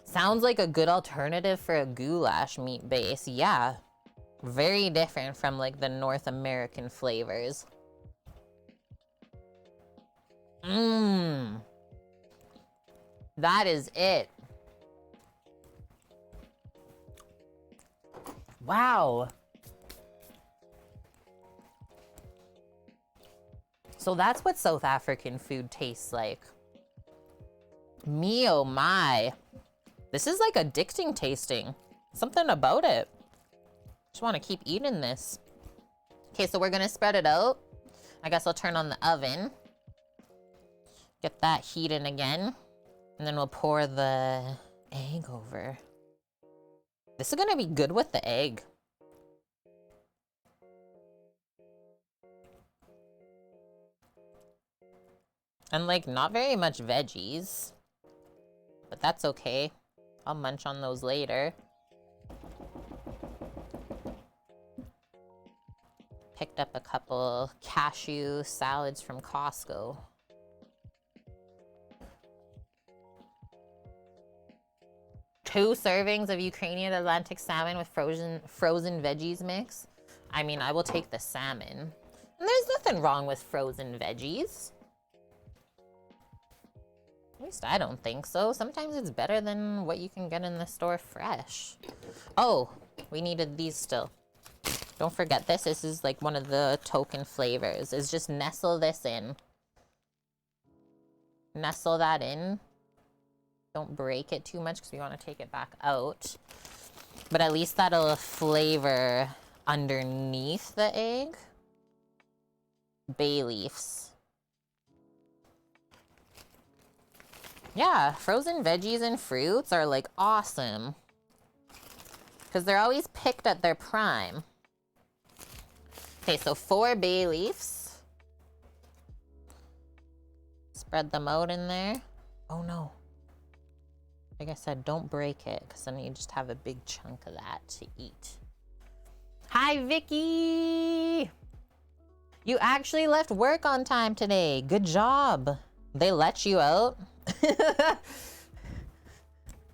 Speaker 1: Sounds like a good alternative for a goulash meat base. Yeah, very different from like the North American flavors. Mmm. That is it. Wow. So that's what South African food tastes like. Me oh my. This is like addicting tasting. Something about it. Just want to keep eating this. Okay, so we're gonna spread it out. I guess I'll turn on the oven. Get that heating again. And then we'll pour the egg over. This is gonna be good with the egg. And like not very much veggies, but that's okay. I'll munch on those later. Picked up a couple cashew salads from Costco. Two servings of Ukrainian Atlantic salmon with frozen veggies mix. I mean, I will take the salmon. And there's nothing wrong with frozen veggies. At least I don't think so. Sometimes it's better than what you can get in the store fresh. Oh, we needed these still. Don't forget this. This is like one of the token flavors. Is just nestle this in. Nestle that in. Don't break it too much because we want to take it back out. But at least that'll flavor underneath the egg. Bay leaves. Yeah, frozen veggies and fruits are like awesome. Because they're always picked at their prime. Okay, so 4 bay leaves. Spread them out in there. Oh no. Like I said, don't break it, because then you just have a big chunk of that to eat. Hi, Vicky! You actually left work on time today. Good job. They let you out?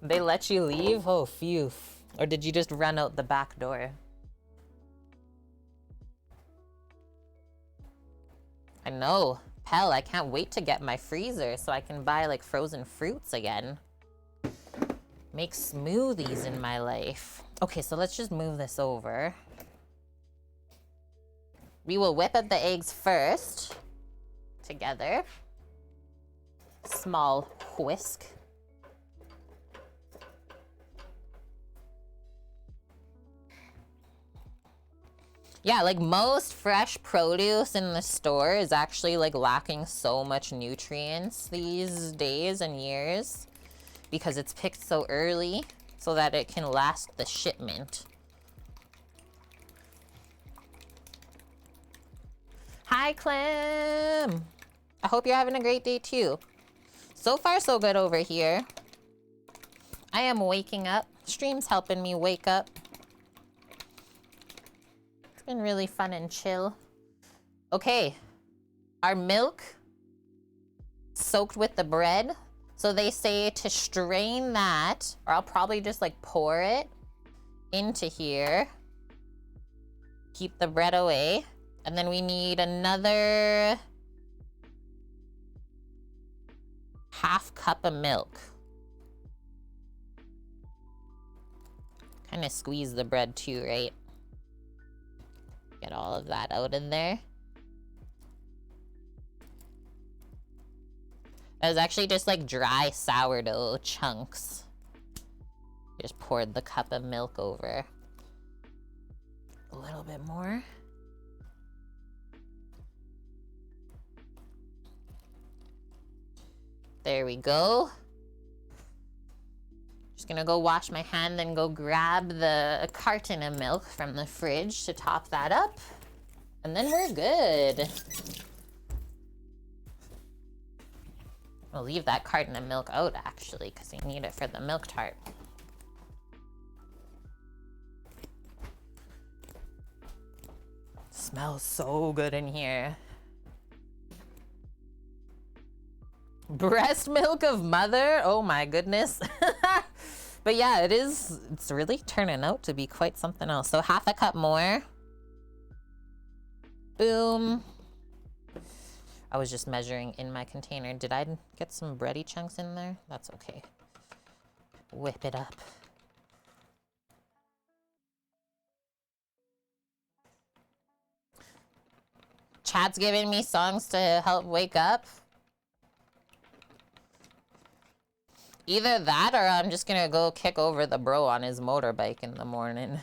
Speaker 1: They let you leave? Oh, phew. Or did you just run out the back door? I know. Pell, I can't wait to get my freezer so I can buy like frozen fruits again. Make smoothies in my life. Okay, so let's just move this over. We will whip up the eggs first. Together. Small whisk. Yeah, like most fresh produce in the store is actually like lacking so much nutrients these days and years because it's picked so early so that it can last the shipment. Hi, Clem. I hope you're having a great day too. So far, so good over here. I am waking up. Stream's helping me wake up. It's been really fun and chill. Okay, our milk soaked with the bread. So they say to strain that, or I'll probably just like pour it into here. Keep the bread away. And then we need another half cup of milk. Kind of squeeze the bread too, right? Get all of that out in there. It was actually just like dry sourdough chunks. Just poured the cup of milk over. A little bit more. There we go. Just gonna go wash my hand, then go grab the carton of milk from the fridge to top that up. And then we're good. We'll leave that carton of milk out, actually, because we need it for the Melktert. Smells so good in here. Breast milk of mother? Oh my goodness. But yeah, it's really turning out to be quite something else. So half a cup more. Boom. I was just measuring in my container. Did I get some bready chunks in there? That's okay. Whip it up. Chat's giving me songs to help wake up. Either that or I'm just gonna go kick over the bro on his motorbike in the morning.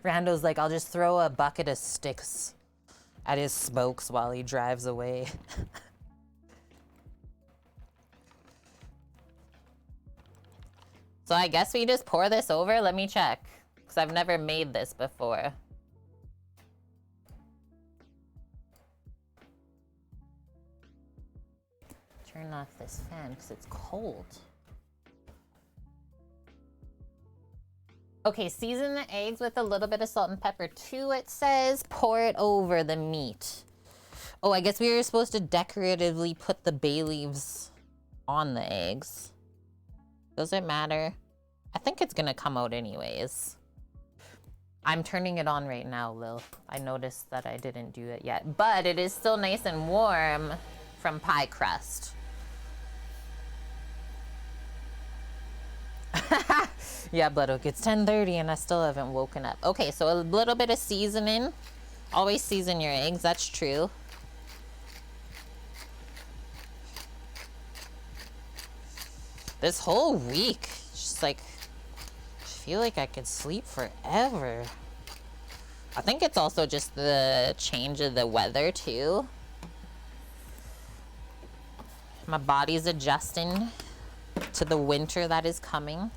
Speaker 1: Rando's like, I'll just throw a bucket of sticks at his spokes while he drives away. So I guess we just pour this over. Let me check, because I've never made this before. Turn off this fan because it's cold. Okay, season the eggs with a little bit of salt and pepper too, it says. Pour it over the meat. Oh, I guess we were supposed to decoratively put the bay leaves on the eggs. Does it matter? I think it's gonna come out anyways. I'm turning it on right now, Lil. I noticed that I didn't do it yet, but it is still nice and warm from pie crust. Yeah, Blood Oak, it's 10:30 and I still haven't woken up. Okay, so a little bit of seasoning. Always season your eggs, that's true. This whole week, just like, I feel like I could sleep forever. I think it's also just the change of the weather too. My body's adjusting to the winter that is coming.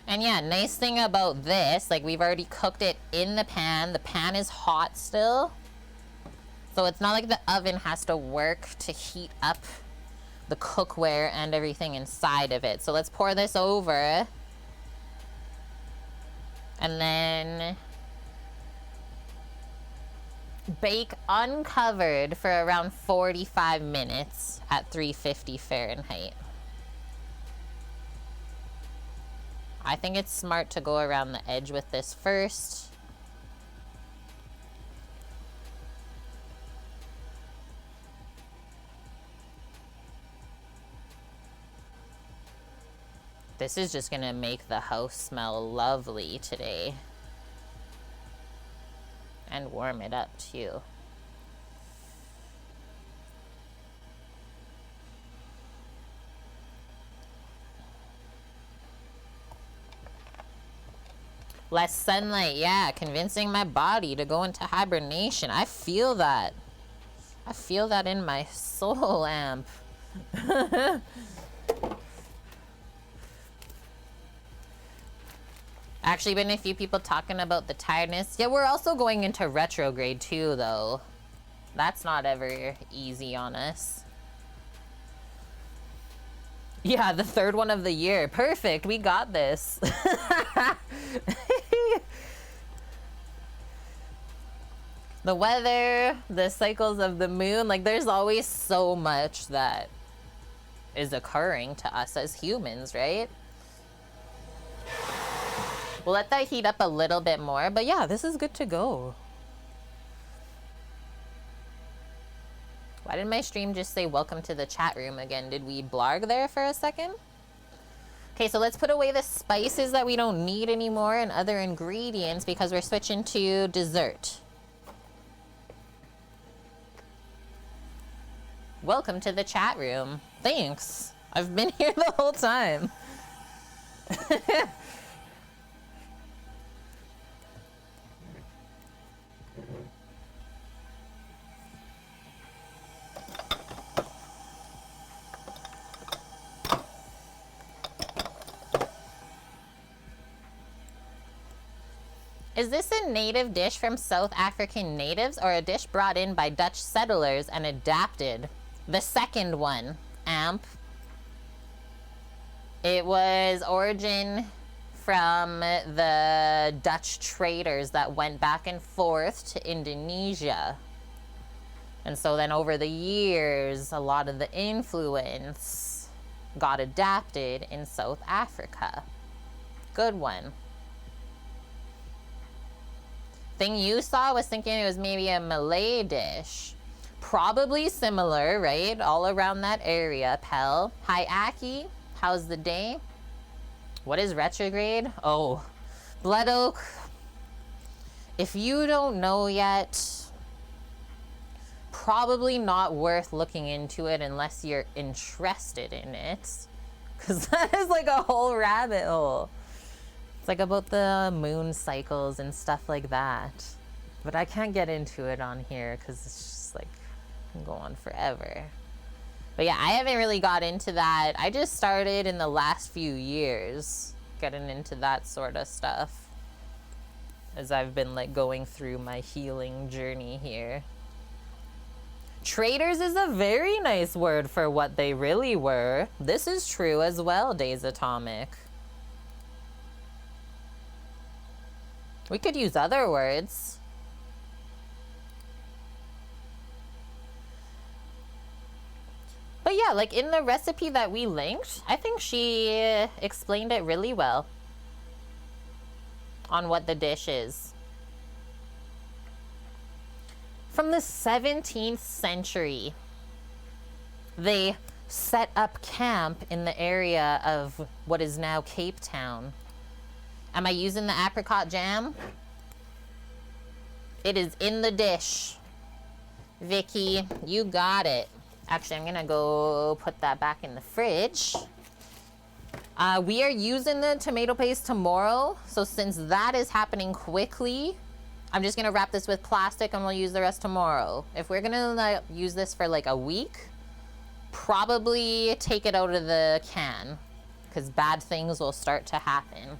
Speaker 1: And yeah, nice thing about this, like we've already cooked it in the pan. The pan is hot still. So it's not like the oven has to work to heat up the cookware and everything inside of it. So let's pour this over. And then bake uncovered for around 45 minutes at 350 Fahrenheit. I think it's smart to go around the edge with this first. This is just gonna make the house smell lovely today. And warm it up too. Less sunlight, yeah, convincing my body to go into hibernation. I feel that. I feel that in my soul, Amp. Actually, been a few people talking about the tiredness. Yeah, we're also going into retrograde too, though. That's not ever easy on us. Yeah, the third one of the year. Perfect, we got this. The weather, the cycles of the moon, like there's always so much that is occurring to us as humans, right? We'll let that heat up a little bit more, but yeah, this is good to go. Why did my stream just say welcome to the chat room again? Did we blarg there for a second? Okay, so let's put away the spices that we don't need anymore and other ingredients because we're switching to dessert. Welcome to the chat room. Thanks. I've been here the whole time. Is this a native dish from South African natives or a dish brought in by Dutch settlers and adapted? The second one, Amp. It was origin from the Dutch traders that went back and forth to Indonesia. And so then over the years, a lot of the influence got adapted in South Africa. Good one. Thing you saw was thinking it was maybe a Malay dish. Probably similar, right? All around that area, Pell. Hi, Aki. How's the day? What is retrograde? Oh, Blood Oak. If you don't know yet, probably not worth looking into it unless you're interested in it. Because that is like a whole rabbit hole. It's like about the moon cycles and stuff like that. But I can't get into it on here because it's just like, it can go on forever. But yeah, I haven't really got into that. I just started in the last few years getting into that sort of stuff as I've been like going through my healing journey here. Traders is a very nice word for what they really were. This is true as well, Days Atomic. We could use other words. But yeah, like in the recipe that we linked, I think she explained it really well on what the dish is. From the 17th century, they set up camp in the area of what is now Cape Town. Am I using the apricot jam? It is in the dish. Vicky, you got it. Actually, I'm gonna go put that back in the fridge. We are using the tomato paste tomorrow, so since that is happening quickly, I'm just gonna wrap this with plastic and we'll use the rest tomorrow. If we're gonna use this for like a week, probably take it out of the can because bad things will start to happen.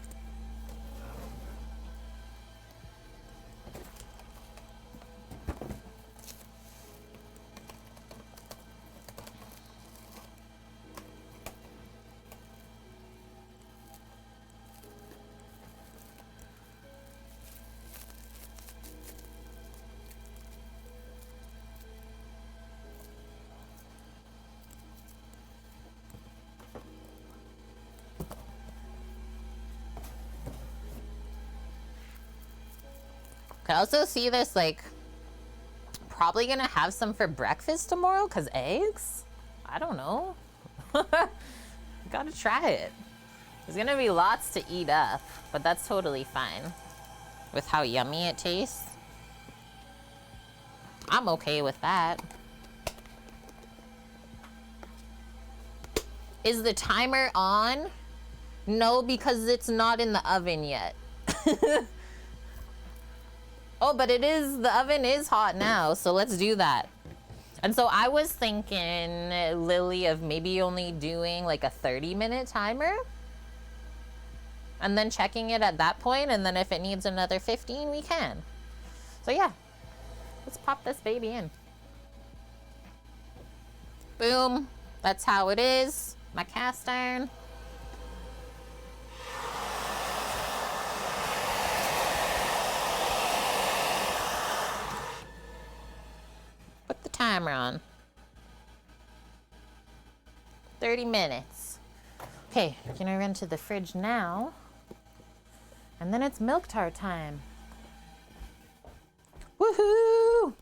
Speaker 1: I also see this like probably gonna have some for breakfast tomorrow because eggs? I don't know. Gotta try it. There's gonna be lots to eat up, but that's totally fine with how yummy it tastes. I'm okay with that. Is the timer on? No, because it's not in the oven yet. Oh, but it is, the oven is hot now, so let's do that. And so I was thinking, Lily, of maybe only doing like a 30-minute timer and then checking it at that point, and then if it needs another 15, we can. So yeah, let's pop this baby in. Boom, that's how it is. My cast iron. Put the timer on. 30 minutes. Okay, we're gonna run to the fridge now. And then it's Melktert time. Woohoo!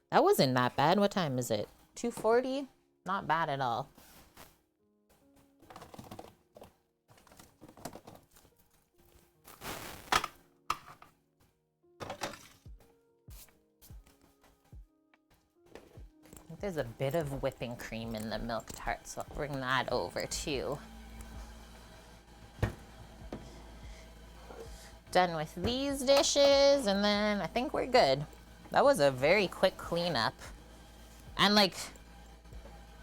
Speaker 1: That wasn't that bad. What time is it? 2:40? Not bad at all. There's a bit of whipping cream in the Melktert, so I'll bring that over too. Done with these dishes, and then I think we're good. That was a very quick cleanup. And like,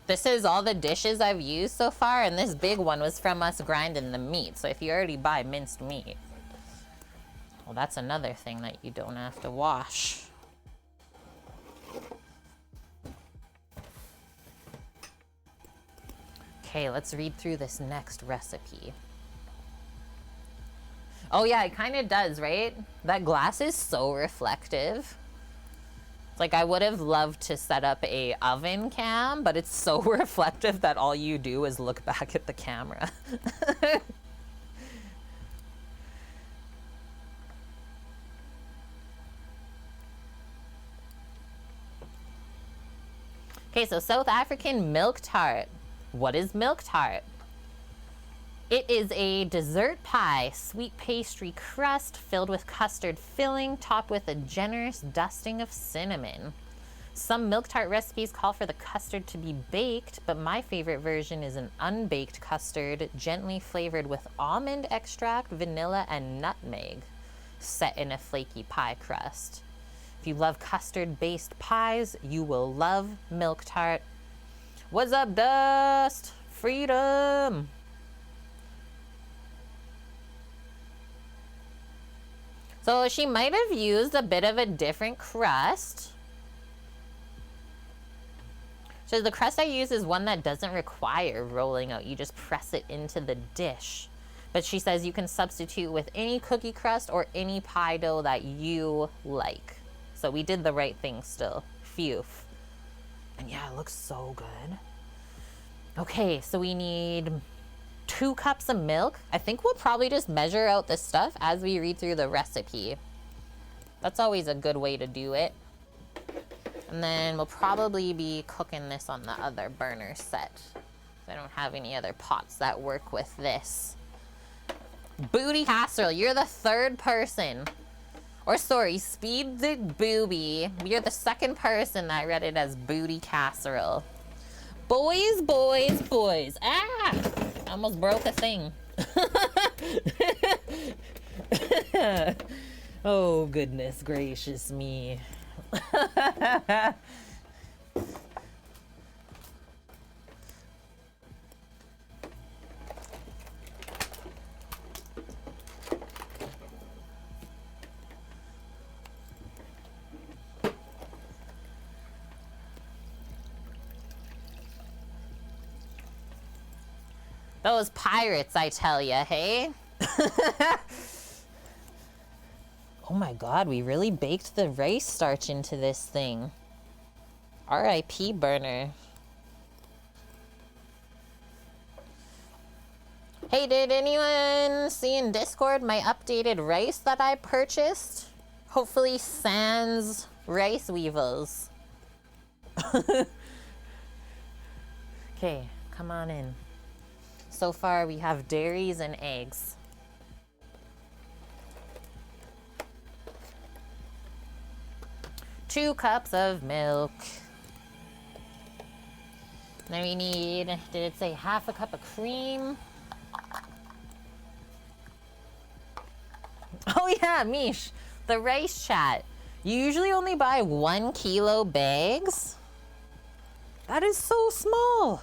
Speaker 1: this is all the dishes I've used so far, and this big one was from us grinding the meat. So if you already buy minced meat, Well, that's another thing that you don't have to wash. Okay, let's read through this next recipe. Oh yeah, it kind of does, right? That glass is so reflective. It's like I would have loved to set up a oven cam, but it's so reflective that all you do is look back at the camera. Okay, so South African Melktert. What is Melktert? It is a dessert pie, sweet pastry crust filled with custard filling, topped with a generous dusting of cinnamon. Some Melktert recipes call for the custard to be baked, but my favorite version is an unbaked custard, gently flavored with almond extract, vanilla, and nutmeg, set in a flaky pie crust. If you love custard-based pies, you will love Melktert. What's up, Dust? Freedom! So she might have used a bit of a different crust. So the crust I use is one that doesn't require rolling out. You just press it into the dish. But she says you can substitute with any cookie crust or any pie dough that you like. So we did the right thing still. Phew. And yeah, it looks so good. Okay, so we need 2 cups of milk. I think we'll probably just measure out this stuff as we read through the recipe. That's always a good way to do it. And then we'll probably be cooking this on the other burner set. I don't have any other pots that work with this. Booty Casserole, you're the 3rd person. Or sorry, Speed the Booby. You're the 2nd person that read it as Booty Casserole. Boys, boys, boys. Ah! I almost broke a thing. Oh, goodness gracious me. Those pirates, I tell ya, hey? Oh my god, we really baked the rice starch into this thing. R.I.P. burner. Hey, did anyone see in Discord my updated rice that I purchased? Hopefully sans rice weevils. Okay, come on in. So far we have dairies and eggs. Two cups of milk. Then we need, did it say half a cup of cream? Oh yeah, Mish, the rice chat. You usually only buy 1 kilo bags? That is so small.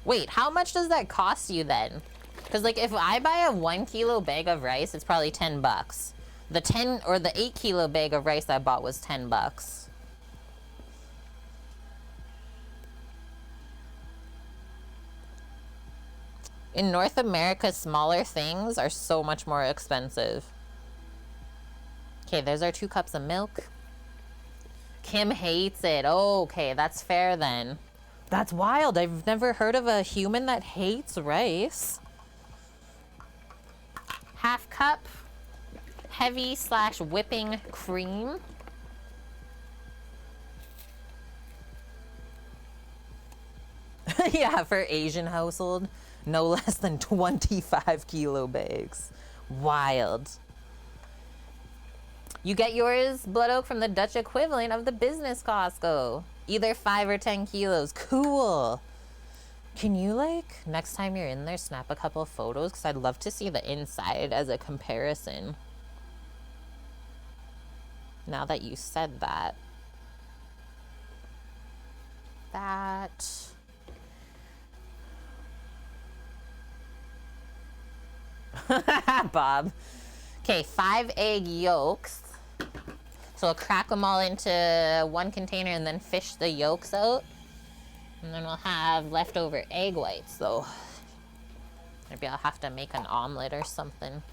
Speaker 1: Wait, how much does that cost you then? Because like if I buy a 1 kilo bag of rice, it's probably 10 bucks. The 10 or the 8 kilo bag of rice I bought was 10 bucks. In North America, smaller things are so much more expensive. Okay, there's our 2 cups of milk. Kim hates it. Oh, okay, that's fair then. That's wild. I've never heard of a human that hates rice. Half cup heavy / whipping cream. Yeah, for Asian household, no less than 25 kilo bags. Wild. You get yours, Blood Oak, from the Dutch equivalent of the business Costco. Either 5 or 10 kilos. Cool. Can you, like, next time you're in there, snap a couple of photos? Because I'd love to see the inside as a comparison. Now that you said that. Bob. Okay, 5 egg yolks. So I'll crack them all into one container and then fish the yolks out. And then we'll have leftover egg whites, though. Maybe I'll have to make an omelet or something.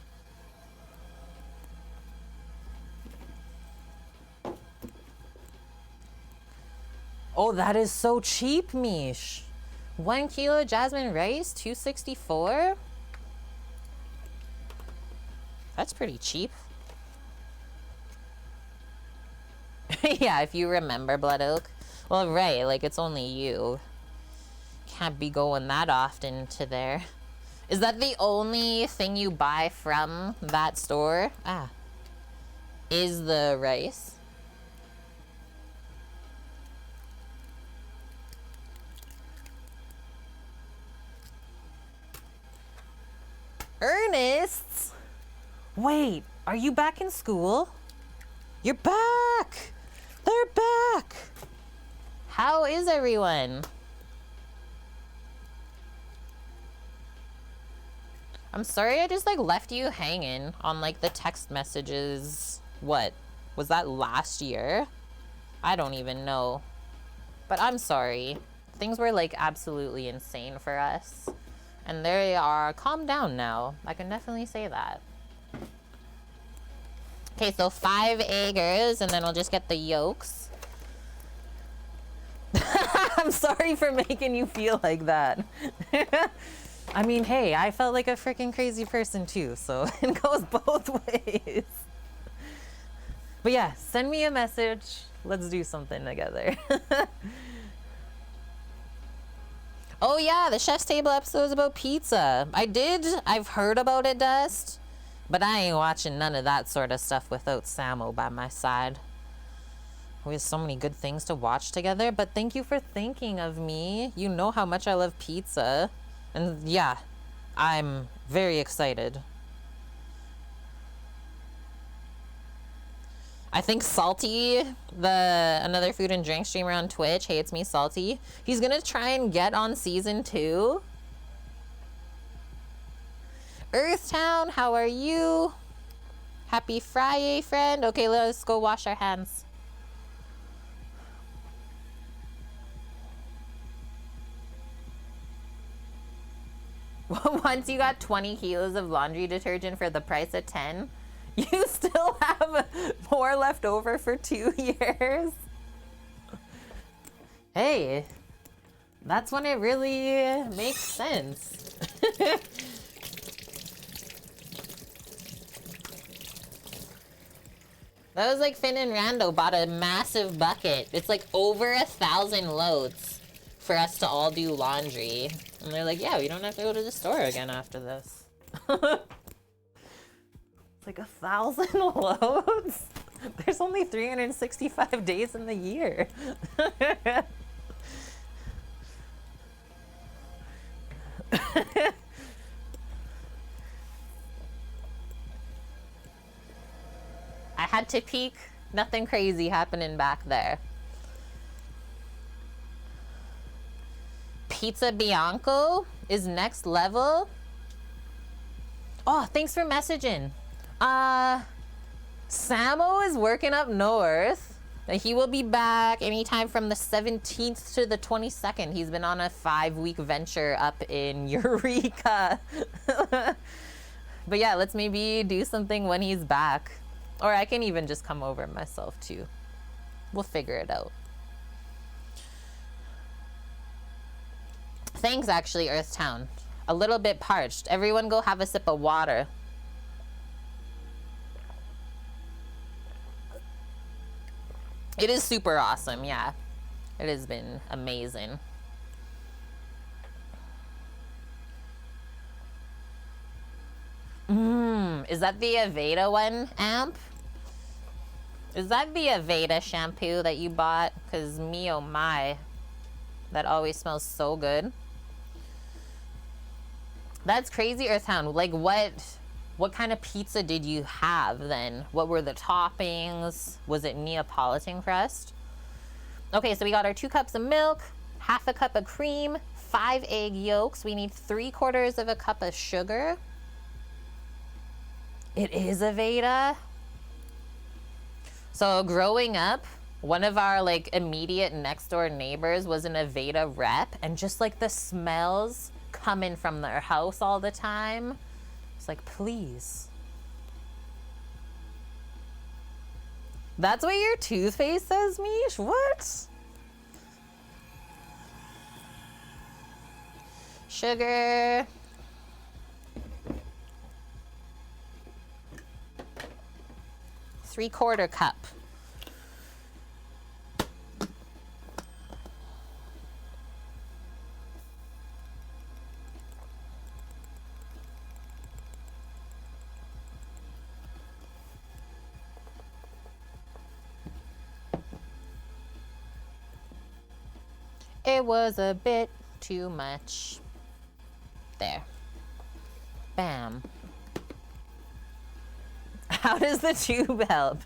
Speaker 1: Oh, that is so cheap, Mish. 1 kilo jasmine rice, $2.64. That's pretty cheap. Yeah, if you remember Blood Oak. Well, right, like it's only you. Can't be going that often to there. Is that the only thing you buy from that store? Ah. Is the rice? Ernest? Wait, are you back in school? You're back! They're back! How is everyone? I'm sorry I just like left you hanging on like the text messages. What? Was that last year? I don't even know. But I'm sorry. Things were like absolutely insane for us. And they are calmed down now. I can definitely say that. Okay, so 5 eggers, and then I'll just get the yolks. I'm sorry for making you feel like that. I mean, hey, I felt like a freaking crazy person too, so it goes both ways. But yeah, send me a message. Let's do something together. Oh yeah, the Chef's Table episode is about pizza. I've heard about it, Dust. But I ain't watching none of that sort of stuff without Samo by my side. We have so many good things to watch together, but thank you for thinking of me. You know how much I love pizza. And yeah, I'm very excited. I think Salty, another food and drink streamer on Twitch, hey, it's me, Salty. He's gonna try and get on season 2. Earthtown, how are you? Happy Friday, friend. Okay, let's go wash our hands. Once you got 20 kilos of laundry detergent for the price of 10, you still have more left over for 2 years. Hey, that's when it really makes sense. That was like Finn and Rando bought a massive bucket. It's like over 1,000 loads for us to all do laundry. And they're like, yeah, we don't have to go to the store again after this. It's like 1,000 loads? There's only 365 days in the year. I had to peek. Nothing crazy happening back there. Pizza Bianco is next level. Oh, thanks for messaging. Samo is working up north. He will be back anytime from the 17th to the 22nd. He's been on a 5-week venture up in Eureka. But yeah, let's maybe do something when he's back. Or I can even just come over myself too. We'll figure it out. Thanks, actually, Earthtown. A little bit parched. Everyone go have a sip of water. It is super awesome, yeah. It has been amazing. Is that the Aveda one, Amp? Is that the Aveda shampoo that you bought? Because me, oh my, that always smells so good. That's crazy, Earthhound. Like, what kind of pizza did you have then? What were the toppings? Was it Neapolitan crust? Okay, so we got our 2 cups of milk, half a cup of cream, 5 egg yolks. We need 3/4 of a cup of sugar. It is a Veda. So growing up, one of our like immediate next door neighbors was an Aveda rep, and just like the smells coming from their house all the time, it's like, please. That's what your toothpaste says, Mish? What? Sugar. Three-quarter cup. It was a bit too much. There. Bam. How does the tube help?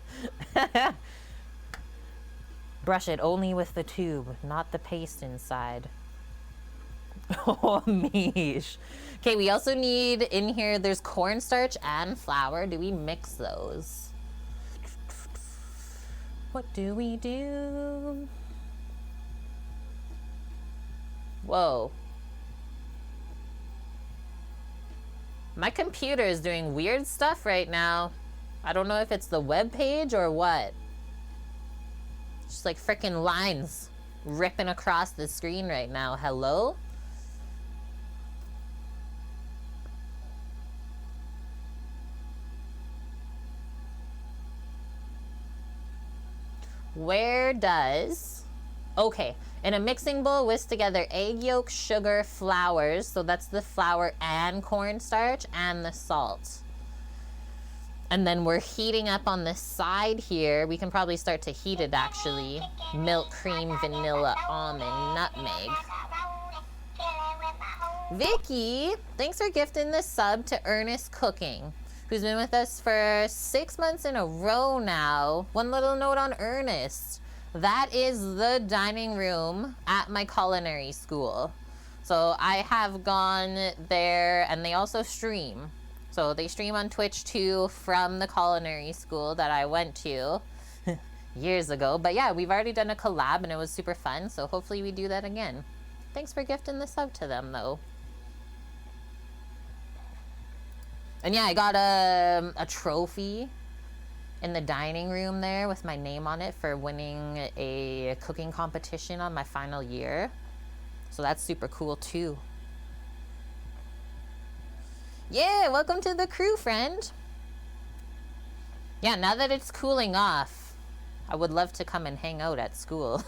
Speaker 1: Brush it only with the tube, not the paste inside. Oh, Mish. Okay, we also need in here, there's cornstarch and flour. Do we mix those? What do we do? Whoa. My computer is doing weird stuff right now. I don't know if it's the web page or what. Just like freaking lines ripping across the screen right now. Hello? Where does... Okay, in a mixing bowl, whisk together egg yolk, sugar, flours. So that's the flour and cornstarch and the salt. And then we're heating up on the side here. We can probably start to heat it actually. Milk, cream, vanilla, almond, nutmeg. Vicky, thanks for gifting the sub to Ernest Cooking, who's been with us for 6 months in a row now. One little note on Ernest. That is the dining room at my culinary school. So I have gone there, and they also stream. So they stream on Twitch too from the culinary school that I went to years ago. But yeah, we've already done a collab and it was super fun. So hopefully we do that again. Thanks for gifting the sub to them though. And yeah, I got a trophy in the dining room there with my name on it for winning a cooking competition on my final year. So that's super cool too. Yeah, welcome to the crew, friend. Yeah, now that it's cooling off, I would love to come and hang out at school.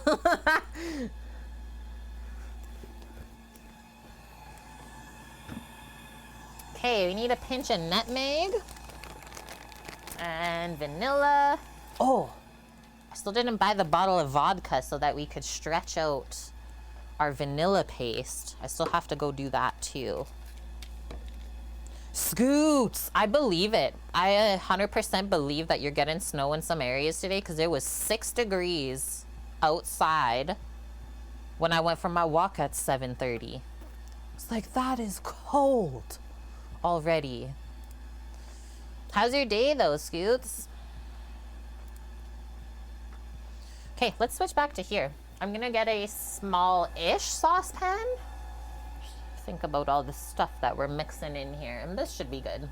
Speaker 1: Okay, we need a pinch of nutmeg and vanilla. Oh, I still didn't buy the bottle of vodka so that we could stretch out our vanilla paste. I still have to go do that too. Scoots, I believe it. I 100% believe that you're getting snow in some areas today because it was 6 degrees outside when I went for my walk at 7:30. It's like, that is cold already. How's your day though, Scoots? Okay, let's switch back to here. I'm gonna get a small-ish saucepan. Think about all the stuff that we're mixing in here, and this should be good.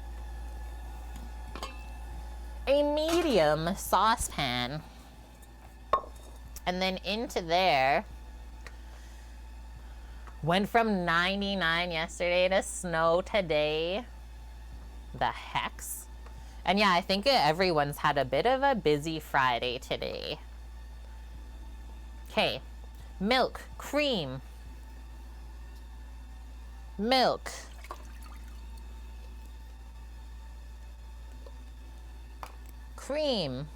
Speaker 1: A medium saucepan, and then into there. Went from 99 yesterday to snow today. The hex. And yeah, I think everyone's had a bit of a busy Friday today. Okay, milk, cream, milk, cream,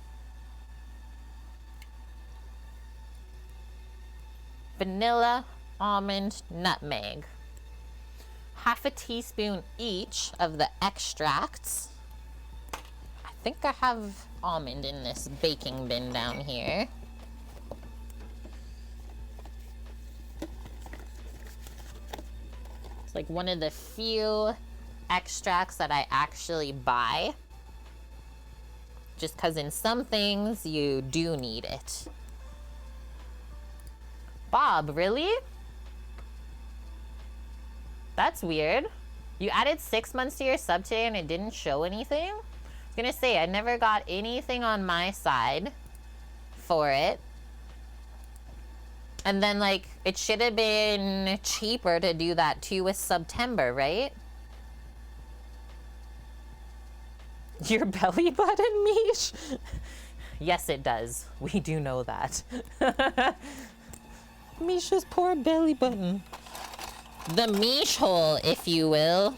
Speaker 1: vanilla, almond, nutmeg. Half a teaspoon each of the extracts. I think I have almond in this baking bin down here. It's like one of the few extracts that I actually buy. Just because in some things you do need it. Bob, really? That's weird. You added 6 months to your sub today and it didn't show anything? I was gonna say, I never got anything on my side for it. And then, like, it should have been cheaper to do that too with September, right? Your belly button, Mish? Yes, it does. We do know that. Misha's poor belly button. The Mish hole, if you will.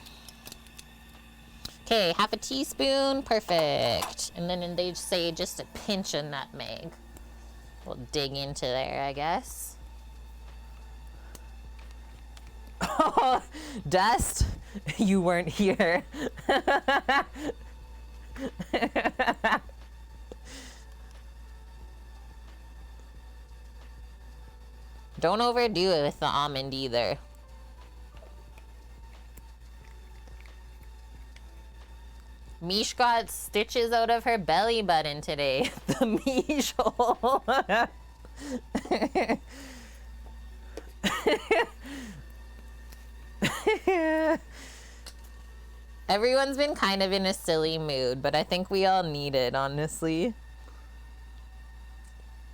Speaker 1: Okay, half a teaspoon. Perfect. And then they say just a pinch of nutmeg. We'll dig into there, I guess. Oh, Dust, you weren't here. Don't overdo it with the almond either. Mish got stitches out of her belly button today. The Mish hole. Everyone's been kind of in a silly mood, but I think we all need it, honestly. You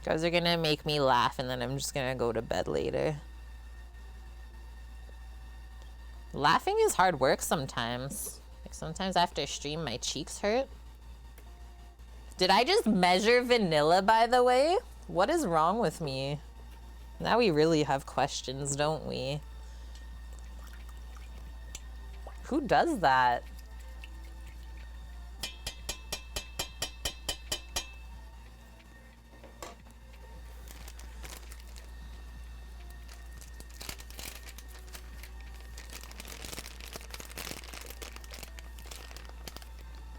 Speaker 1: guys are gonna make me laugh and then I'm just gonna go to bed later. Laughing is hard work sometimes. Like sometimes after stream my cheeks hurt. Did I just measure vanilla, by the way? What is wrong with me? Now we really have questions, don't we? Who does that?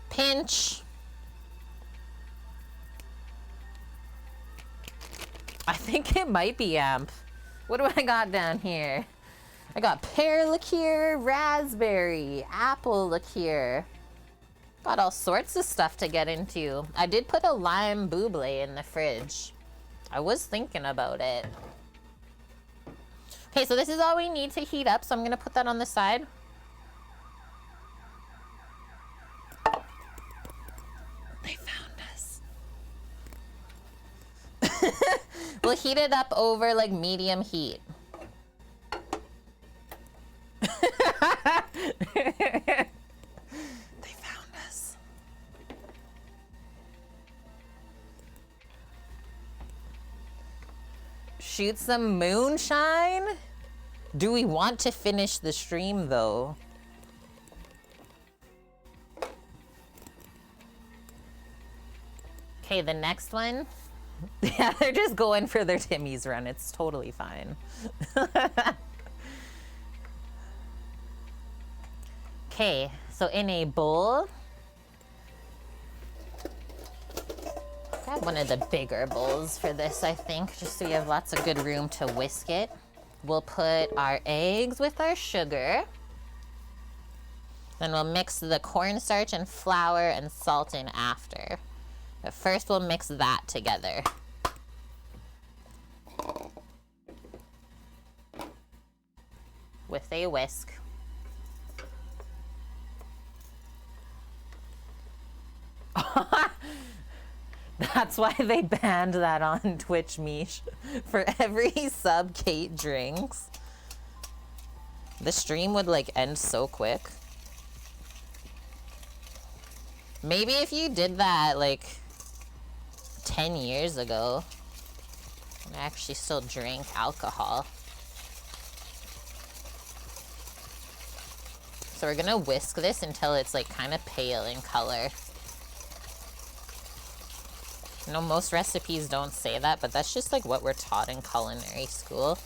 Speaker 1: Pinch. I think it might be Amp. What do I got down here? I got pear liqueur, raspberry, apple liqueur. Got all sorts of stuff to get into. I did put a lime buble in the fridge. I was thinking about it. Okay, so this is all we need to heat up, so I'm gonna put that on the side. They found us. We'll heat it up over like medium heat. They found us. Shoot some moonshine? Do we want to finish the stream though? Okay, the next one. Yeah, they're just going for their Timmy's run. It's totally fine. Okay, so in a bowl, grab one of the bigger bowls for this, I think, just so we have lots of good room to whisk it. We'll put our eggs with our sugar. Then we'll mix the cornstarch and flour and salt in after. But first we'll mix that together. With a whisk. That's why they banned that on Twitch, Mish. For every sub Kate drinks. The stream would like end so quick. Maybe if you did that like 10 years ago, and I actually still drank alcohol. So we're gonna whisk this until it's like kind of pale in color. You know, most recipes don't say that, but that's just like what we're taught in culinary school.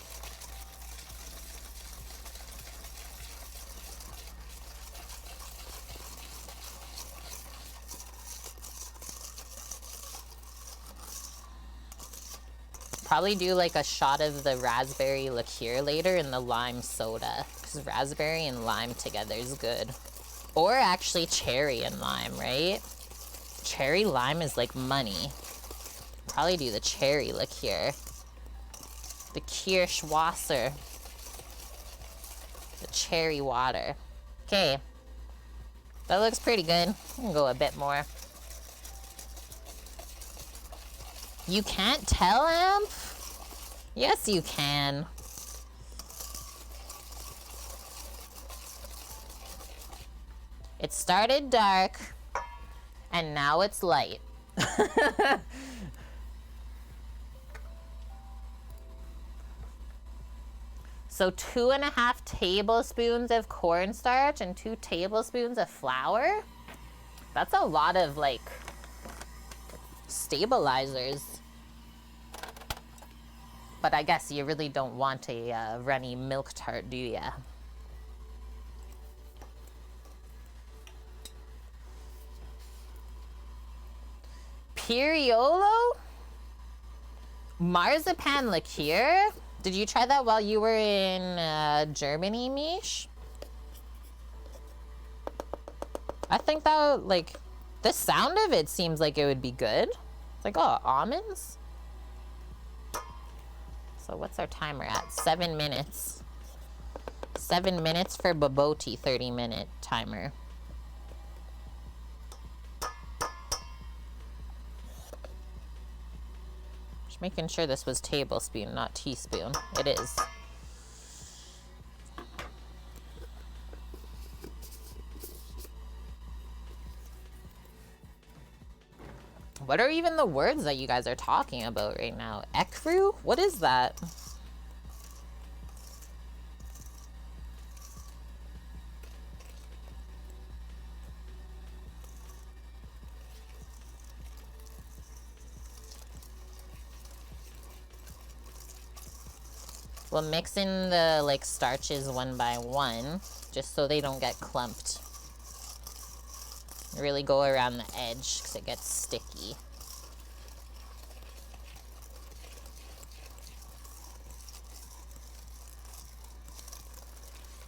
Speaker 1: Probably do like a shot of the raspberry liqueur later in the lime soda, because raspberry and lime together is good. Or actually cherry and lime, right? Cherry lime is like money. Probably do the cherry liqueur. The Kirschwasser. The cherry water. Okay. That looks pretty good. I can go a bit more. You can't tell, Amp? Yes, you can. It started dark, and now it's light. So 2.5 tablespoons of cornstarch and 2 tablespoons of flour. That's a lot of like stabilizers. But I guess you really don't want a runny Melktert, do ya? Piriolo? Marzipan liqueur? Did you try that while you were in Germany, Mish? I think that, like, the sound of it seems like it would be good. It's like, oh, almonds? So what's our timer at? 7 minutes. 7 minutes for Bobotie, 30-minute timer. Just making sure this was tablespoon, not teaspoon. It is. What are even the words that you guys are talking about right now? Ecru? What is that? We'll mix in the like starches one by one, just so they don't get clumped. Really go around the edge because it gets sticky.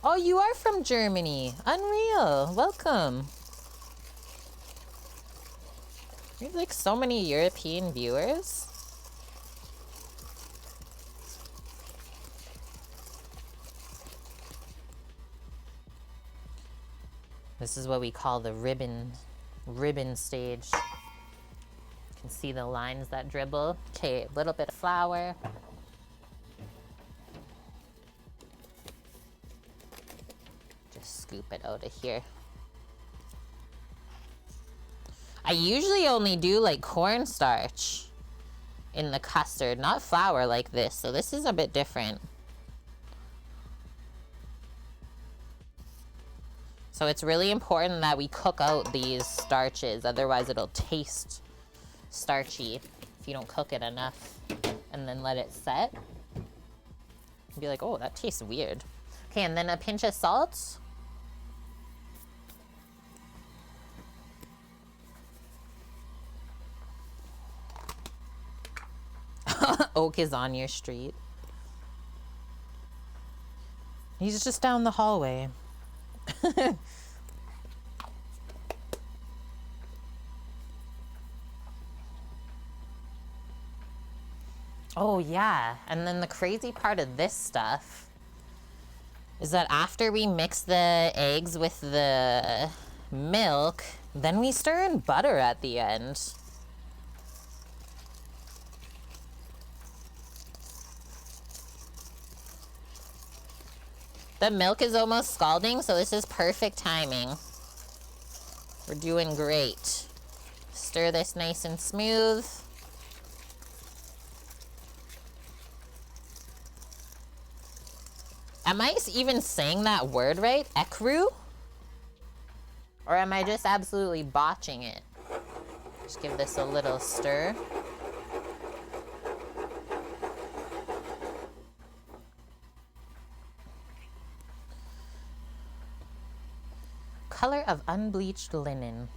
Speaker 1: Oh, you are from Germany. Unreal. Welcome. We have like so many European viewers. This is what we call the ribbon stage. You can see the lines that dribble. Okay, a little bit of flour. Just scoop it out of here. I usually only do like cornstarch in the custard, not flour like this. So this is a bit different. So it's really important that we cook out these starches, otherwise it'll taste starchy if you don't cook it enough and then let it set. You'll be like, oh, that tastes weird. Okay, and then a pinch of salt. Oak is on your street. He's just down the hallway. Oh yeah, and then the crazy part of this stuff is that after we mix the eggs with the milk, then we stir in butter at the end. The milk is almost scalding, so this is perfect timing. We're doing great. Stir this nice and smooth. Am I even saying that word right? Ecru? Or am I just absolutely botching it? Just give this a little stir. Color of unbleached linen.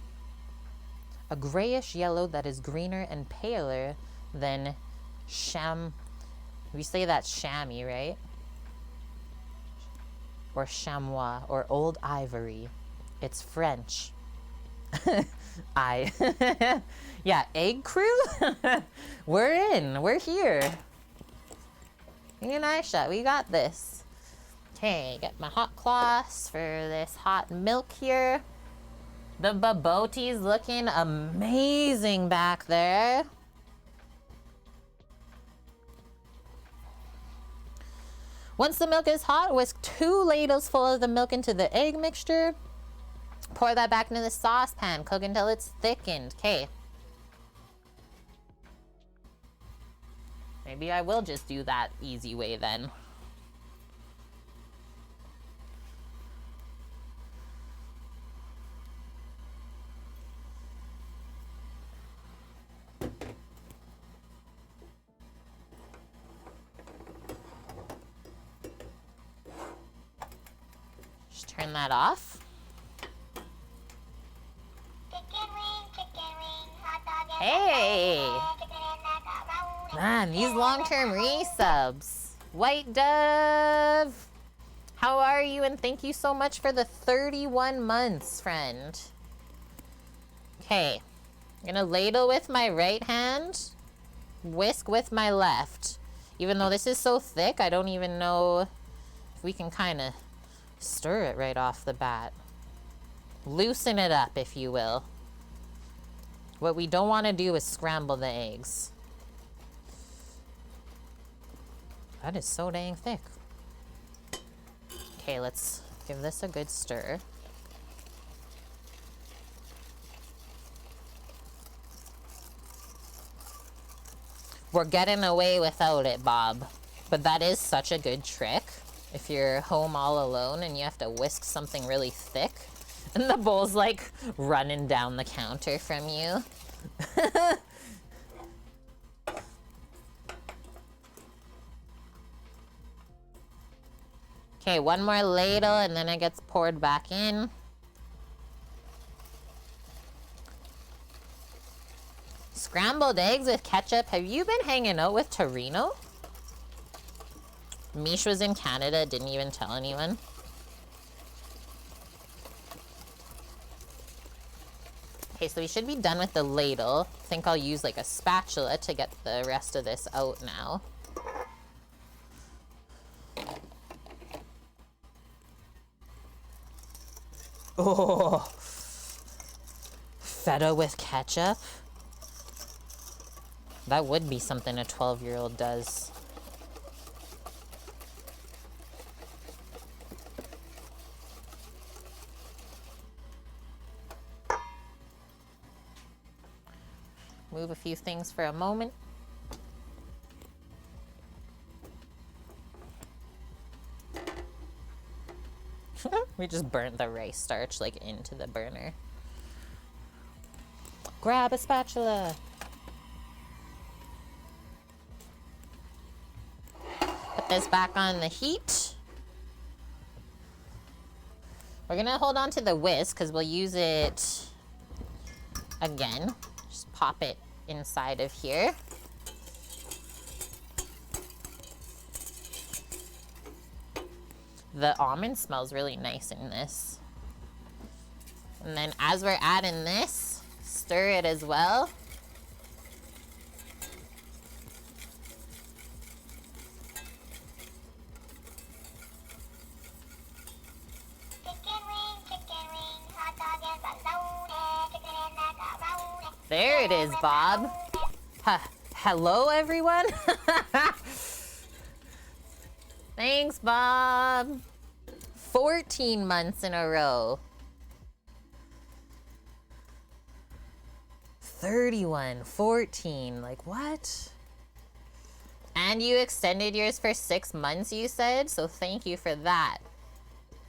Speaker 1: A grayish yellow that is greener and paler than we say that's chamois, right? Or chamois, or old ivory. It's French. I. Yeah, egg crew? We're in. We're here. Me and Aisha, we got this. Okay, get my hot cloths for this hot milk here. The Bobotie's looking amazing back there. Once the milk is hot, whisk 2 ladles full of the milk into the egg mixture. Pour that back into the saucepan. Cook until it's thickened. Okay. Maybe I will just do that easy way then. Just turn that off. Hey! Man, these long-term resubs. White Dove! How are you? And thank you so much for the 31 months, friend. Okay. I'm gonna ladle with my right hand, whisk with my left. Even though this is so thick, I don't even know if we can kind of stir it right off the bat. Loosen it up, if you will. What we don't want to do is scramble the eggs. That is so dang thick. Okay, let's give this a good stir. We're getting away without it, Bob. But that is such a good trick. If you're home all alone and you have to whisk something really thick, and the bowl's like running down the counter from you. Okay, one more ladle and then it gets poured back in. Scrambled eggs with ketchup. Have you been hanging out with Torino? Mish was in Canada, didn't even tell anyone. Okay, so we should be done with the ladle. I think I'll use like a spatula to get the rest of this out now. Oh, feta with ketchup? That would be something a 12-year-old does. Move a few things for a moment. We just burnt the rice starch like into the burner. Grab a spatula. Put this back on the heat. We're gonna hold on to the whisk because we'll use it again. Just pop it inside of here. The almond smells really nice in this. And then as we're adding this, stir it as well. There it is, Bob. Hello, everyone. Thanks, Bob. 14 months in a row. 31, 14, like what? And you extended yours for 6 months, you said? So thank you for that.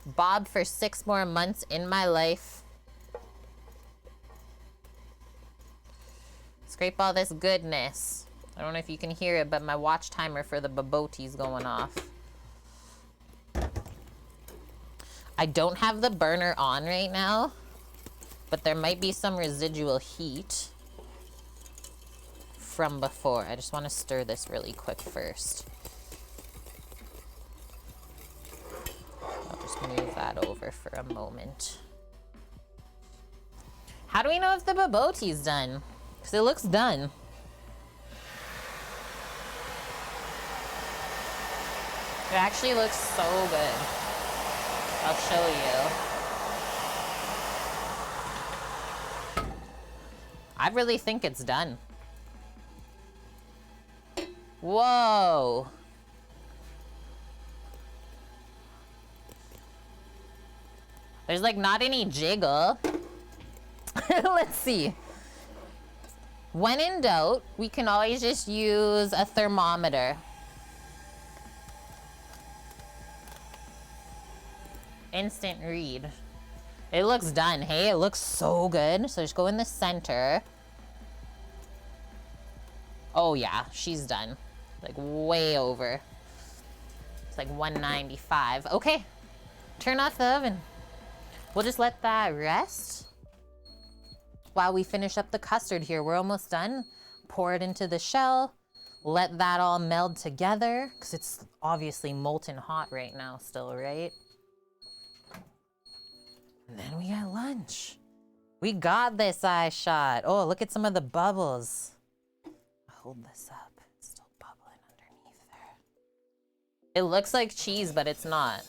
Speaker 1: Bob, for 6 more months in my life. Scrape all this goodness. I don't know if you can hear it, but my watch timer for the Bobotie's going off. I don't have the burner on right now, but there might be some residual heat from before. I just want to stir this really quick first. I'll just move that over for a moment. How do we know if the Bobotie's done? Because it looks done. It actually looks so good. I'll show you. I really think it's done. Whoa. There's like not any jiggle. Let's see. When in doubt, we can always just use a thermometer. Instant read. It looks done, hey? It looks so good. So just go in the center. Oh yeah, she's done. Like way over. It's like 195. Okay, turn off the oven. We'll just let that rest while we finish up the custard here. We're almost done. Pour it into the shell. Let that all meld together because it's obviously molten hot right now still, right? And then we got lunch. We got this, eye shot. Oh, look at some of the bubbles. Hold this up. It's still bubbling underneath there. It looks like cheese, but it's not.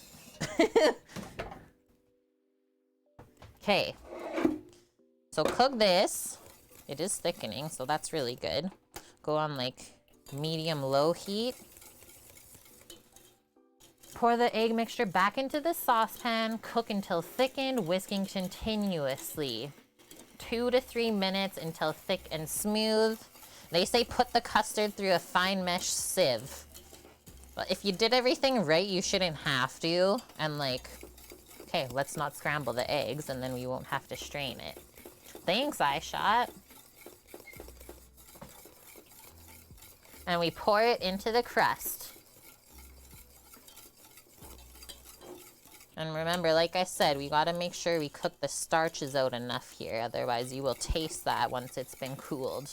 Speaker 1: Okay. So cook this. It is thickening, so that's really good. Go on like medium-low heat. Pour the egg mixture back into the saucepan. Cook until thickened, whisking continuously. 2 to 3 minutes until thick and smooth. They say put the custard through a fine mesh sieve. But if you did everything right, you shouldn't have to. And like, okay, let's not scramble the eggs and then we won't have to strain it. Thanks, iShot. And we pour it into the crust. And remember, like I said, we gotta make sure we cook the starches out enough here. Otherwise, you will taste that once it's been cooled.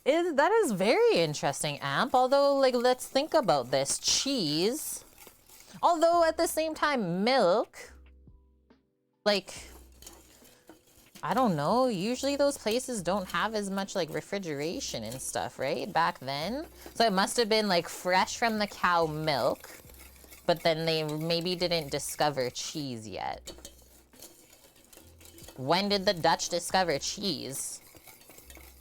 Speaker 1: That is very interesting, Amp. Although, like, let's think about this. Cheese. Although, at the same time, milk. Like, I don't know. Usually those places don't have as much, like, refrigeration and stuff, right? Back then. So it must have been, like, fresh from the cow milk. But then they maybe didn't discover cheese yet. When did the Dutch discover cheese?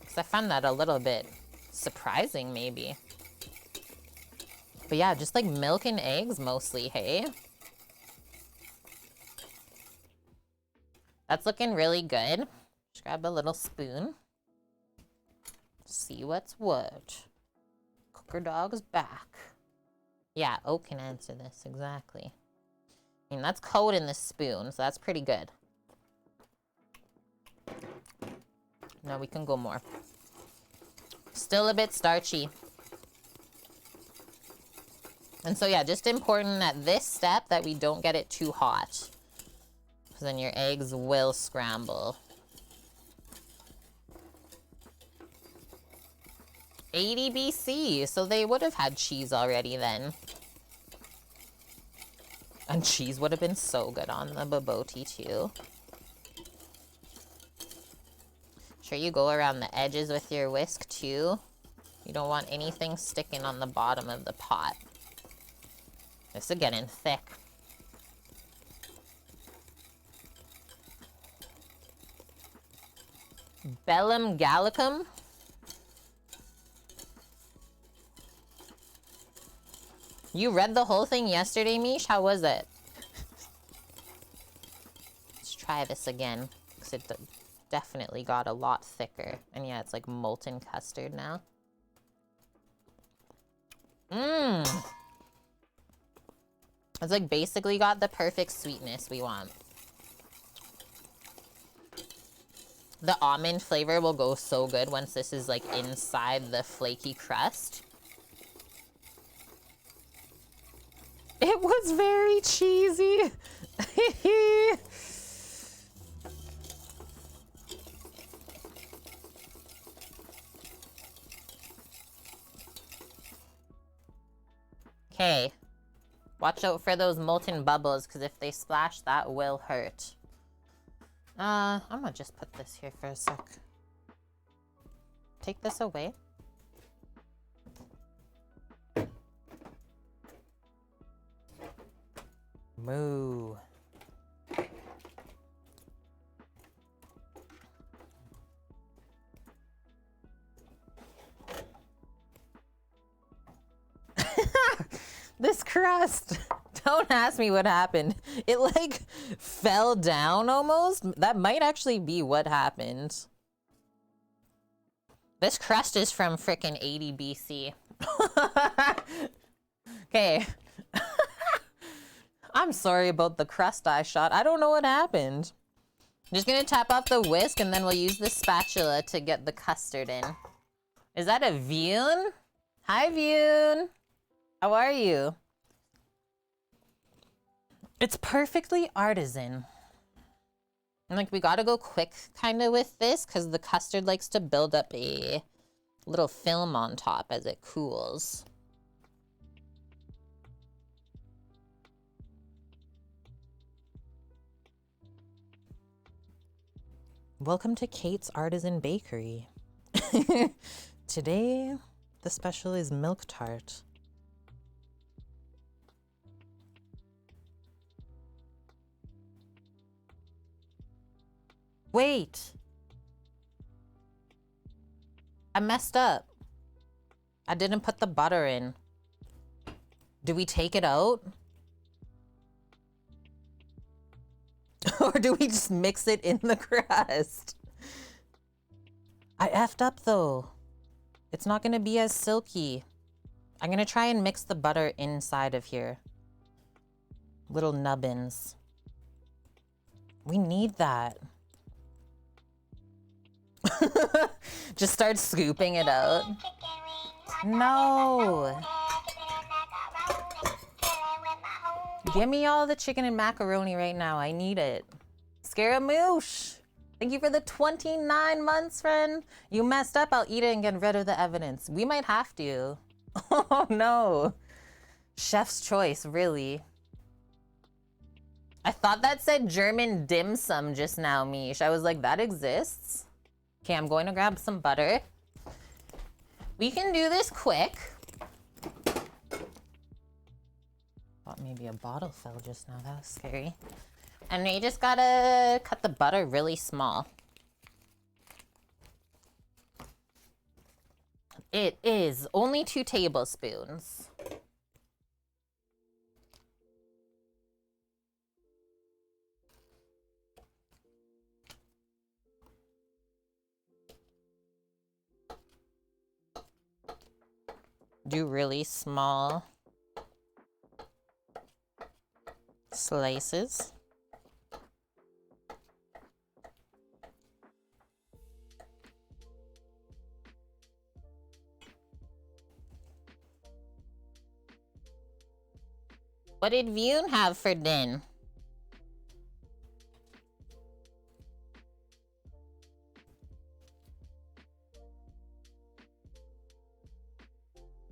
Speaker 1: Because I found that a little bit surprising, maybe. But yeah, just like milk and eggs mostly, hey? That's looking really good. Just grab a little spoon. See what's what. Cooker dog's back. Yeah, Oak can answer this, exactly. I mean, that's code in the spoon, so that's pretty good. No, we can go more. Still a bit starchy. And so yeah, just important at this step that we don't get it too hot. Because then your eggs will scramble. 80 BC, so they would have had cheese already then. And cheese would have been so good on the Bobotie too. Sure you go around the edges with your whisk too. You don't want anything sticking on the bottom of the pot. This is getting thick. Bellum Gallicum. You read the whole thing yesterday, Mish? How was it? Let's try this again, because it definitely got a lot thicker. And yeah, it's like molten custard now. Mmm. It's like basically got the perfect sweetness we want. The almond flavor will go so good once this is like inside the flaky crust. It was very cheesy. Okay. Watch out for those molten bubbles, because if they splash, that will hurt. I'm gonna just put this here for a sec. Take this away. Moo. This crust. Don't ask me what happened. It like fell down almost. That might actually be what happened. This crust is from frickin' 80 BC. Okay. I'm sorry about the crust I shot. I don't know what happened. I'm just gonna tap off the whisk and then we'll use the spatula to get the custard in. Is that a Vune? Hi, Vune. How are you? It's perfectly artisan. And like we gotta go quick kind of with this because the custard likes to build up a little film on top as it cools. Welcome to Kate's Artisan Bakery. Today, the special is Melktert. Wait. I messed up. I didn't put the butter in. Do we take it out? Or do we just mix it in the crust? I effed up though. It's not gonna be as silky. I'm gonna try and mix the butter inside of here. Little nubbins. We need that. Just start scooping it out. No. Give me all the chicken and macaroni right now. I need it. Scaramouche. Thank you for the 29 months, friend. You messed up. I'll eat it and get rid of the evidence. We might have to. Oh no. Chef's choice, really. I thought that said German dim sum just now, Mish. I was like, that exists? Okay, I'm going to grab some butter. We can do this quick. Thought maybe a bottle fell just now. That was scary. And we just gotta cut the butter really small. It is only 2 tablespoons. Do really small slices. What did Vune have for din?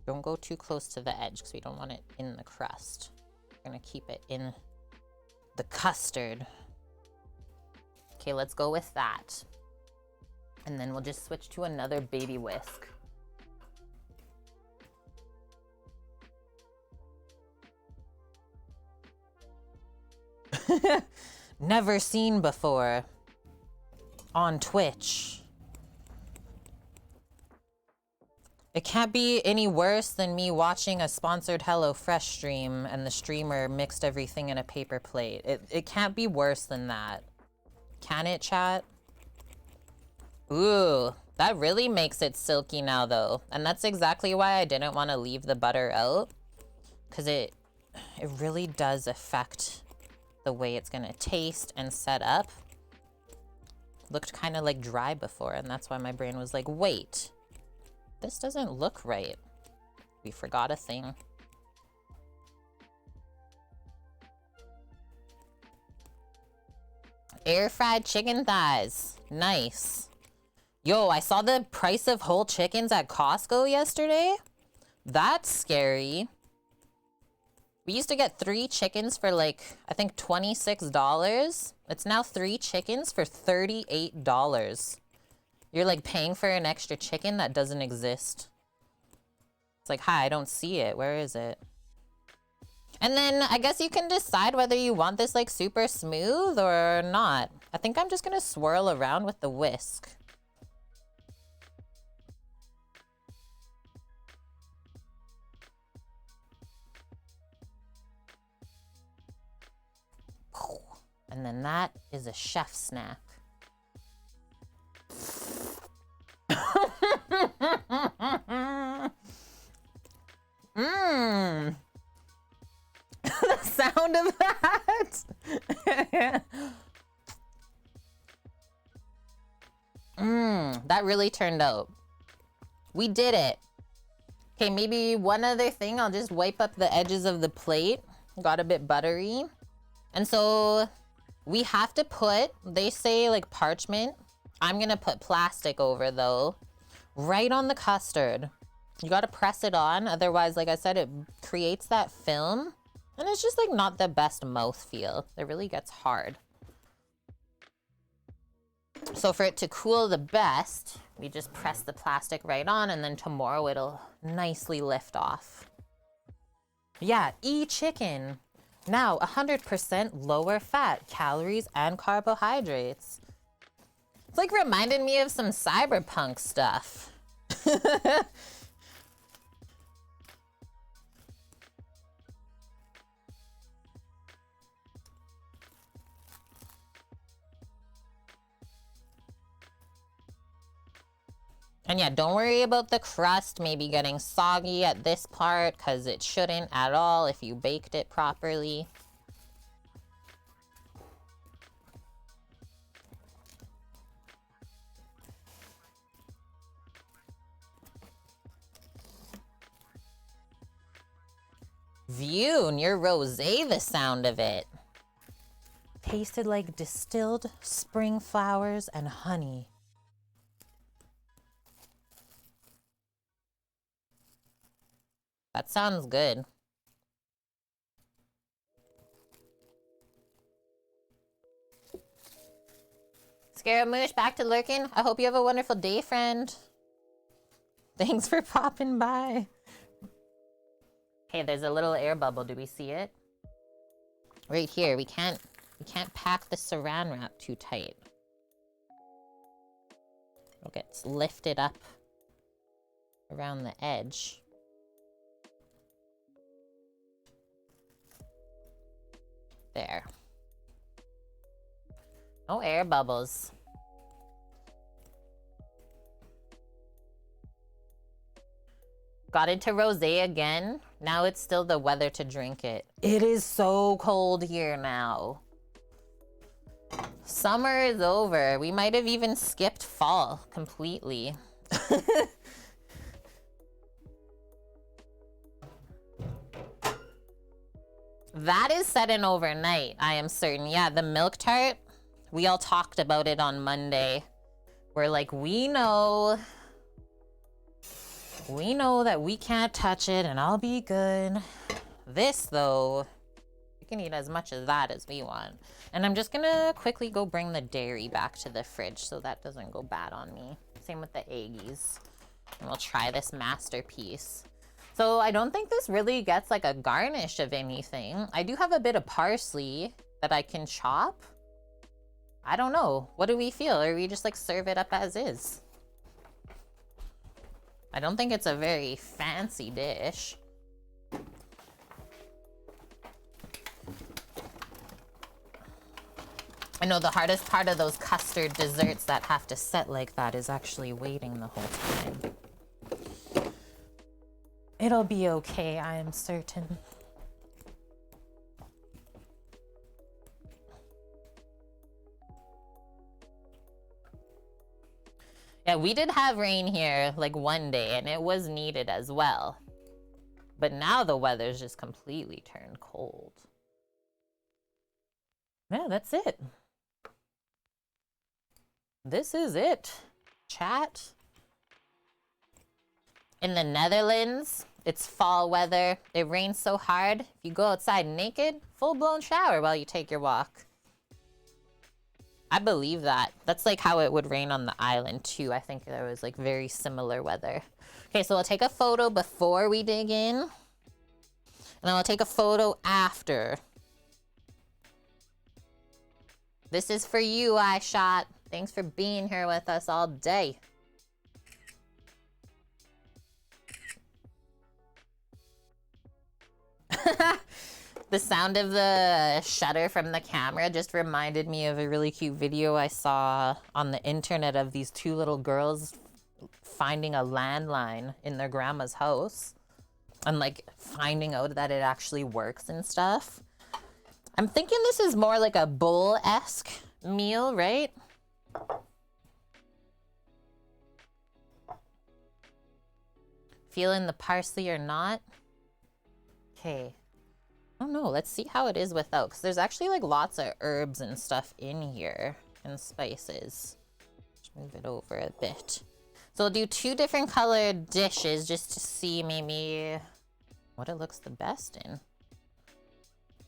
Speaker 1: Don't go too close to the edge because we don't want it in the crust. We're gonna keep it in the custard. Okay, let's go with that. And then we'll just switch to another baby whisk. Never seen before on Twitch. It can't be any worse than me watching a sponsored HelloFresh stream and the streamer mixed everything in a paper plate. It can't be worse than that. Can it, chat? Ooh, that really makes it silky now though. And that's exactly why I didn't want to leave the butter out. Because it really does affect the way it's gonna taste and set up. Looked kind of like dry before, and that's why my brain was like, wait. This doesn't look right. We forgot a thing. Air fried chicken thighs. Nice. Yo, I saw the price of whole chickens at Costco yesterday. That's scary. We used to get 3 chickens for like, I think $26. It's now 3 chickens for $38. You're like paying for an extra chicken that doesn't exist. It's like, hi, I don't see it. Where is it? And then I guess you can decide whether you want this like super smooth or not. I think I'm just gonna swirl around with the whisk. And then that is a chef snack. Mmm. The sound of that. That really turned out. We did it. Okay, maybe one other thing. I'll just wipe up the edges of the plate. Got a bit buttery. And so we have to put, they say like parchment. I'm gonna put plastic over though, right on the custard. You gotta press it on, otherwise, like I said, it creates that film and it's just like not the best mouthfeel. It really gets hard. So for it to cool the best, we just press the plastic right on and then tomorrow it'll nicely lift off. Yeah, chicken. Now 100% lower fat, calories, and carbohydrates. It's like reminded me of some cyberpunk stuff. And yeah, don't worry about the crust maybe getting soggy at this part, because it shouldn't at all if you baked it properly. View near rosé, the sound of it. Tasted like distilled spring flowers and honey. That sounds good. Scaramouche, back to lurking. I hope you have a wonderful day, friend. Thanks for popping by. Okay, there's a little air bubble. Do we see it? Right here. We can't pack the saran wrap too tight. It'll get lifted up around the edge. There. No air bubbles. Got into rosé again. Now it's still the weather to drink it. It is so cold here now. Summer is over. We might have even skipped fall completely. That is set in overnight, I am certain. Yeah, the Melktert, we all talked about it on Monday. We're like, we know that we can't touch it and I'll be good. This though, we can eat as much of that as we want. And I'm just gonna quickly go bring the dairy back to the fridge so that doesn't go bad on me. Same with the eggies. And we'll try this masterpiece. So I don't think this really gets like a garnish of anything. I do have a bit of parsley that I can chop. I don't know. What do we feel? Or we just like serve it up as is? I don't think it's a very fancy dish. I know the hardest part of those custard desserts that have to set like that is actually waiting the whole time. It'll be okay, I am certain. Yeah, we did have rain here like one day and it was needed as well. But now the weather's just completely turned cold. Yeah, that's it. This is it, chat. In the Netherlands, It's fall weather. It rains so hard. If you go outside naked, full-blown shower while you take your walk. I believe that. That's like how it would rain on the island too. I think there was like very similar weather. Okay, so we'll take a photo before we dig in. And then we'll take a photo after. This is for you, iShot. Thanks for being here with us all day. The sound of the shutter from the camera just reminded me of a really cute video I saw on the internet of these two little girls finding a landline in their grandma's house and like finding out that it actually works and stuff. I'm thinking this is more like a bowl-esque meal, right? Feeling the parsley or not? Okay. I don't know. Let's see how it is without, because there's actually like lots of herbs and stuff in here and spices. Just move it over a bit. So we'll do 2 different colored dishes just to see maybe what it looks the best in.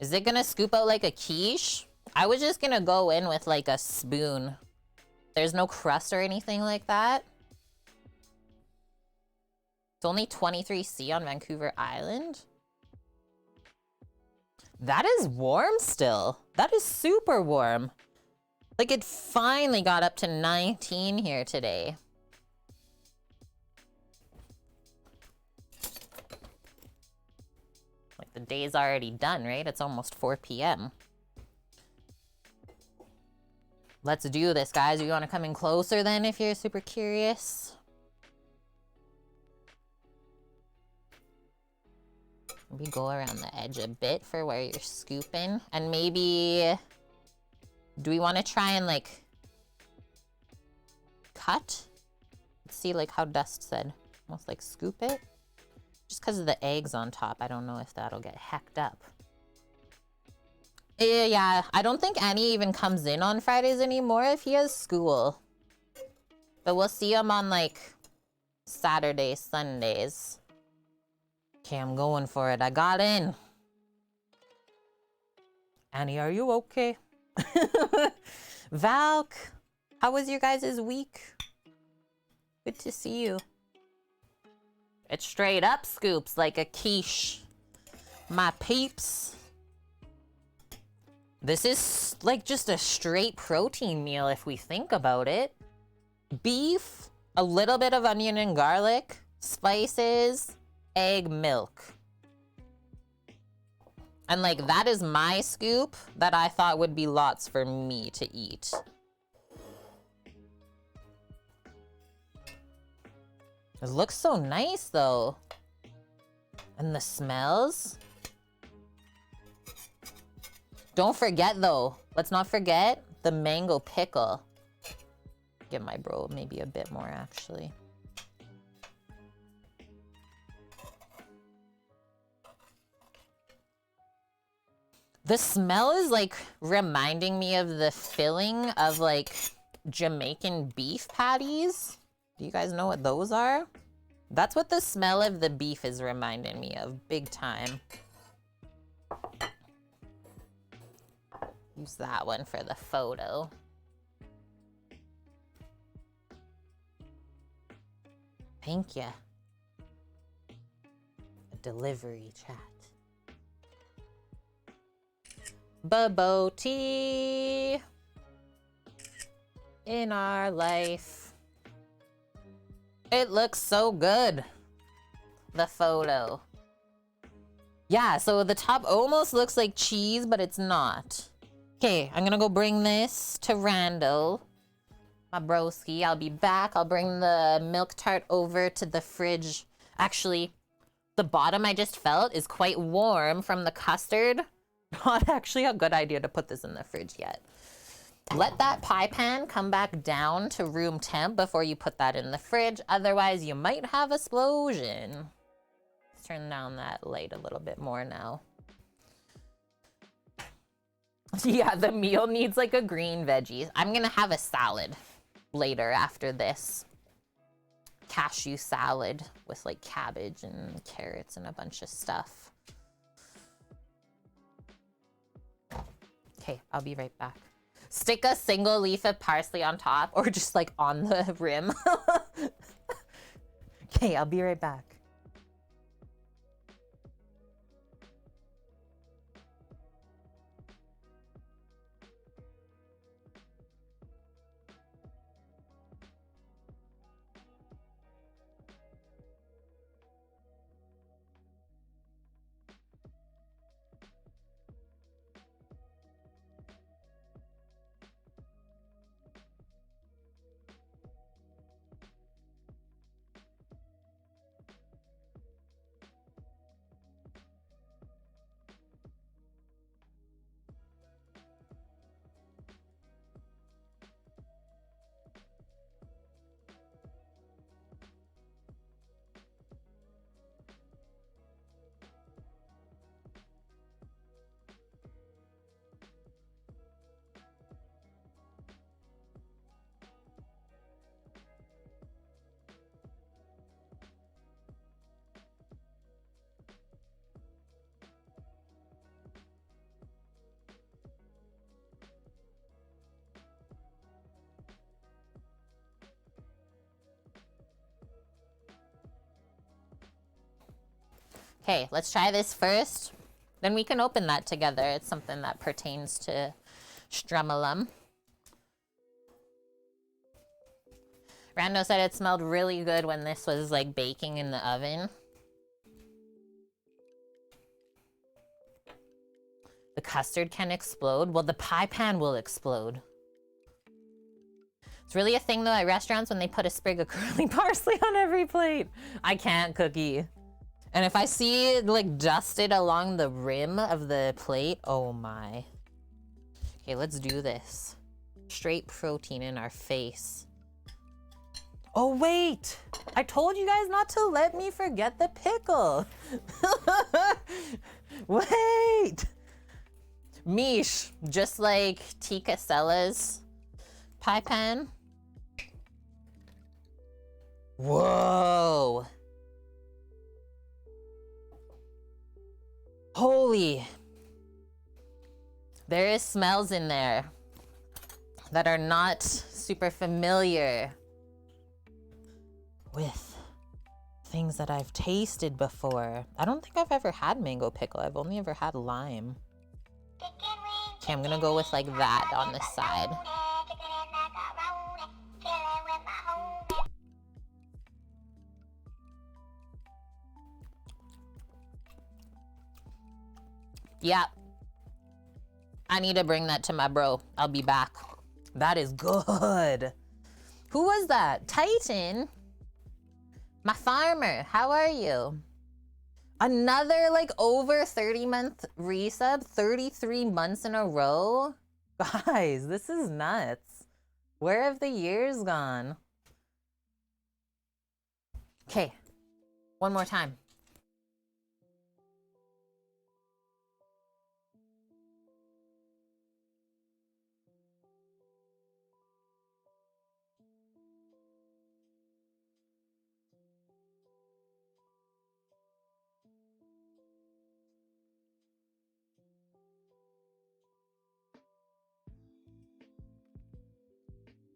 Speaker 1: Is it gonna scoop out like a quiche? I was just gonna go in with like a spoon. There's no crust or anything like that. It's only 23°C on Vancouver Island. That is warm still. That is super warm. Like it finally got up to 19 here today. Like the day's already done, right? It's almost 4 p.m. Let's do this, guys. You want to come in closer then if you're super curious? Maybe go around the edge a bit for where you're scooping. And maybe, do we want to try and like cut? Let's see like how Dust said. Almost like scoop it. Just because of the eggs on top, I don't know if that'll get hecked up. Yeah, I don't think Annie even comes in on Fridays anymore if he has school. But we'll see him on like Saturdays, Sundays. Okay, I'm going for it. I got in. Annie, are you okay? Valk, how was your guys' week? Good to see you. It straight up scoops like a quiche. My peeps. This is like just a straight protein meal if we think about it. Beef, a little bit of onion and garlic, spices, egg, milk. And like that is my scoop that I thought would be lots for me to eat. It looks so nice though. And the smells. Don't forget though, let's not forget the mango pickle. Give my bro maybe a bit more actually. The smell is like reminding me of the filling of like Jamaican beef patties. Do you guys know what those are? That's what the smell of the beef is reminding me of, big time. Use that one for the photo. Thank you. A delivery chat. Bobotie in our life. It looks so good. The photo. Yeah, so the top almost looks like cheese, but it's not. Okay, I'm gonna go bring this to Randall, my broski. I'll be back. I'll bring the Melktert over to the fridge. Actually, the bottom I just felt is quite warm from the custard. Not actually a good idea to put this in the fridge yet. Let that pie pan come back down to room temp before you put that in the fridge. Otherwise, you might have an explosion. Let's turn down that light a little bit more now. Yeah, the meal needs like a green veggie. I'm gonna have a salad later after this. cashew salad with like cabbage and carrots and a bunch of stuff. Okay, I'll be right back. Stick a single leaf of parsley on top or just like on the rim. Okay, I'll be right back. Okay, let's try this first. Then we can open that together. It's something that pertains to Strumalum. Rando said it smelled really good when this was like baking in the oven. The custard can explode. Well, the pie pan will explode. It's really a thing though at restaurants when they put a sprig of curly parsley on every plate. I can't, Cookie. And if I see it like dusted along the rim of the plate, oh my. Okay, let's do this. Straight protein in our face. Oh wait, I told you guys not to let me forget the pickle. Wait. Mish, just like Tika Sella's pie pan. Whoa. Holy. There is smells in there that are not super familiar with things that I've tasted before. I don't think I've ever had mango pickle. I've only ever had lime. Okay, I'm gonna go with like that on this side. Yeah. I need to bring that to my bro. I'll be back. That is good. Who was that? Titan? My farmer, how are you? Another like over 30-month resub, 33 months in a row? Guys, this is nuts. Where have the years gone? Okay, one more time.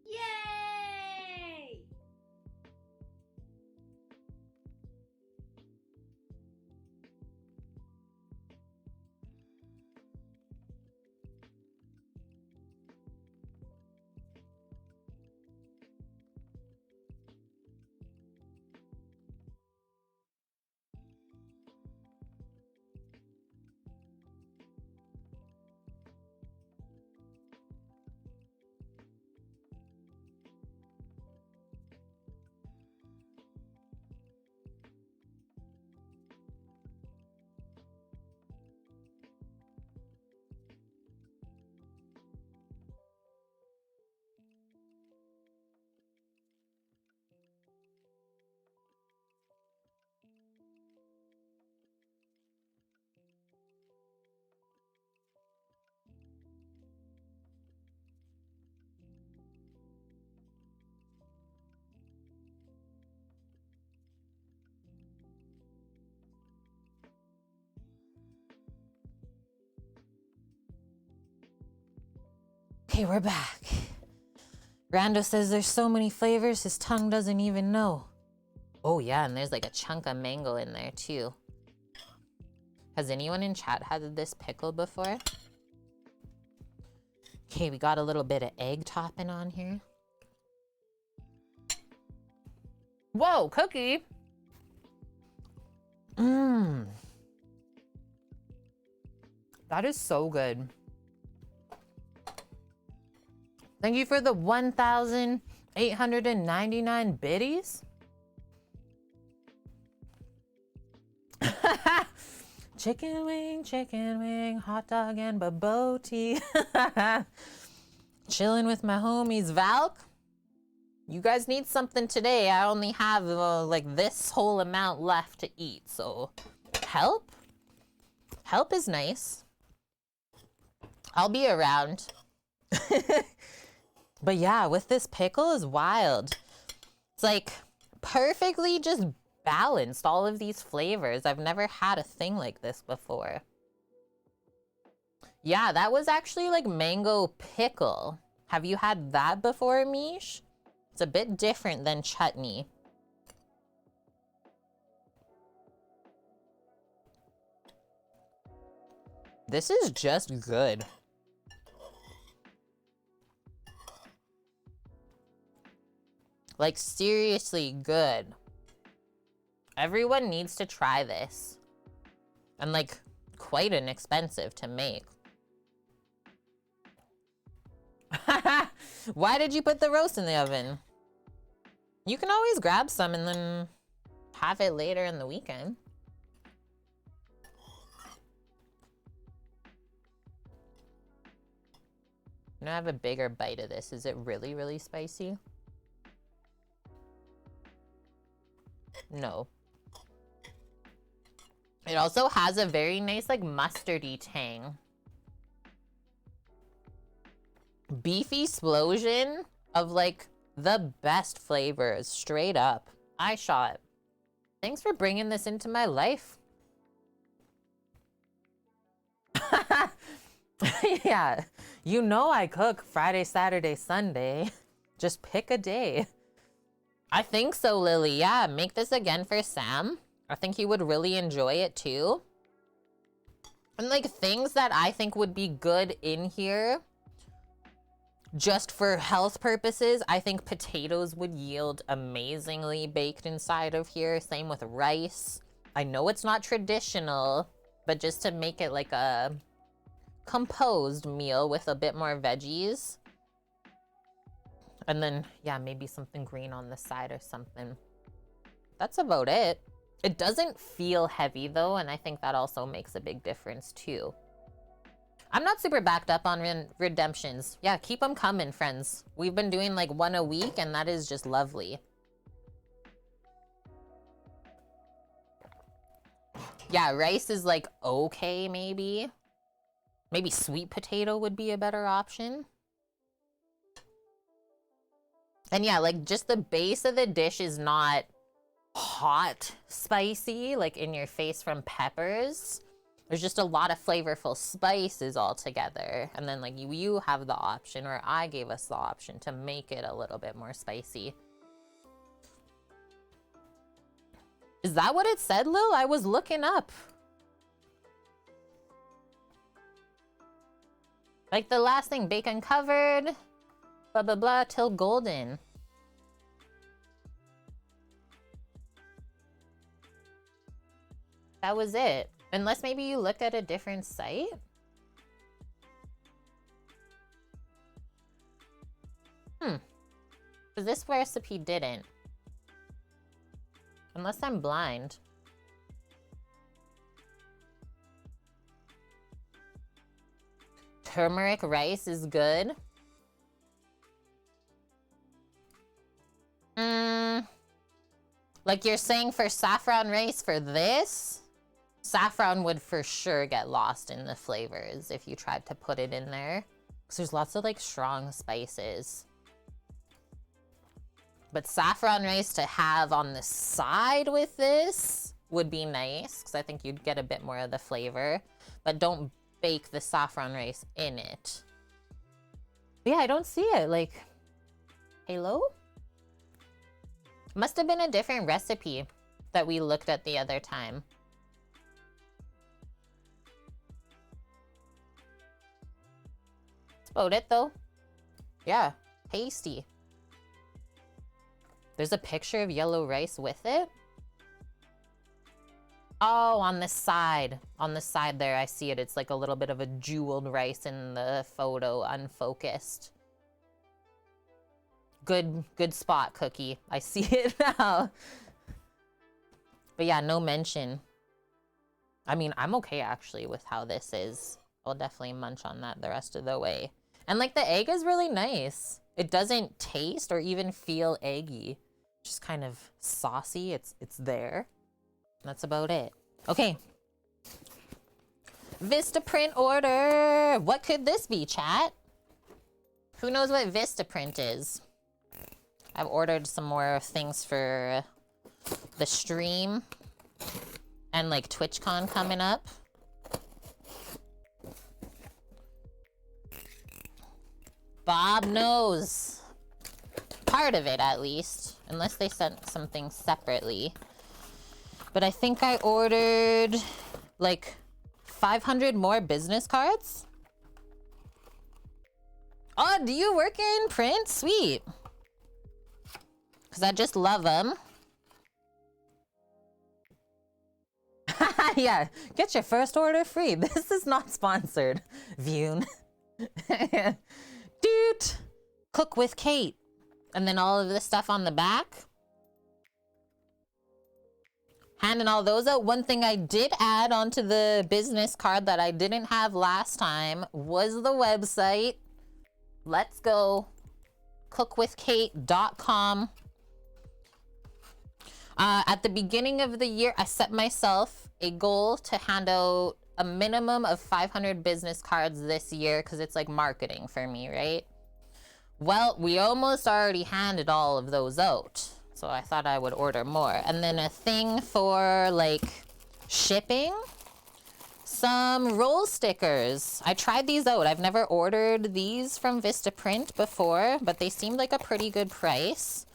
Speaker 3: Yay!
Speaker 1: Okay, we're back. Rando says there's so many flavors his tongue doesn't even know. Oh yeah, and there's like a chunk of mango in there too. Has anyone in chat had this pickle before? Okay, we got a little bit of egg topping on here. Whoa, cookie. Mmm. That is so good. Thank you for the 1,899 biddies. Chicken wing, hot dog and Bobotie. Chilling with my homies. Valk, you guys need something today. I only have like this whole amount left to eat, so help? Help is nice. I'll be around. But yeah, with this pickle is wild. It's like perfectly just balanced, all of these flavors. I've never had a thing like this before. Yeah, that was actually like mango pickle. Have you had that before, Mish? It's a bit different than chutney. This is just good. Like, seriously good. Everyone needs to try this. And like, quite inexpensive to make. Why did you put the roast in the oven? You can always grab some and then have it later in the weekend. I'm gonna have a bigger bite of this. Is it really, really spicy? No. It also has a very nice, like, mustardy tang. Beefy explosion of, like, the best flavors, straight up. I shot. Thanks for bringing this into my life. Yeah, you know I cook Friday, Saturday, Sunday. Just pick a day. I think so, Lily. Yeah, make this again for Sam. I think he would really enjoy it too. And like things that I think would be good in here, just for health purposes, I think potatoes would yield amazingly baked inside of here. Same with rice. I know it's not traditional, but just to make it like a composed meal with a bit more veggies. And then, yeah, maybe something green on the side or something. That's about it. It doesn't feel heavy though, and I think that also makes a big difference too. I'm not super backed up on redemptions. Yeah, keep them coming, friends. We've been doing like one a week, and that is just lovely. Yeah, rice is like okay, maybe. Maybe sweet potato would be a better option. And yeah, like just the base of the dish is not hot spicy, like in your face from peppers. There's just a lot of flavorful spices all together. And then like you have the option, or I gave us the option to make it a little bit more spicy. Is that what it said, Lil? I was looking up. Like the last thing, bacon covered, blah, blah, blah, till golden. That was it. Unless maybe you looked at a different site? Because this recipe didn't. Unless I'm blind. Turmeric rice is good. Like you're saying for saffron rice for this? Saffron would for sure get lost in the flavors if you tried to put it in there. Because there's lots of like strong spices. But saffron rice to have on the side with this would be nice. Because I think you'd get a bit more of the flavor. But don't bake the saffron rice in it. But yeah, I don't see it. Like, hello? Must have been a different recipe that we looked at the other time. That's about it, though. Yeah, tasty. There's a picture of yellow rice with it. Oh, on the side. On the side there, I see it. It's like a little bit of a jeweled rice in the photo, unfocused. Good spot, Cookie. I see it now. But yeah, no mention. I mean, I'm okay actually with how this is. I'll definitely munch on that the rest of the way. And like the egg is really nice. It doesn't taste or even feel eggy. Just kind of saucy. It's there. That's about it. Okay. Vistaprint order. What could this be, chat? Who knows what Vistaprint is? I've ordered some more things for the stream and like TwitchCon coming up. Bob knows. Part of it, at least. Unless they sent something separately. But I think I ordered like 500 more business cards. Oh, do you work in print? Sweet. Because I just love them. Yeah, get your first order free. This is not sponsored. Vune. Dude. Cook with Kate. And then all of this stuff on the back. Handing all those out. One thing I did add onto the business card that I didn't have last time was the website. Let's go. cookwithkate.com. At the beginning of the year, I set myself a goal to hand out a minimum of 500 business cards this year because it's like marketing for me, right? Well, we almost already handed all of those out. So I thought I would order more. And then a thing for like shipping. Some roll stickers. I tried these out. I've never ordered these from Vistaprint before, but they seemed like a pretty good price.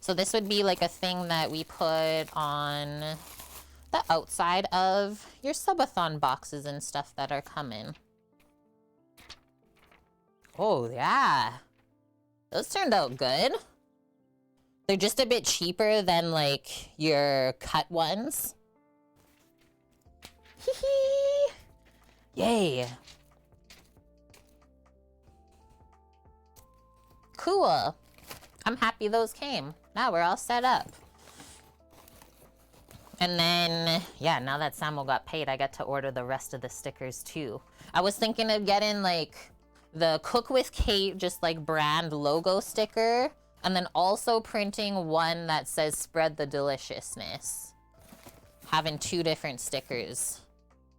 Speaker 1: So this would be like a thing that we put on the outside of your subathon boxes and stuff that are coming. Oh, yeah. Those turned out good. They're just a bit cheaper than like your cut ones. Hee hee. Yay. Cool. I'm happy those came. Now we're all set up. And then, yeah, now that Samuel got paid, I get to order the rest of the stickers too. I was thinking of getting like the Cook with Kate, just like brand logo sticker. And then also printing one that says spread the deliciousness. Having 2 different stickers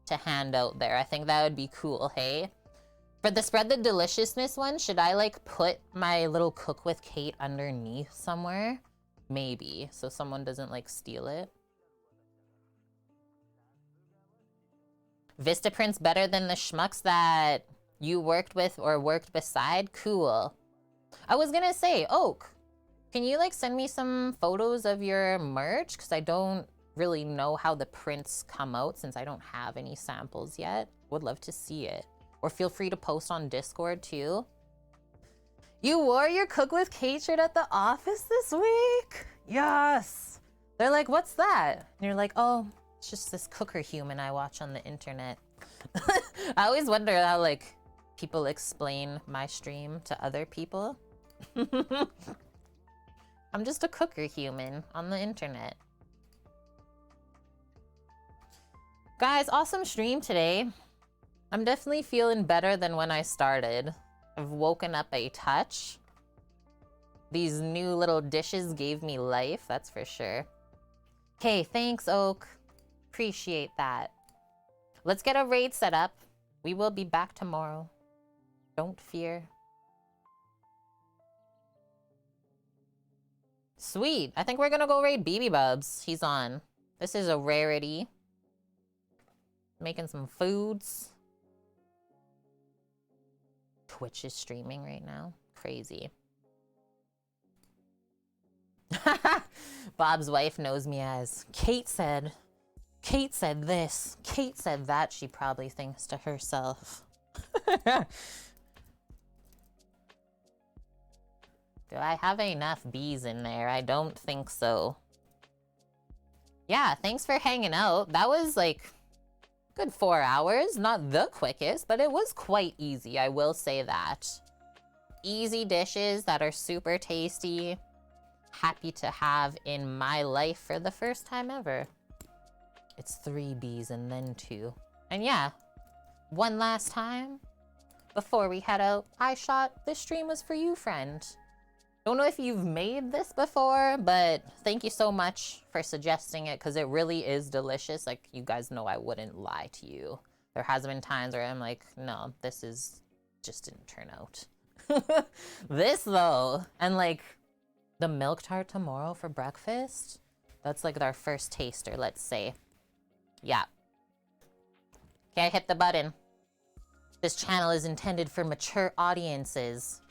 Speaker 1: to hand out there. I think that would be cool, hey? For the spread the deliciousness one, should I like put my little Cook with Kate underneath somewhere? Maybe, so someone doesn't like steal it. Vistaprint's better than the schmucks that you worked with or worked beside? Cool. I was gonna say, Oak, can you like send me some photos of your merch? Because I don't really know how the prints come out since I don't have any samples yet. Would love to see it. Or feel free to post on Discord too. You wore your Cook with Kate shirt at the office this week? Yes. They're like, what's that? And you're like, oh, it's just this cooker human I watch on the internet. I always wonder how like people explain my stream to other people. I'm just a cooker human on the internet. Guys, awesome stream today. I'm definitely feeling better than when I started. I've woken up a touch. These new little dishes gave me life, that's for sure. Okay, thanks, Oak. Appreciate that. Let's get a raid set up. We will be back tomorrow. Don't fear. Sweet. I think we're gonna go raid BB Bubs. He's on. This is a rarity. Making some foods. Twitch is streaming right now. Crazy. Bob's wife knows me as Kate said this, Kate said that, she probably thinks to herself. Do I have enough bees in there? I don't think so. Yeah, thanks for hanging out. That was like good 4 hours. Not the quickest, but it was quite easy. I will say that. Easy dishes that are super tasty. Happy to have in my life for the first time ever. It's 3 bees and then 2. And yeah, one last time before we head out, I shot this stream was for you, friend. Don't know if you've made this before, but thank you so much for suggesting it because it really is delicious. Like, you guys know I wouldn't lie to you. There has been times where I'm like, no, this is just didn't turn out. This though, and like the Melktert tomorrow for breakfast, that's like our first taster, let's say. Yeah. Okay, I hit the button. This channel is intended for mature audiences.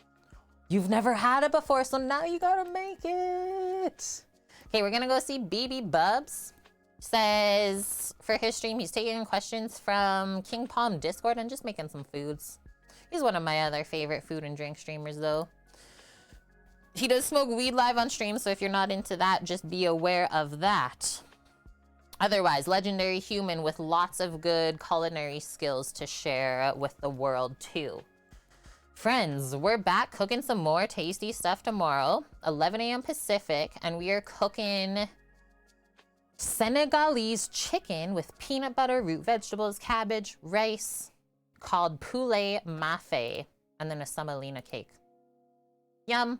Speaker 1: You've never had it before, so now you gotta make it. Okay, we're gonna go see BB Bubs. Says for his stream, he's taking questions from King Palm Discord and just making some foods. He's one of my other favorite food and drink streamers though. He does smoke weed live on stream, so if you're not into that, just be aware of that. Otherwise, legendary human with lots of good culinary skills to share with the world too. Friends, we're back cooking some more tasty stuff tomorrow, 11 a.m. Pacific, and we are cooking Senegalese chicken with peanut butter, root vegetables, cabbage, rice, called poulet mafé, and then a semolina cake. Yum.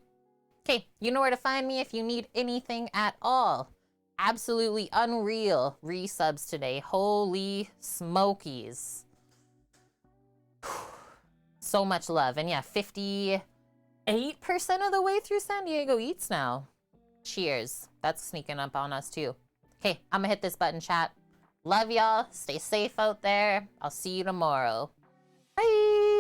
Speaker 1: Okay, you know where to find me if you need anything at all. Absolutely unreal resubs today. Holy smokies. So much love. And yeah, 58% of the way through San Diego Eats now. Cheers. That's sneaking up on us too. Okay, I'm gonna hit this button, chat. Love y'all. Stay safe out there. I'll see you tomorrow. Bye.